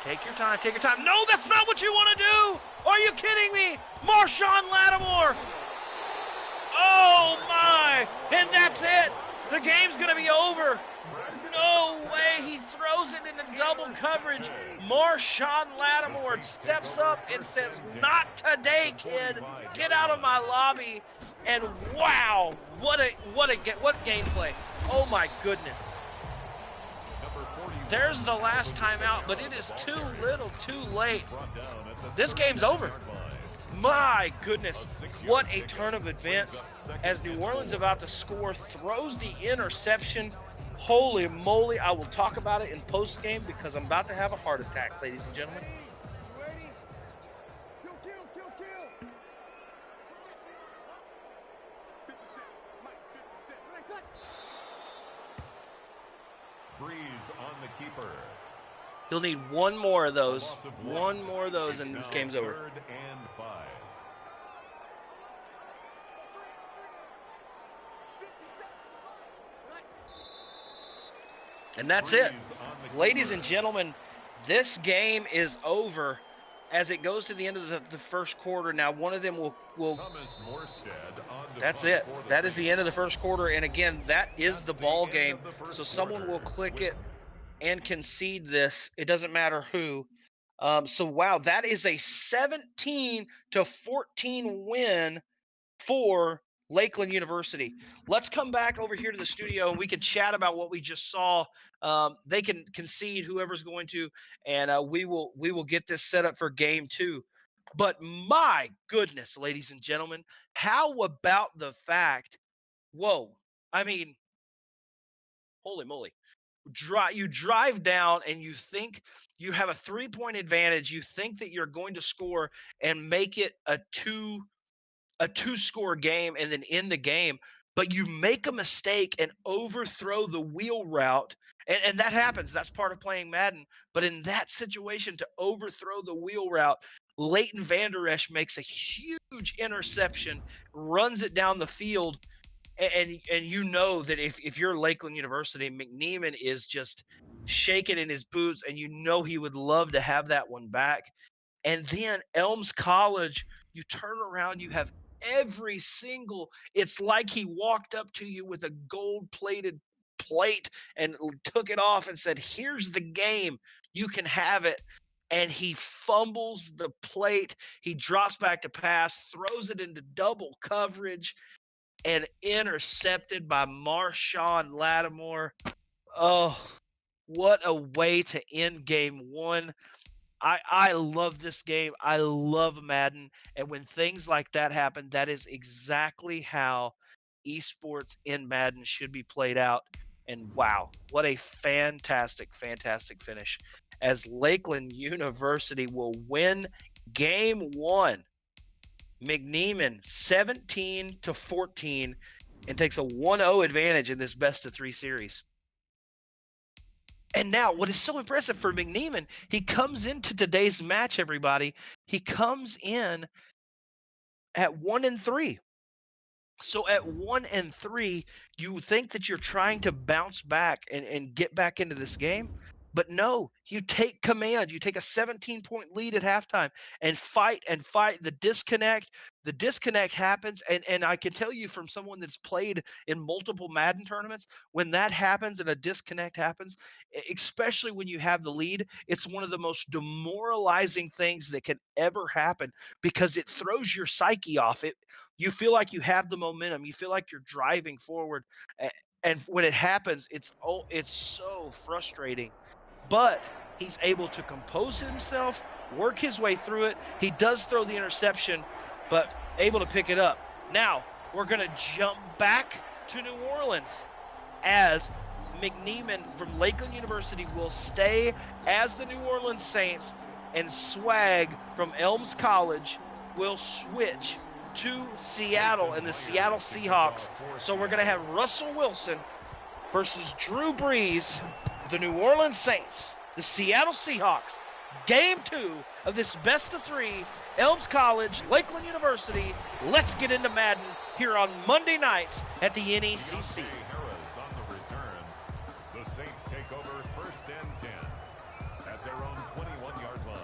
Take your time, take your time. No, that's not what you want to do. Are you kidding me? Marshawn Lattimore. Oh my, and that's it. The game's gonna be over. No way, he throws it into double coverage. Marshawn Lattimore steps up and says, not today, kid. Get out of my lobby. And wow, what gameplay. Oh my goodness. There's the last timeout, but it is too little, too late. This game's over. My goodness, what a turn of events as New Orleans about to score, throws the interception. Holy moly, I will talk about it in post-game because I'm about to have a heart attack, ladies and gentlemen. Breeze on the keeper. He'll need one more of those. One more of those and this game's over. 3rd and 5. And that's it. Ladies and gentlemen, this game is over as it goes to the end of the first quarter. Now, one of them will Thomas Morstead on the that's punt it. for the That is the end of the Saints. first quarter. And again, that is That's the the ball end game. of the first So someone will quarter click with- it and concede this. It doesn't matter who. So wow, that is a 17-14 win for Lakeland University. Let's come back over here to the studio and we can chat about what we just saw. They can concede whoever's going to, and we will get this set up for game 2. But my goodness, ladies and gentlemen, how about the fact? Whoa! I mean, holy moly! You drive down and you think you have a 3-point advantage. You think that you're going to score and make it a 2-score game and then end the game, but you make a mistake and overthrow the wheel route, and that happens. That's part of playing Madden. But in that situation, to overthrow the wheel route, Leighton Vander Esch makes a huge interception, runs it down the field, and you know that if you're Lakeland University, McNeeman is just shaking in his boots, and you know he would love to have that one back. And then Elms College, you turn around, you have every single, it's like he walked up to you with a gold-plated plate and took it off and said, here's the game, you can have it. And he fumbles the plate. He drops back to pass, throws it into double coverage, and intercepted by Marshawn Lattimore. Oh, what a way to end game 1. I love this game. I love Madden. And when things like that happen, that is exactly how esports in Madden should be played out. And wow, what a fantastic, fantastic finish. As Lakeland University will win game 1. McNeeman 17-14 and takes a 1-0 advantage in this best-of-3 series. And now, what is so impressive for McNeeman, he comes into today's match, everybody. He comes in at 1-3. So at 1-3, you think that you're trying to bounce back and get back into this game. But no, you take command. You take a 17-point lead at halftime and fight and fight. The disconnect happens. And I can tell you from someone that's played in multiple Madden tournaments, when that happens and a disconnect happens, especially when you have the lead, it's one of the most demoralizing things that can ever happen because it throws your psyche off. You feel like you have the momentum. You feel like you're driving forward. And when it happens, it's so frustrating. But he's able to compose himself, work his way through it. He does throw the interception, but able to pick it up. Now, we're going to jump back to New Orleans as McNeeman from Lakeland University will stay as the New Orleans Saints, and Swag from Elms College will switch to Seattle and the Seattle Seahawks. So we're going to have Russell Wilson versus Drew Brees, the New Orleans Saints, the Seattle Seahawks. Game 2 of this best-of-3, Elms College, Lakeland University. Let's get into Madden here on Monday nights at the NECC. Harris on the return. The Saints take over 1st and 10 at their own 21-yard line.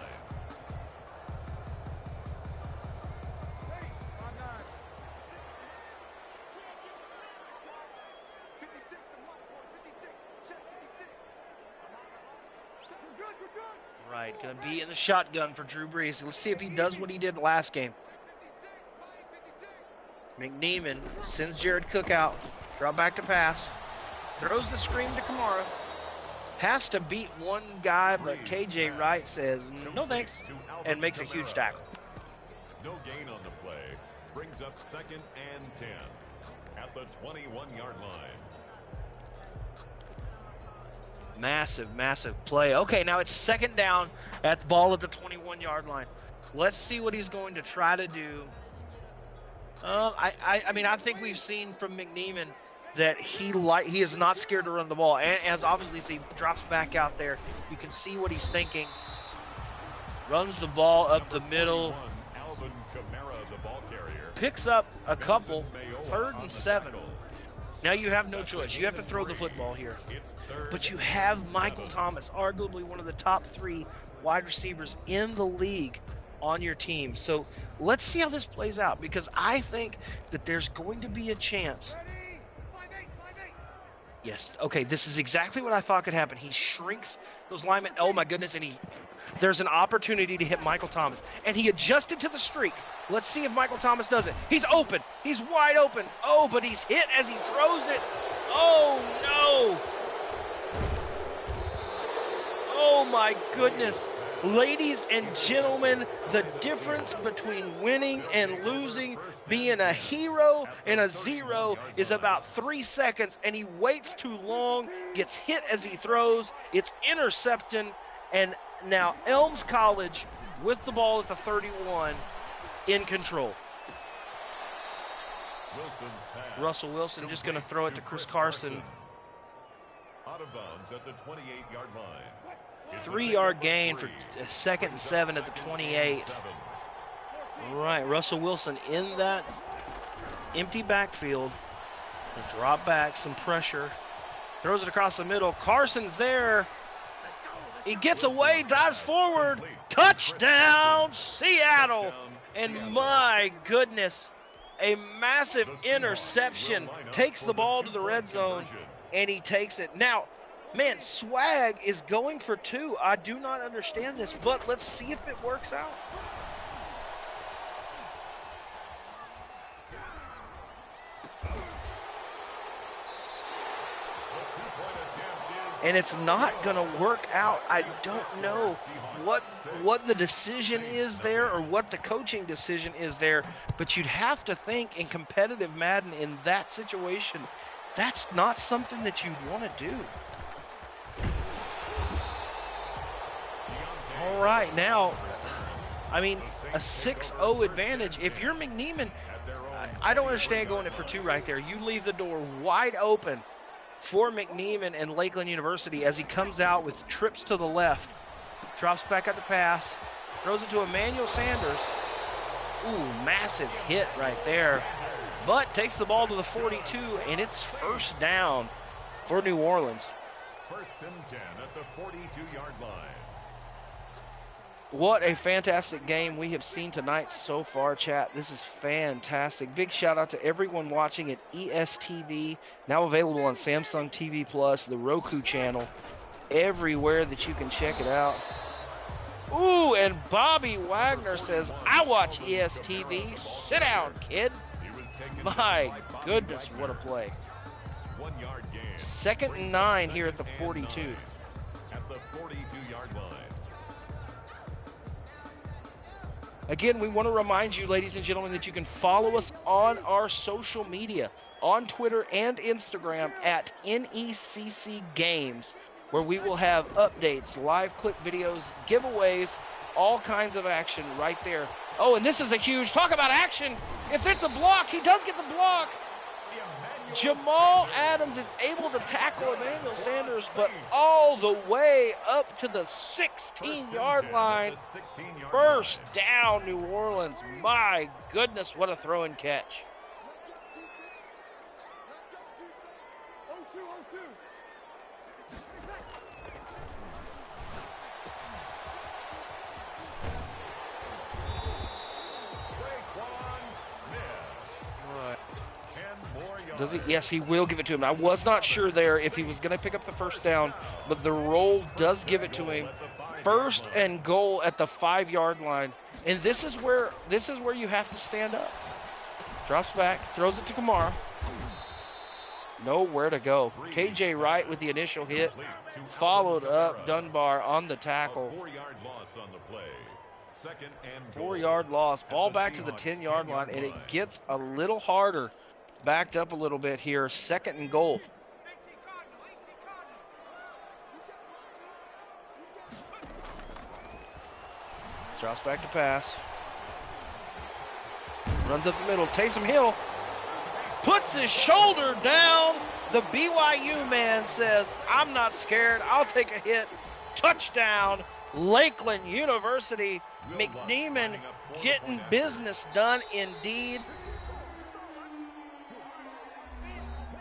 Right, going to be in the shotgun for Drew Brees. Let's see if he does what he did last game. McNeeman sends Jared Cook out. Drop back to pass. Throws the screen to Kamara. Has to beat one guy, but KJ Wright says no thanks and makes a huge tackle. No gain on the play. Brings up 2nd and 10 at the 21-yard line. Massive, massive play. Okay, now it's 2nd down at the ball at the 21-yard line. Let's see what he's going to try to do. I mean, I think we've seen from McNeeman that he is not scared to run the ball. And as obviously as he drops back out there, you can see what he's thinking. Runs the ball up the middle. Alvin Kamara, the ball carrier. Picks up a couple. 3rd and 7. Now you have no choice. You have to throw the football here. But you have Michael Thomas, arguably one of the top 3 wide receivers in the league. on your team. So let's see how this plays out, because I think that there's going to be a chance. Yes, okay, this is exactly what I thought could happen. He shrinks those linemen. Oh my goodness, and there's an opportunity to hit Michael Thomas. And he adjusted to the streak. Let's see if Michael Thomas does it. He's open. He's wide open. Oh, but he's hit as he throws it. Oh, no. Oh, my goodness. Ladies and gentlemen, the difference between winning and losing, being a hero and a zero, is about 3 seconds, and he waits too long, gets hit as he throws. It's intercepted, and now Elms College with the ball at the 31 in control. Russell Wilson just going to throw it to Chris Carson. Out of bounds at the 28-yard line. 3-yard gain for 2nd and 7 at the 28. All right, Russell Wilson in that empty backfield. He'll drop back, some pressure. Throws it across the middle. Carson's there. He gets away, dives forward. Touchdown, Seattle. And my goodness, a massive interception. Takes the ball to the red zone, and he takes it. Now, man, Swag is going for 2. I do not understand this, but let's see if it works out. And it's not going to work out. I don't know what the decision is there, or what the coaching decision is there, but you'd have to think in competitive Madden, in that situation, that's not something that you'd want to do. All right, now, I mean, a 6-0 advantage. If you're McNeeman, I don't understand going it for 2 right there. You leave the door wide open for McNeeman and Lakeland University as he comes out with trips to the left. Drops back at the pass. Throws it to Emmanuel Sanders. Ooh, massive hit right there. But takes the ball to the 42, and it's 1st down for New Orleans. 1st and 10 at the 42-yard line. What a fantastic game we have seen tonight so far, chat. This is fantastic. Big shout out to everyone watching at ESTV, now available on Samsung TV Plus, the Roku channel, everywhere that you can check it out. Ooh, and Bobby Wagner says, I watch ESTV. Sit down, kid. My goodness, what a play. 1-yard gain. 2nd and 9 here at the 42. At the 42-yard line. Again, we want to remind you, ladies and gentlemen, that you can follow us on our social media, on Twitter and Instagram at NECC Games, where we will have updates, live clip videos, giveaways, all kinds of action right there. Oh, and this is a huge, talk about action. If it's a block, he does get the block. Jamal Adams is able to tackle Emmanuel Sanders, but all the way up to the 16-yard line. 1st down, New Orleans. My goodness, what a throw and catch. Does he? Yes, he will give it to him. I was not sure there if he was going to pick up the 1st down, but the roll does give it to him. 1st and goal at the 5-yard line, and this is where you have to stand up. Drops back, throws it to Kamara. Nowhere to go. KJ Wright with the initial hit, followed up Dunbar on the tackle. 4-yard loss on the play. 2nd and 4-yard loss. Ball back to the 10-yard line, and it gets a little harder. Backed up a little bit here. 2nd and goal. Drops back to pass. Runs up the middle. Taysom Hill puts his shoulder down. The BYU man says, I'm not scared. I'll take a hit. Touchdown, Lakeland University. McNeeman getting business done indeed.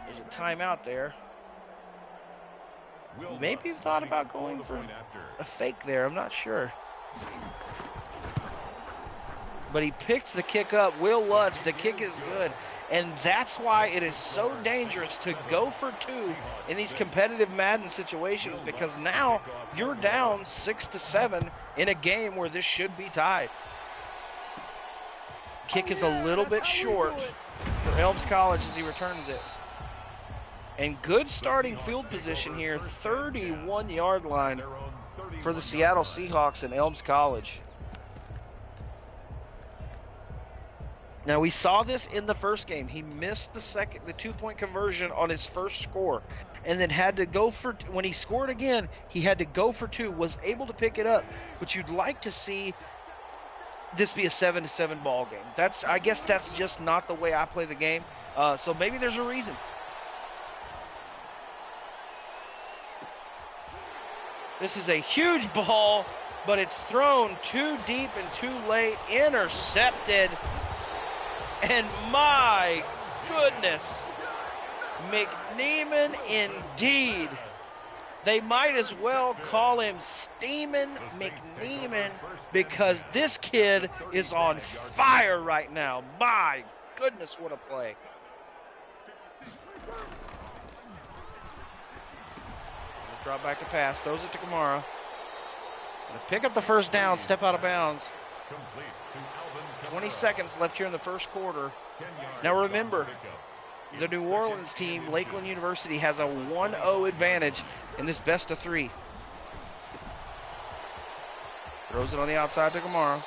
There's a timeout there. Maybe thought about going for a fake there. I'm not sure. but he picks the kick up. Will Lutz, the kick is good. And that's why it is so dangerous to go for 2 in these competitive Madden situations, because now you're down 6-7 in a game where this should be tied. Kick is a little bit short for Elms College as he returns it. And good starting field position here, 31-yard line for the Seattle Seahawks and Elms College. Now, we saw this in the first game. He missed the 2-point conversion on his first score, and then had to go for, when he scored again, he had to go for 2, was able to pick it up. But you'd like to see this be a 7-7 ball game. I guess that's just not the way I play the game. So maybe there's a reason. This is a huge ball, but it's thrown too deep and too late. Intercepted. And my goodness, McNeeman indeed. They might as well call him Steamin' McNeeman, because this kid is on fire right now. My goodness, what a play. Drop back to pass, throws it to Kamara. Gonna pick up the first down, step out of bounds. 20 seconds left here in the first quarter. Now remember, the New Orleans team, Lakeland University, has a 1-0 advantage in this best of 3. Throws it on the outside to Kamara.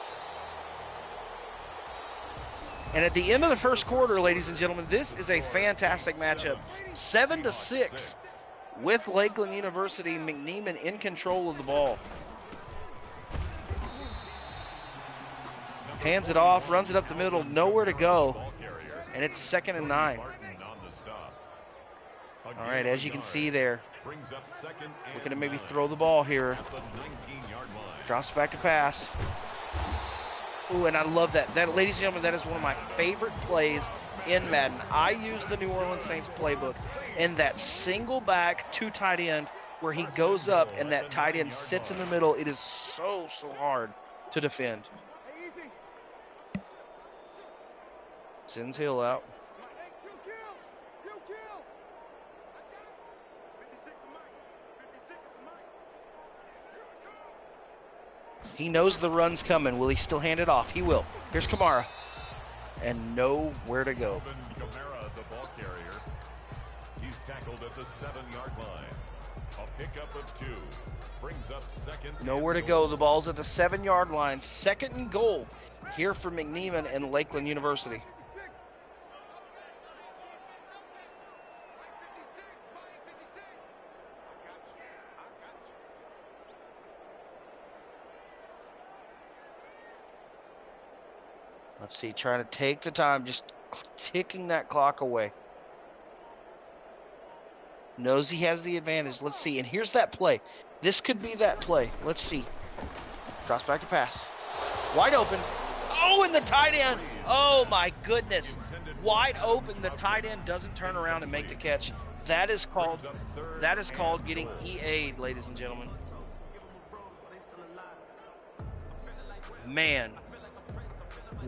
And at the end of the first quarter, ladies and gentlemen, this is a fantastic matchup. 7-6 with Lakeland University, McNeeman in control of the ball. Hands it off, runs it up the middle, nowhere to go. And it's 2nd and 9. All right, as you can see there, looking to maybe throw the ball here. Drops back to pass. Ooh, and I love that. That, ladies and gentlemen, that is one of my favorite plays in Madden. I use the New Orleans Saints playbook, and that single back to tight end where he goes up and that tight end sits in the middle, it is so hard to defend. Sends Hill out. He knows the run's coming. Will he still hand it off? He will. Here's Kamara. And nowhere to go. Kamara, the ball carrier. He's tackled at the 7-yard line. A pickup of 2. Brings up 2nd. Nowhere to go. The ball's at the 7-yard line. 2nd and goal here for McNeeman and Lakeland University. Let's see, trying to take the time, just ticking that clock away. Knows he has the advantage. Let's see, and here's that play. This could be that play. Let's see. Cross back to pass. Wide open. Oh, and the tight end. Oh, my goodness. Wide open. The tight end doesn't turn around and make the catch. That is called getting EA'd, ladies and gentlemen. Man.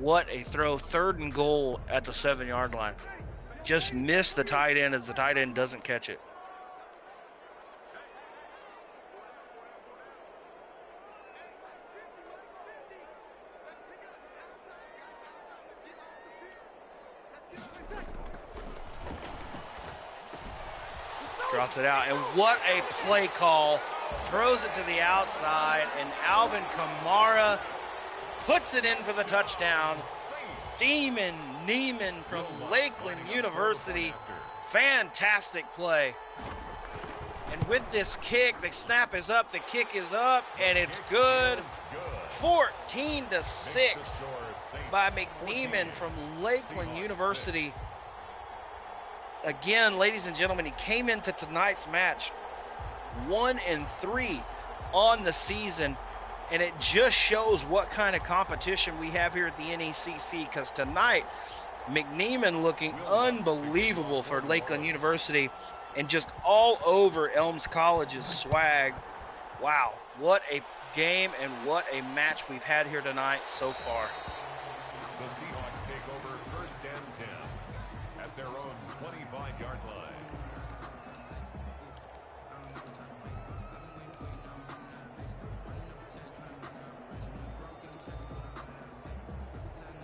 What a throw. 3rd and goal at the 7-yard line. Just missed the tight end as the tight end doesn't catch it. Drops it out, and what a play call. Throws it to the outside, and Alvin Kamara puts it in for the touchdown. Steamin' Neiman from Lakeland University. Fantastic play. And with this kick, the snap is up, the kick is up, and it's good. 14-6 by McNeeman from Lakeland University. Again, ladies and gentlemen, he came into tonight's match 1-3 on the season. And it just shows what kind of competition we have here at the NECC, because tonight, McNeeman looking unbelievable for Lakeland University and just all over Elms College's swag. Wow, what a game and what a match we've had here tonight so far. The Seahawks take over 1st and 10 at their own 25-yard line.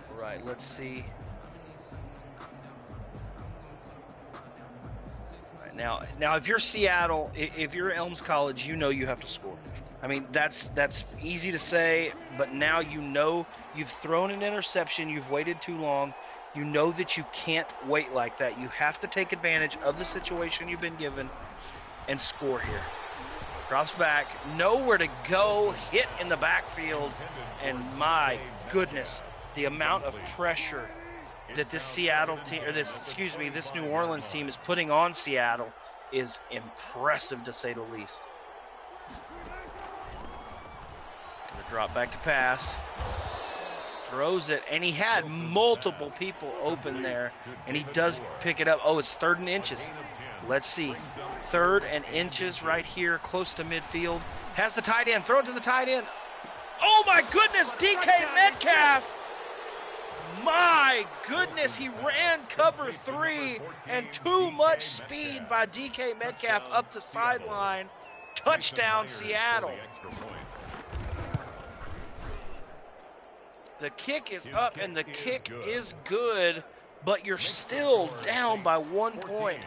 All right, let's see. All right, now, if you're Seattle, if you're Elms College, you know you have to score. I mean, that's easy to say, but now you know you've thrown an interception, you've waited too long, you know that you can't wait like that. You have to take advantage of the situation you've been given and score here. Drops back, nowhere to go, hit in the backfield, and my goodness, the amount of pressure that this Seattle team, or this New Orleans team is putting on Seattle is impressive to say the least. Drop back to pass, throws it, and he had multiple people open there, and he does pick it up. Oh, it's 3rd and inches. Let's see. 3rd and inches right here, close to midfield. Has the tight end. Throw it to the tight end. Oh, my goodness, DK Metcalf. My goodness, he ran cover 3, and too much speed by DK Metcalf up the sideline. Touchdown, Seattle. The kick is up and the kick is good, but you're still down by 1 point.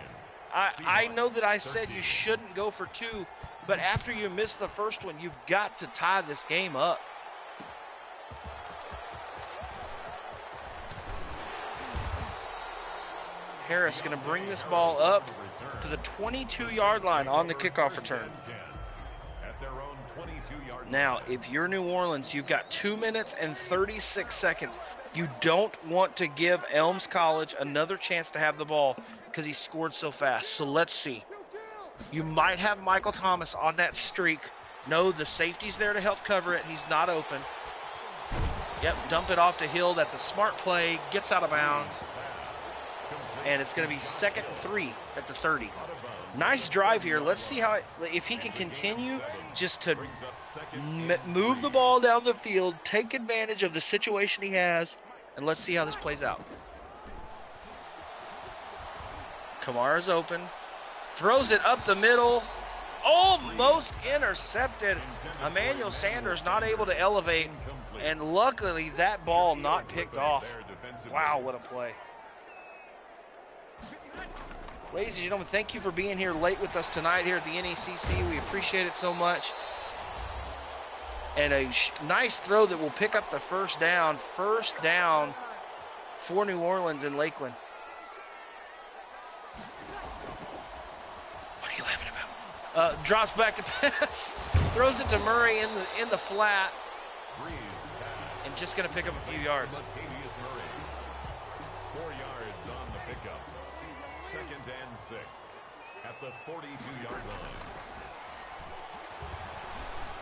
I know that I said you shouldn't go for 2, but after you miss the first one, you've got to tie this game up. Harris going to bring this ball up to the 22-yard line on the kickoff return. Now, if you're New Orleans, you've got 2 minutes and 36 seconds. You don't want to give Elms College another chance to have the ball because he scored so fast. So let's see. You might have Michael Thomas on that streak. No, the safety's there to help cover it. He's not open. Yep, dump it off to Hill. That's a smart play. Gets out of bounds. And it's going to be 2nd and 3 at the 30. Nice drive here. Let's see if he can continue just to move the ball down the field, take advantage of the situation he has, and let's see how this plays out. Kamara's open. Throws it up the middle. Almost intercepted. Emmanuel Sanders not able to elevate, and luckily that ball not picked off. Wow, what a play. Ladies and gentlemen, thank you for being here late with us tonight here at the NECC. We appreciate it so much. And a nice throw that will pick up the first down. First down for New Orleans in Lakeland. What are you laughing about? Drops back to pass. Throws it to Murray in the flat. And just going to pick up a few yards. 4 yards on the pickup. 2nd and 6 at the 42-yard line.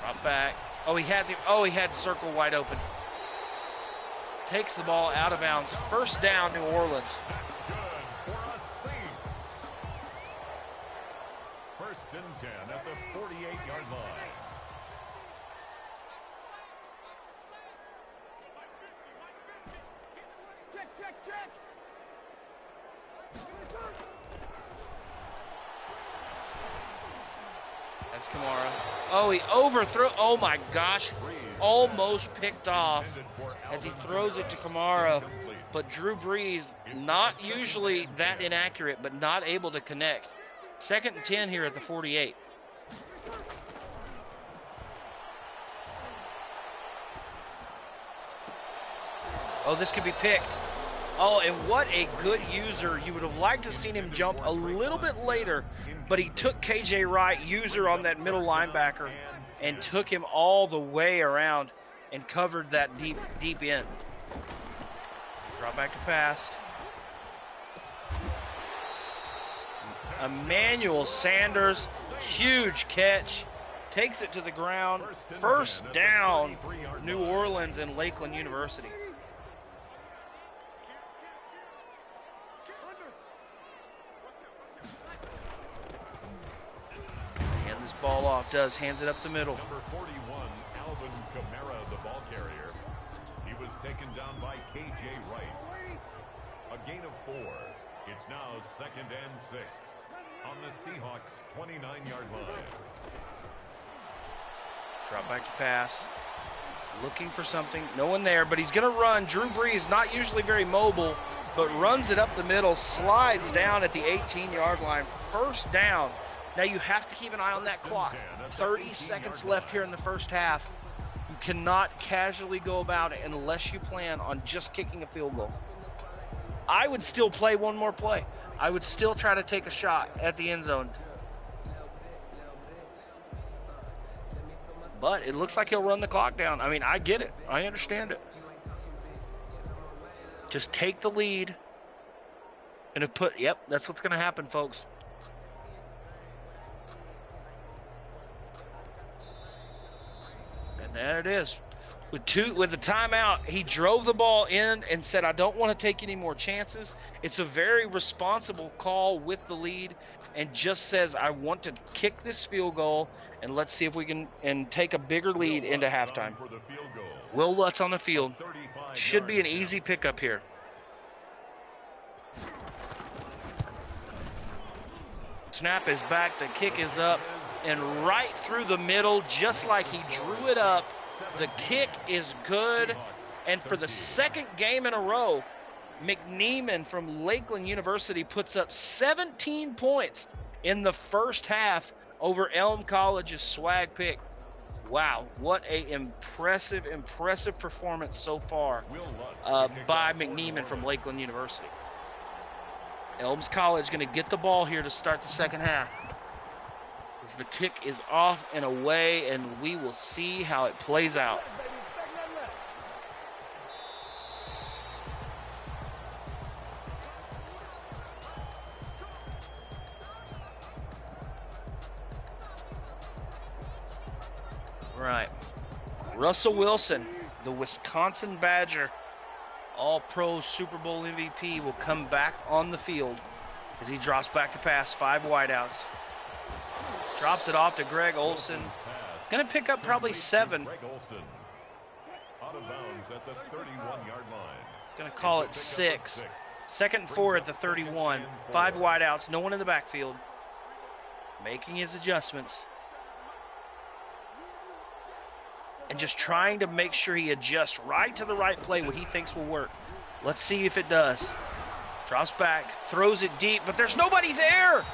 Drop back. Oh, he has him. Oh, he had circle wide open. Takes the ball out of bounds. First down, New Orleans. That's good for us Saints. 1st and 10 at the 48-yard line. Check. That's Kamara. Oh, he overthrew. Oh my gosh. Almost picked off as he throws it to Kamara. But Drew Brees, not usually that inaccurate, but not able to connect. 2nd and 10 here at the 48. Oh, this could be picked. Oh, and what a good user. You would have liked to have seen him jump a little bit later, but he took KJ Wright, user on that middle linebacker, and took him all the way around and covered that deep end. Drop back to pass. Emmanuel Sanders, huge catch, takes it to the ground. First down, New Orleans and Lakeland University. Ball off, hands it up the middle. Number 41, Alvin Kamara, the ball carrier. He was is taken down by KJ Wright. A gain of 4. It's now 2nd and 6 on the Seahawks' 29-yard line. Drop back to pass. Looking for something. No one there, but he's going to run. Drew Brees, not usually very mobile, but runs it up the middle, slides down at the 18-yard line. First down. Now you have to keep an eye on that clock. 30 seconds left here in the first half. You cannot casually go about it unless you plan on just kicking a field goal. I would still play one more play. I would still try to take a shot at the end zone. But it looks like he'll run the clock down. I mean, I get it. I understand it. Just take the lead. And have put, yep, that's what's going to happen, folks. And there it is. With the timeout, he drove the ball in and said, I don't want to take any more chances. It's a very responsible call with the lead and just says, I want to kick this field goal and let's see if we can take a bigger lead into halftime. Will Lutz on the field. Should be an easy pickup here. Snap is back, the kick is up, and right through the middle, just like he drew it up. The kick is good, and for the second game in a row, McNeeman from Lakeland University puts up 17 points in the first half over Elm College's swag pick. Wow, what a impressive performance so far by McNeeman from Lakeland University. Elms College going to get the ball here to start the second half. As the kick is off and away, and we will see how it plays out. Right. Russell Wilson, the Wisconsin Badger, All-Pro Super Bowl MVP, will come back on the field as he drops back to pass. 5 wideouts. Drops it off to Greg Olson. Going to pick up probably 7. Greg Olson out of bounds at the 31-yard line. Going to call it 6. 2nd and 4 at the 31. 5 wideouts. No one in the backfield. Making his adjustments. And just trying to make sure he adjusts right to the right play, what he thinks will work. Let's see if it does. Drops back, throws it deep, but there's nobody there.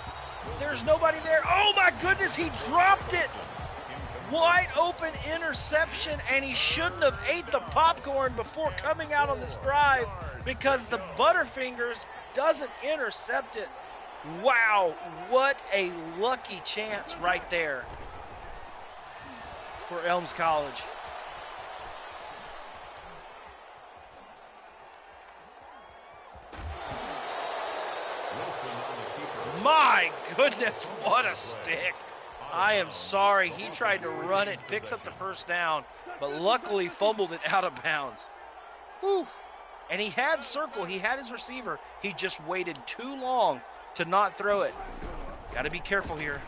There's nobody there. Oh my goodness, he dropped it. Wide open interception, and he shouldn't have ate the popcorn before coming out on this drive because the Butterfingers doesn't intercept it. Wow, what a lucky chance right there for Elms College. My goodness, what a stick. I am sorry. He tried to run it, picks up the first down, but luckily fumbled it out of bounds. Whew. And he had circle. He had his receiver. He just waited too long to not throw it. Got to be careful here.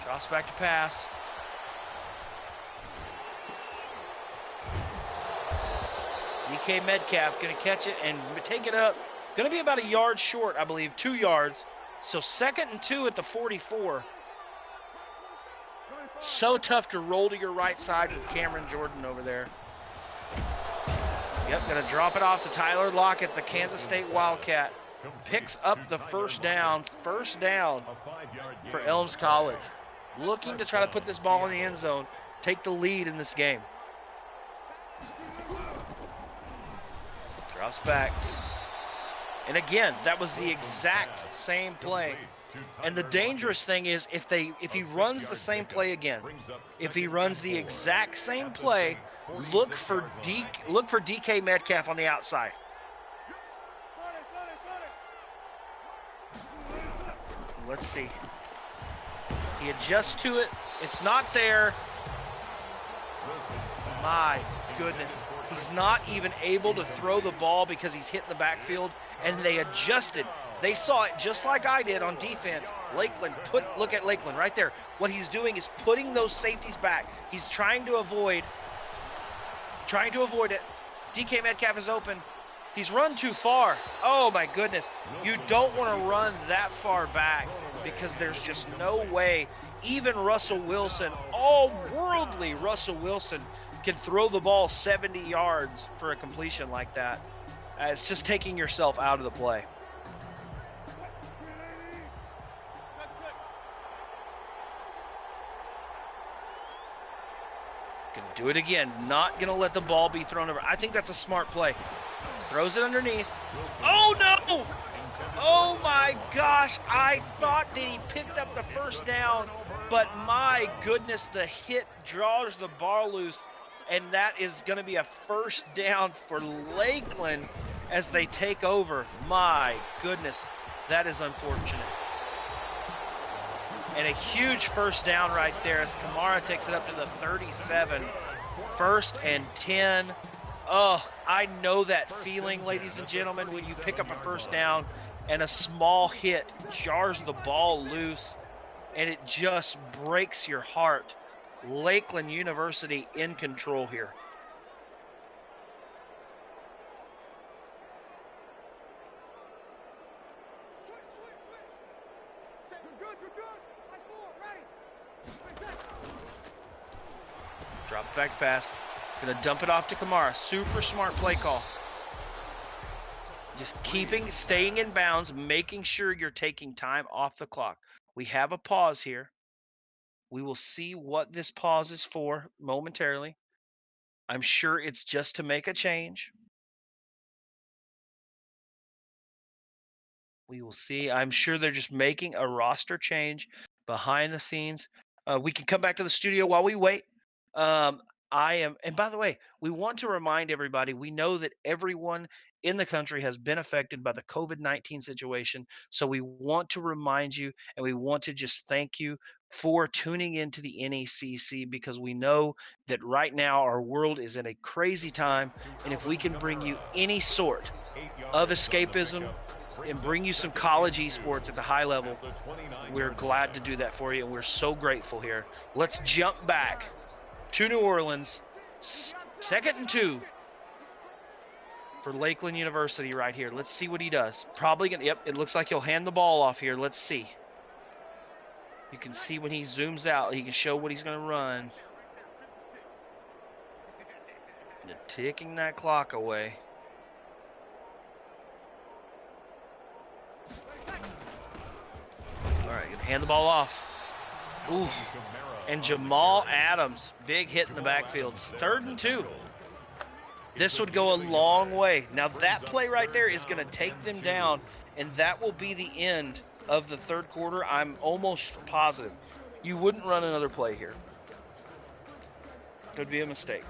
Drops back to pass. DK Metcalf going to catch it and take it up. Going to be about a yard short, I believe, 2 yards. So 2nd and 2 at the 44. So tough to roll to your right side with Cameron Jordan over there. Yep, going to drop it off to Tyler Lockett, the Kansas State Wildcat. Picks up the first down. First down for Elms College. Looking to try to put this ball in the end zone, take the lead in this game. Drops back. And again, that was the exact same play. And the dangerous thing is if he runs the same play again, if he runs the exact same play, look for DK Metcalf on the outside. Let's see. He adjusts to it. It's not there. My goodness. He's not even able to throw the ball because he's hit the backfield, and they adjusted. They saw it just like I did on defense. Lakeland, look at Lakeland right there. What he's doing is putting those safeties back. He's trying to avoid it. DK Metcalf is open. He's run too far. Oh my goodness. You don't want to run that far back because there's just no way even Russell Wilson, all-worldly Russell Wilson, can throw the ball 70 yards for a completion like that. It's just taking yourself out of the play. Gonna do it again. Not gonna let the ball be thrown over. I think that's a smart play. Throws it underneath. Oh no! Oh my gosh! I thought that he picked up the first down, but my goodness, the hit draws the ball loose, and that is gonna be a first down for Lakeland as they take over. My goodness, that is unfortunate. And a huge first down right there as Kamara takes it up to the 37. 1st and 10. Oh, I know that feeling, ladies and gentlemen, when you pick up a first down and a small hit jars the ball loose and it just breaks your heart. Lakeland University in control here. Drop back pass. Gonna dump it off to Kamara. Super smart play call. Just staying in bounds, making sure you're taking time off the clock. We have a pause here. We will see what this pause is for momentarily. I'm sure it's just to make a change. We will see. I'm sure they're just making a roster change behind the scenes. We can come back to the studio while we wait. And by the way, we want to remind everybody, we know that everyone in the country has been affected by the COVID-19 situation. So we want to remind you, and we want to just thank you for tuning into the NECC, because we know that right now our world is in a crazy time. And if we can bring you any sort of escapism and bring you some college esports at the high level, we're glad to do that for you. And we're so grateful here. Let's jump back to New Orleans. 2nd and 2 for Lakeland University right here. Let's see what he does. Probably gonna, yep, it looks like he'll hand the ball off here. Let's see. You can see when he zooms out, he can show what he's gonna run. They're ticking that clock away. All right, gonna hand the ball off. Ooh. And Jamal Adams, big hit in the backfield. 3rd and 2. This would go a long way. Now that play right there is going to take them down, and that will be the end of the 3rd quarter. I'm almost positive. You wouldn't run another play here. Could be a mistake.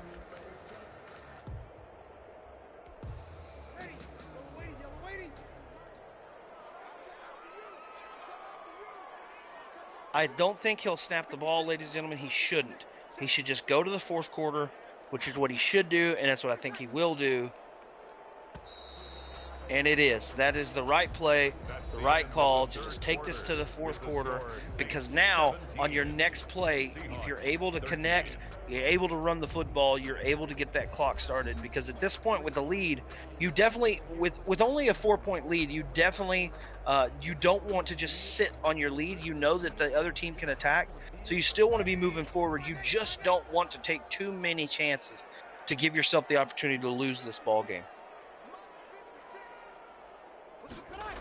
I don't think he'll snap the ball, ladies and gentlemen. He shouldn't. He should just go to the 4th quarter, which is what he should do, and that's what I think he will do. And it is. That is the right play, the right call to just take this to the 4th quarter, because now on your next play, if you're able to connect, you're able to run the football, you're able to get that clock started. Because at this point with the lead, you definitely, with only a 4-point lead, you definitely, you don't want to just sit on your lead. You know that the other team can attack, so you still want to be moving forward. You just don't want to take too many chances to give yourself the opportunity to lose this ball game.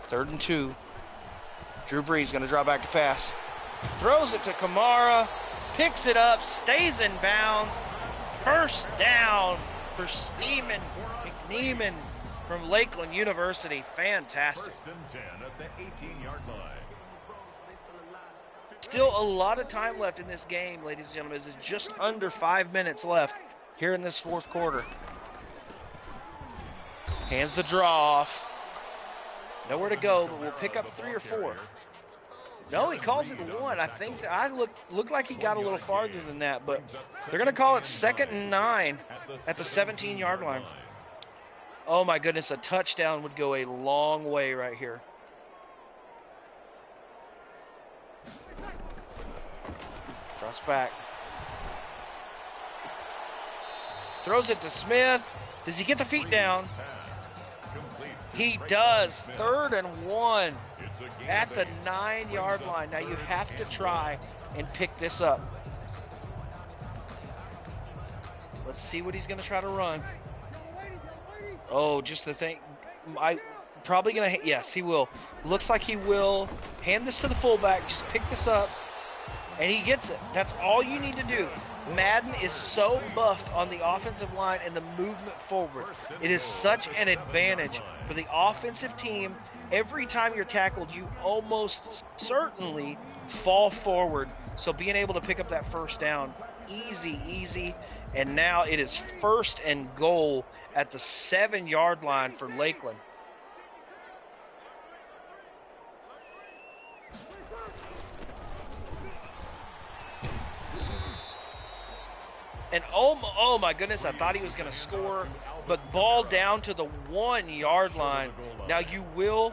3rd and 2. Drew Brees going to draw back to pass. Throws it to Kamara. Picks it up. Stays in bounds. 1st down for Steeman McNeeman from Lakeland University. Fantastic. 1st and 10 at the 18-yard line. Still a lot of time left in this game, ladies and gentlemen. It's just under 5 minutes left here in this 4th quarter. Hands the draw off. Nowhere to go, but we'll pick up 3 or 4. No, he calls it 1. I think I looked like he got a little farther than that, but they're going to call it 2nd and 9 at the 17-yard line. Oh my goodness, a touchdown would go a long way right here. Cross back. Throws it to Smith. Does he get the feet down? Pass. Complete to He Traquan does. Smith. 3rd and 1 It's a gain at of the 8. 9-yard Brings up line. Now you 3rd have to and try 1. and pick this up. Let's see what he's going to try to run. Oh, just the thing. Probably going to, yes, he will. Looks like he will hand this to the fullback. Just pick this up, and he gets it. That's all you need to do. Madden is so buffed on the offensive line and the movement forward. It is such an advantage for the offensive team. Every time you're tackled, you almost certainly fall forward. So being able to pick up that first down, easy. And now it is 1st and goal at the 7-yard line for Lakeland. And oh my goodness, I thought he was going to score, but ball down to the 1-yard line. Now you will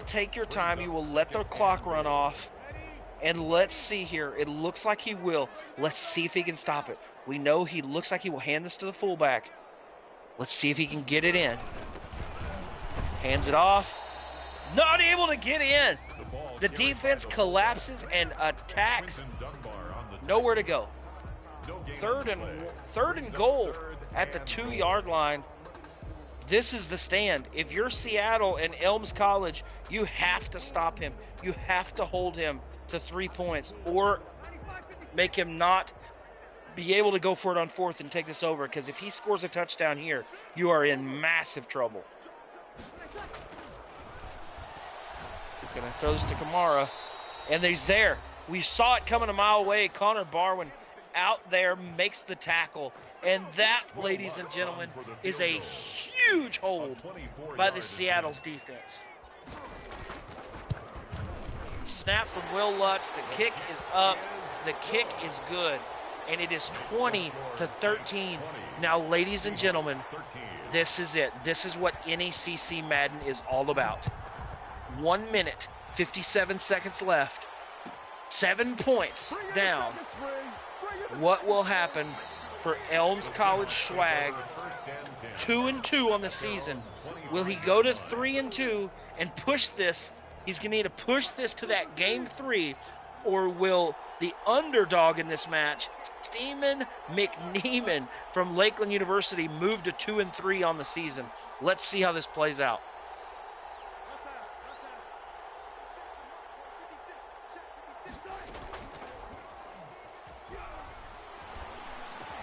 take your time. You will let the clock run off. And let's see here. It looks like he will. Let's see if he can stop it. We know he looks like he will hand this to the fullback. Let's see if he can get it in. Hands it off. Not able to get in. The defense collapses and attacks. Nowhere to go. 3rd and goal at the 2-yard line. This is the stand. If you're Seattle and Elms College, you have to stop him. You have to hold him to 3 points or make him not be able to go for it on 4th and take this over, because if he scores a touchdown here, you are in massive trouble. Gonna throw this to Kamara, and he's there. We saw it coming a mile away. Connor Barwin out there makes the tackle, and that, ladies and gentlemen, is a huge hold by the Seattle's defense. Snap from Will Lutz. The kick is up. The kick is good, and it is 20-13. Now, ladies and gentlemen, this is it. This is what NECC Madden is all about. 1 minute, 57 seconds left. 7 points down. What will happen for Elms College Swag? 2-2 on the season. Will he go to 3-2 and push this? He's going to need to push this to that game 3, or will the underdog in this match, Steeman McNeeman from Lakeland University, move to 2-3 on the season? Let's see how this plays out.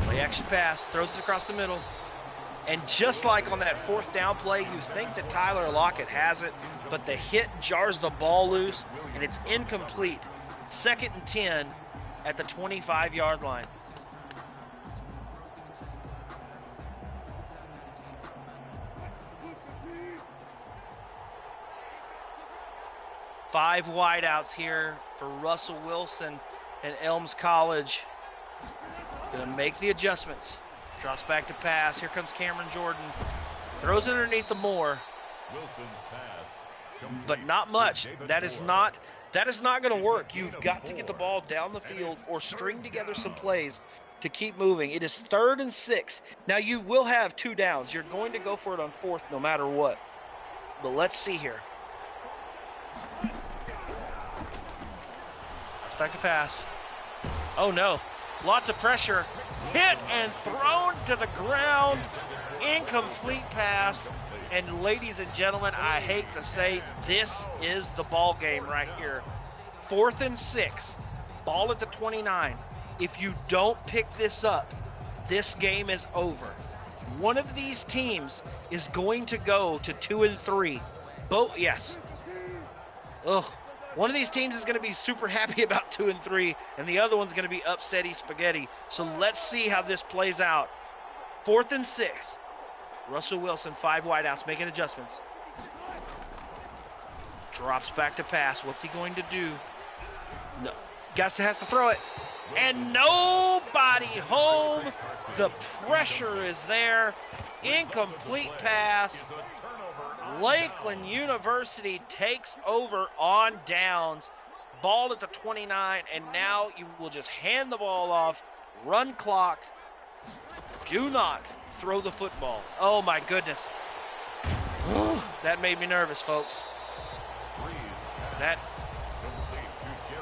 Play action pass, throws it across the middle. And just like on that 4th down play, you think that Tyler Lockett has it, but the hit jars the ball loose, and it's incomplete. 2nd and 10 at the 25-yard line. Five wideouts here for Russell Wilson and Elms College. Gonna make the adjustments. Drops back to pass. Here comes Cameron Jordan. Throws it underneath the Moore. Wilson's pass. But not much. That is not going to work. You've got to get the ball down the field or string together some plays to keep moving. It is 3rd and 6. Now you will have 2 downs. You're going to go for it on 4th no matter what. But let's see here. Drops back to pass. Oh no. Lots of pressure. Hit and thrown to the ground. Incomplete pass. And ladies and gentlemen, I hate to say, this is the ball game right here. 4th and 6. Ball at the 29. If you don't pick this up, this game is over. One of these teams is going to go to 2-3. Both, yes. Ugh. One of these teams is going to be super happy about 2-3, and the other one's going to be upsetty spaghetti. So let's see how this plays out. 4th and 6. Russell Wilson, 5 wideouts, making adjustments. Drops back to pass. What's he going to do? No. Gus has to throw it. And nobody home. The pressure is there. Incomplete pass. Lakeland University takes over on downs. Ball at the 29, and now you will just hand the ball off. Run clock. Do not throw the football. Oh, my goodness. That made me nervous, folks.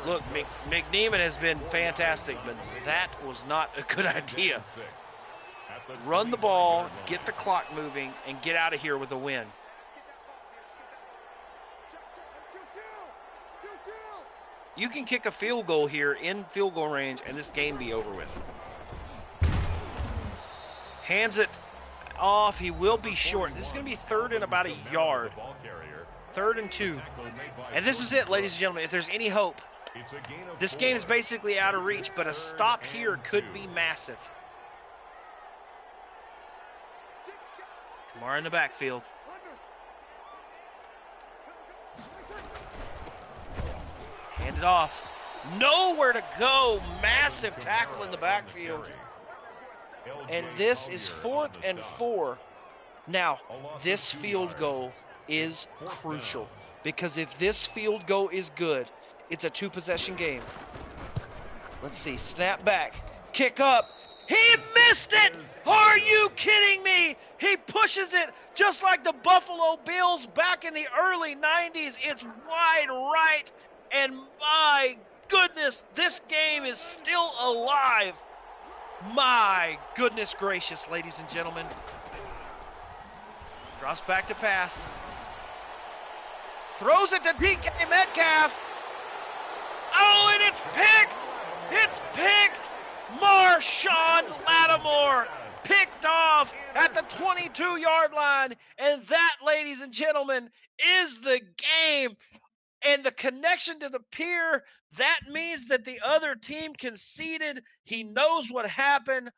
Look, McNeeman has been fantastic, but that was not a good idea. Run the ball, get the clock moving, and get out of here with a win. You can kick a field goal here in field goal range, and this game be over with. Hands it off. He will be short. This is going to be third and about a yard. 3rd and 2. And this is it, ladies and gentlemen. If there's any hope, this game is basically out of reach, but a stop here could be massive. Kamara in the backfield. Hand it off. Nowhere to go. Massive tackle in the backfield. And this is 4th and 4. Now, this field goal is crucial, because if this field goal is good, it's a 2-possession game. Let's see. Snap back. Kick up. He missed it! Are you kidding me? He pushes it just like the Buffalo Bills back in the early 90s. It's wide right. And my goodness, this game is still alive. My goodness gracious, ladies and gentlemen. Drops back to pass. Throws it to DK Metcalf. Oh, and it's picked. It's picked. Marshawn Lattimore picked off at the 22-yard line. And that, ladies and gentlemen, is the game. And the connection to the pier, that means that the other team conceded. He knows what happened.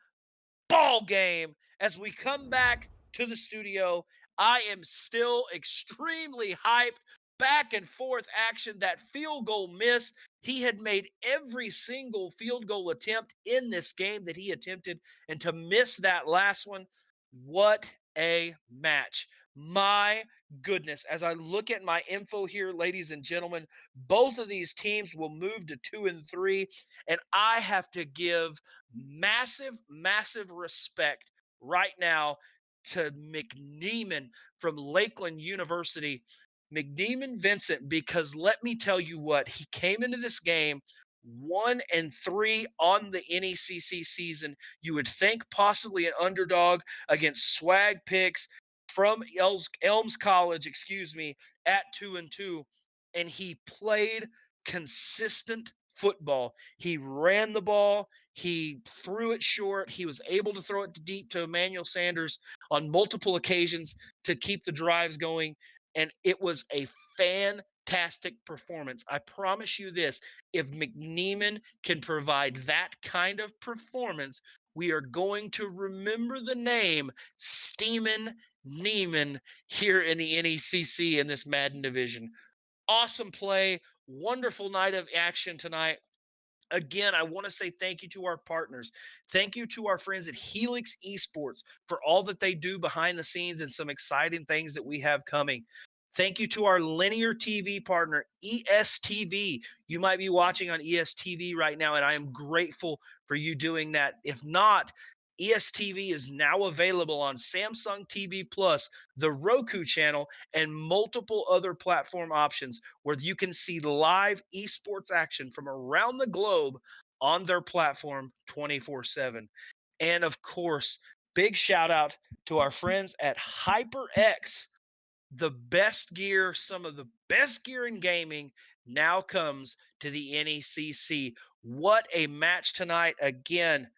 Ball game. As we come back to the studio, I am still extremely hyped. Back and forth action. That field goal miss. He had made every single field goal attempt in this game that he attempted. And to miss that last one, what a match. My goodness, as I look at my info here, ladies and gentlemen, both of these teams will move to 2 and 3, and I have to give massive respect right now to McNeeman from Lakeland University, McNeeman Vincent, because let me tell you what, he came into this game 1 and 3 on the NECC season. You would think possibly an underdog against Swag Picks from Elms College, at 2 and 2, and he played consistent football. He ran the ball. He threw it short. He was able to throw it deep to Emmanuel Sanders on multiple occasions to keep the drives going, and it was a fantastic performance. I promise you this, if McNeeman can provide that kind of performance, we are going to remember the name Steeman Neiman here in the NECC in this Madden division. Awesome play. Wonderful night of action tonight. Again, I want to say thank you to our partners. Thank you to our friends at Helix Esports for all that they do behind the scenes and some exciting things that we have coming. Thank you to our linear TV partner, ESTV. You might be watching on ESTV right now, and I am grateful for you doing that. If not, ESTV is now available on Samsung TV Plus, the Roku channel, and multiple other platform options where you can see live esports action from around the globe on their platform 24/7. And of course, big shout out to our friends at HyperX. The best gear, some of the best gear in gaming now comes to the NECC. What a match tonight. Again,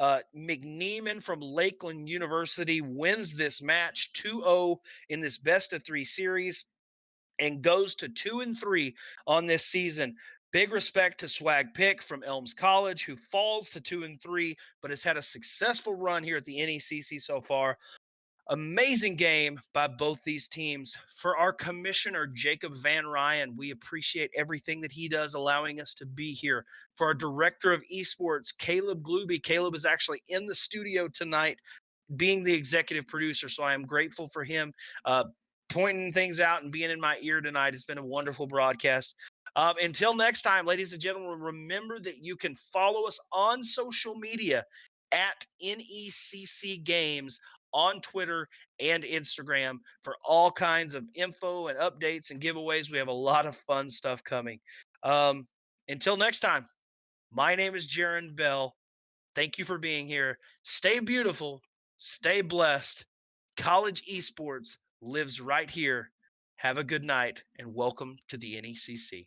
McNeeman from Lakeland University wins this match 2-0 in this best-of-3 series and goes to 2 and 3 on this season. Big respect to Swag Pick from Elms College, who falls to 2 and 3, but has had a successful run here at the NECC so far. Amazing game by both these teams. For our commissioner, Jacob Van Ryan, we appreciate everything that he does, allowing us to be here. For our director of esports, Caleb Glooby, Caleb is actually in the studio tonight, being the executive producer, so I am grateful for him pointing things out and being in my ear tonight. It's been a wonderful broadcast. Until next time, ladies and gentlemen, remember that you can follow us on social media at NECC Games on Twitter and Instagram for all kinds of info and updates and giveaways. We have a lot of fun stuff coming. Until next time, my name is Jaron Bell. Thank you for being here. Stay beautiful. Stay blessed. College esports lives right here. Have a good night and welcome to the NECC.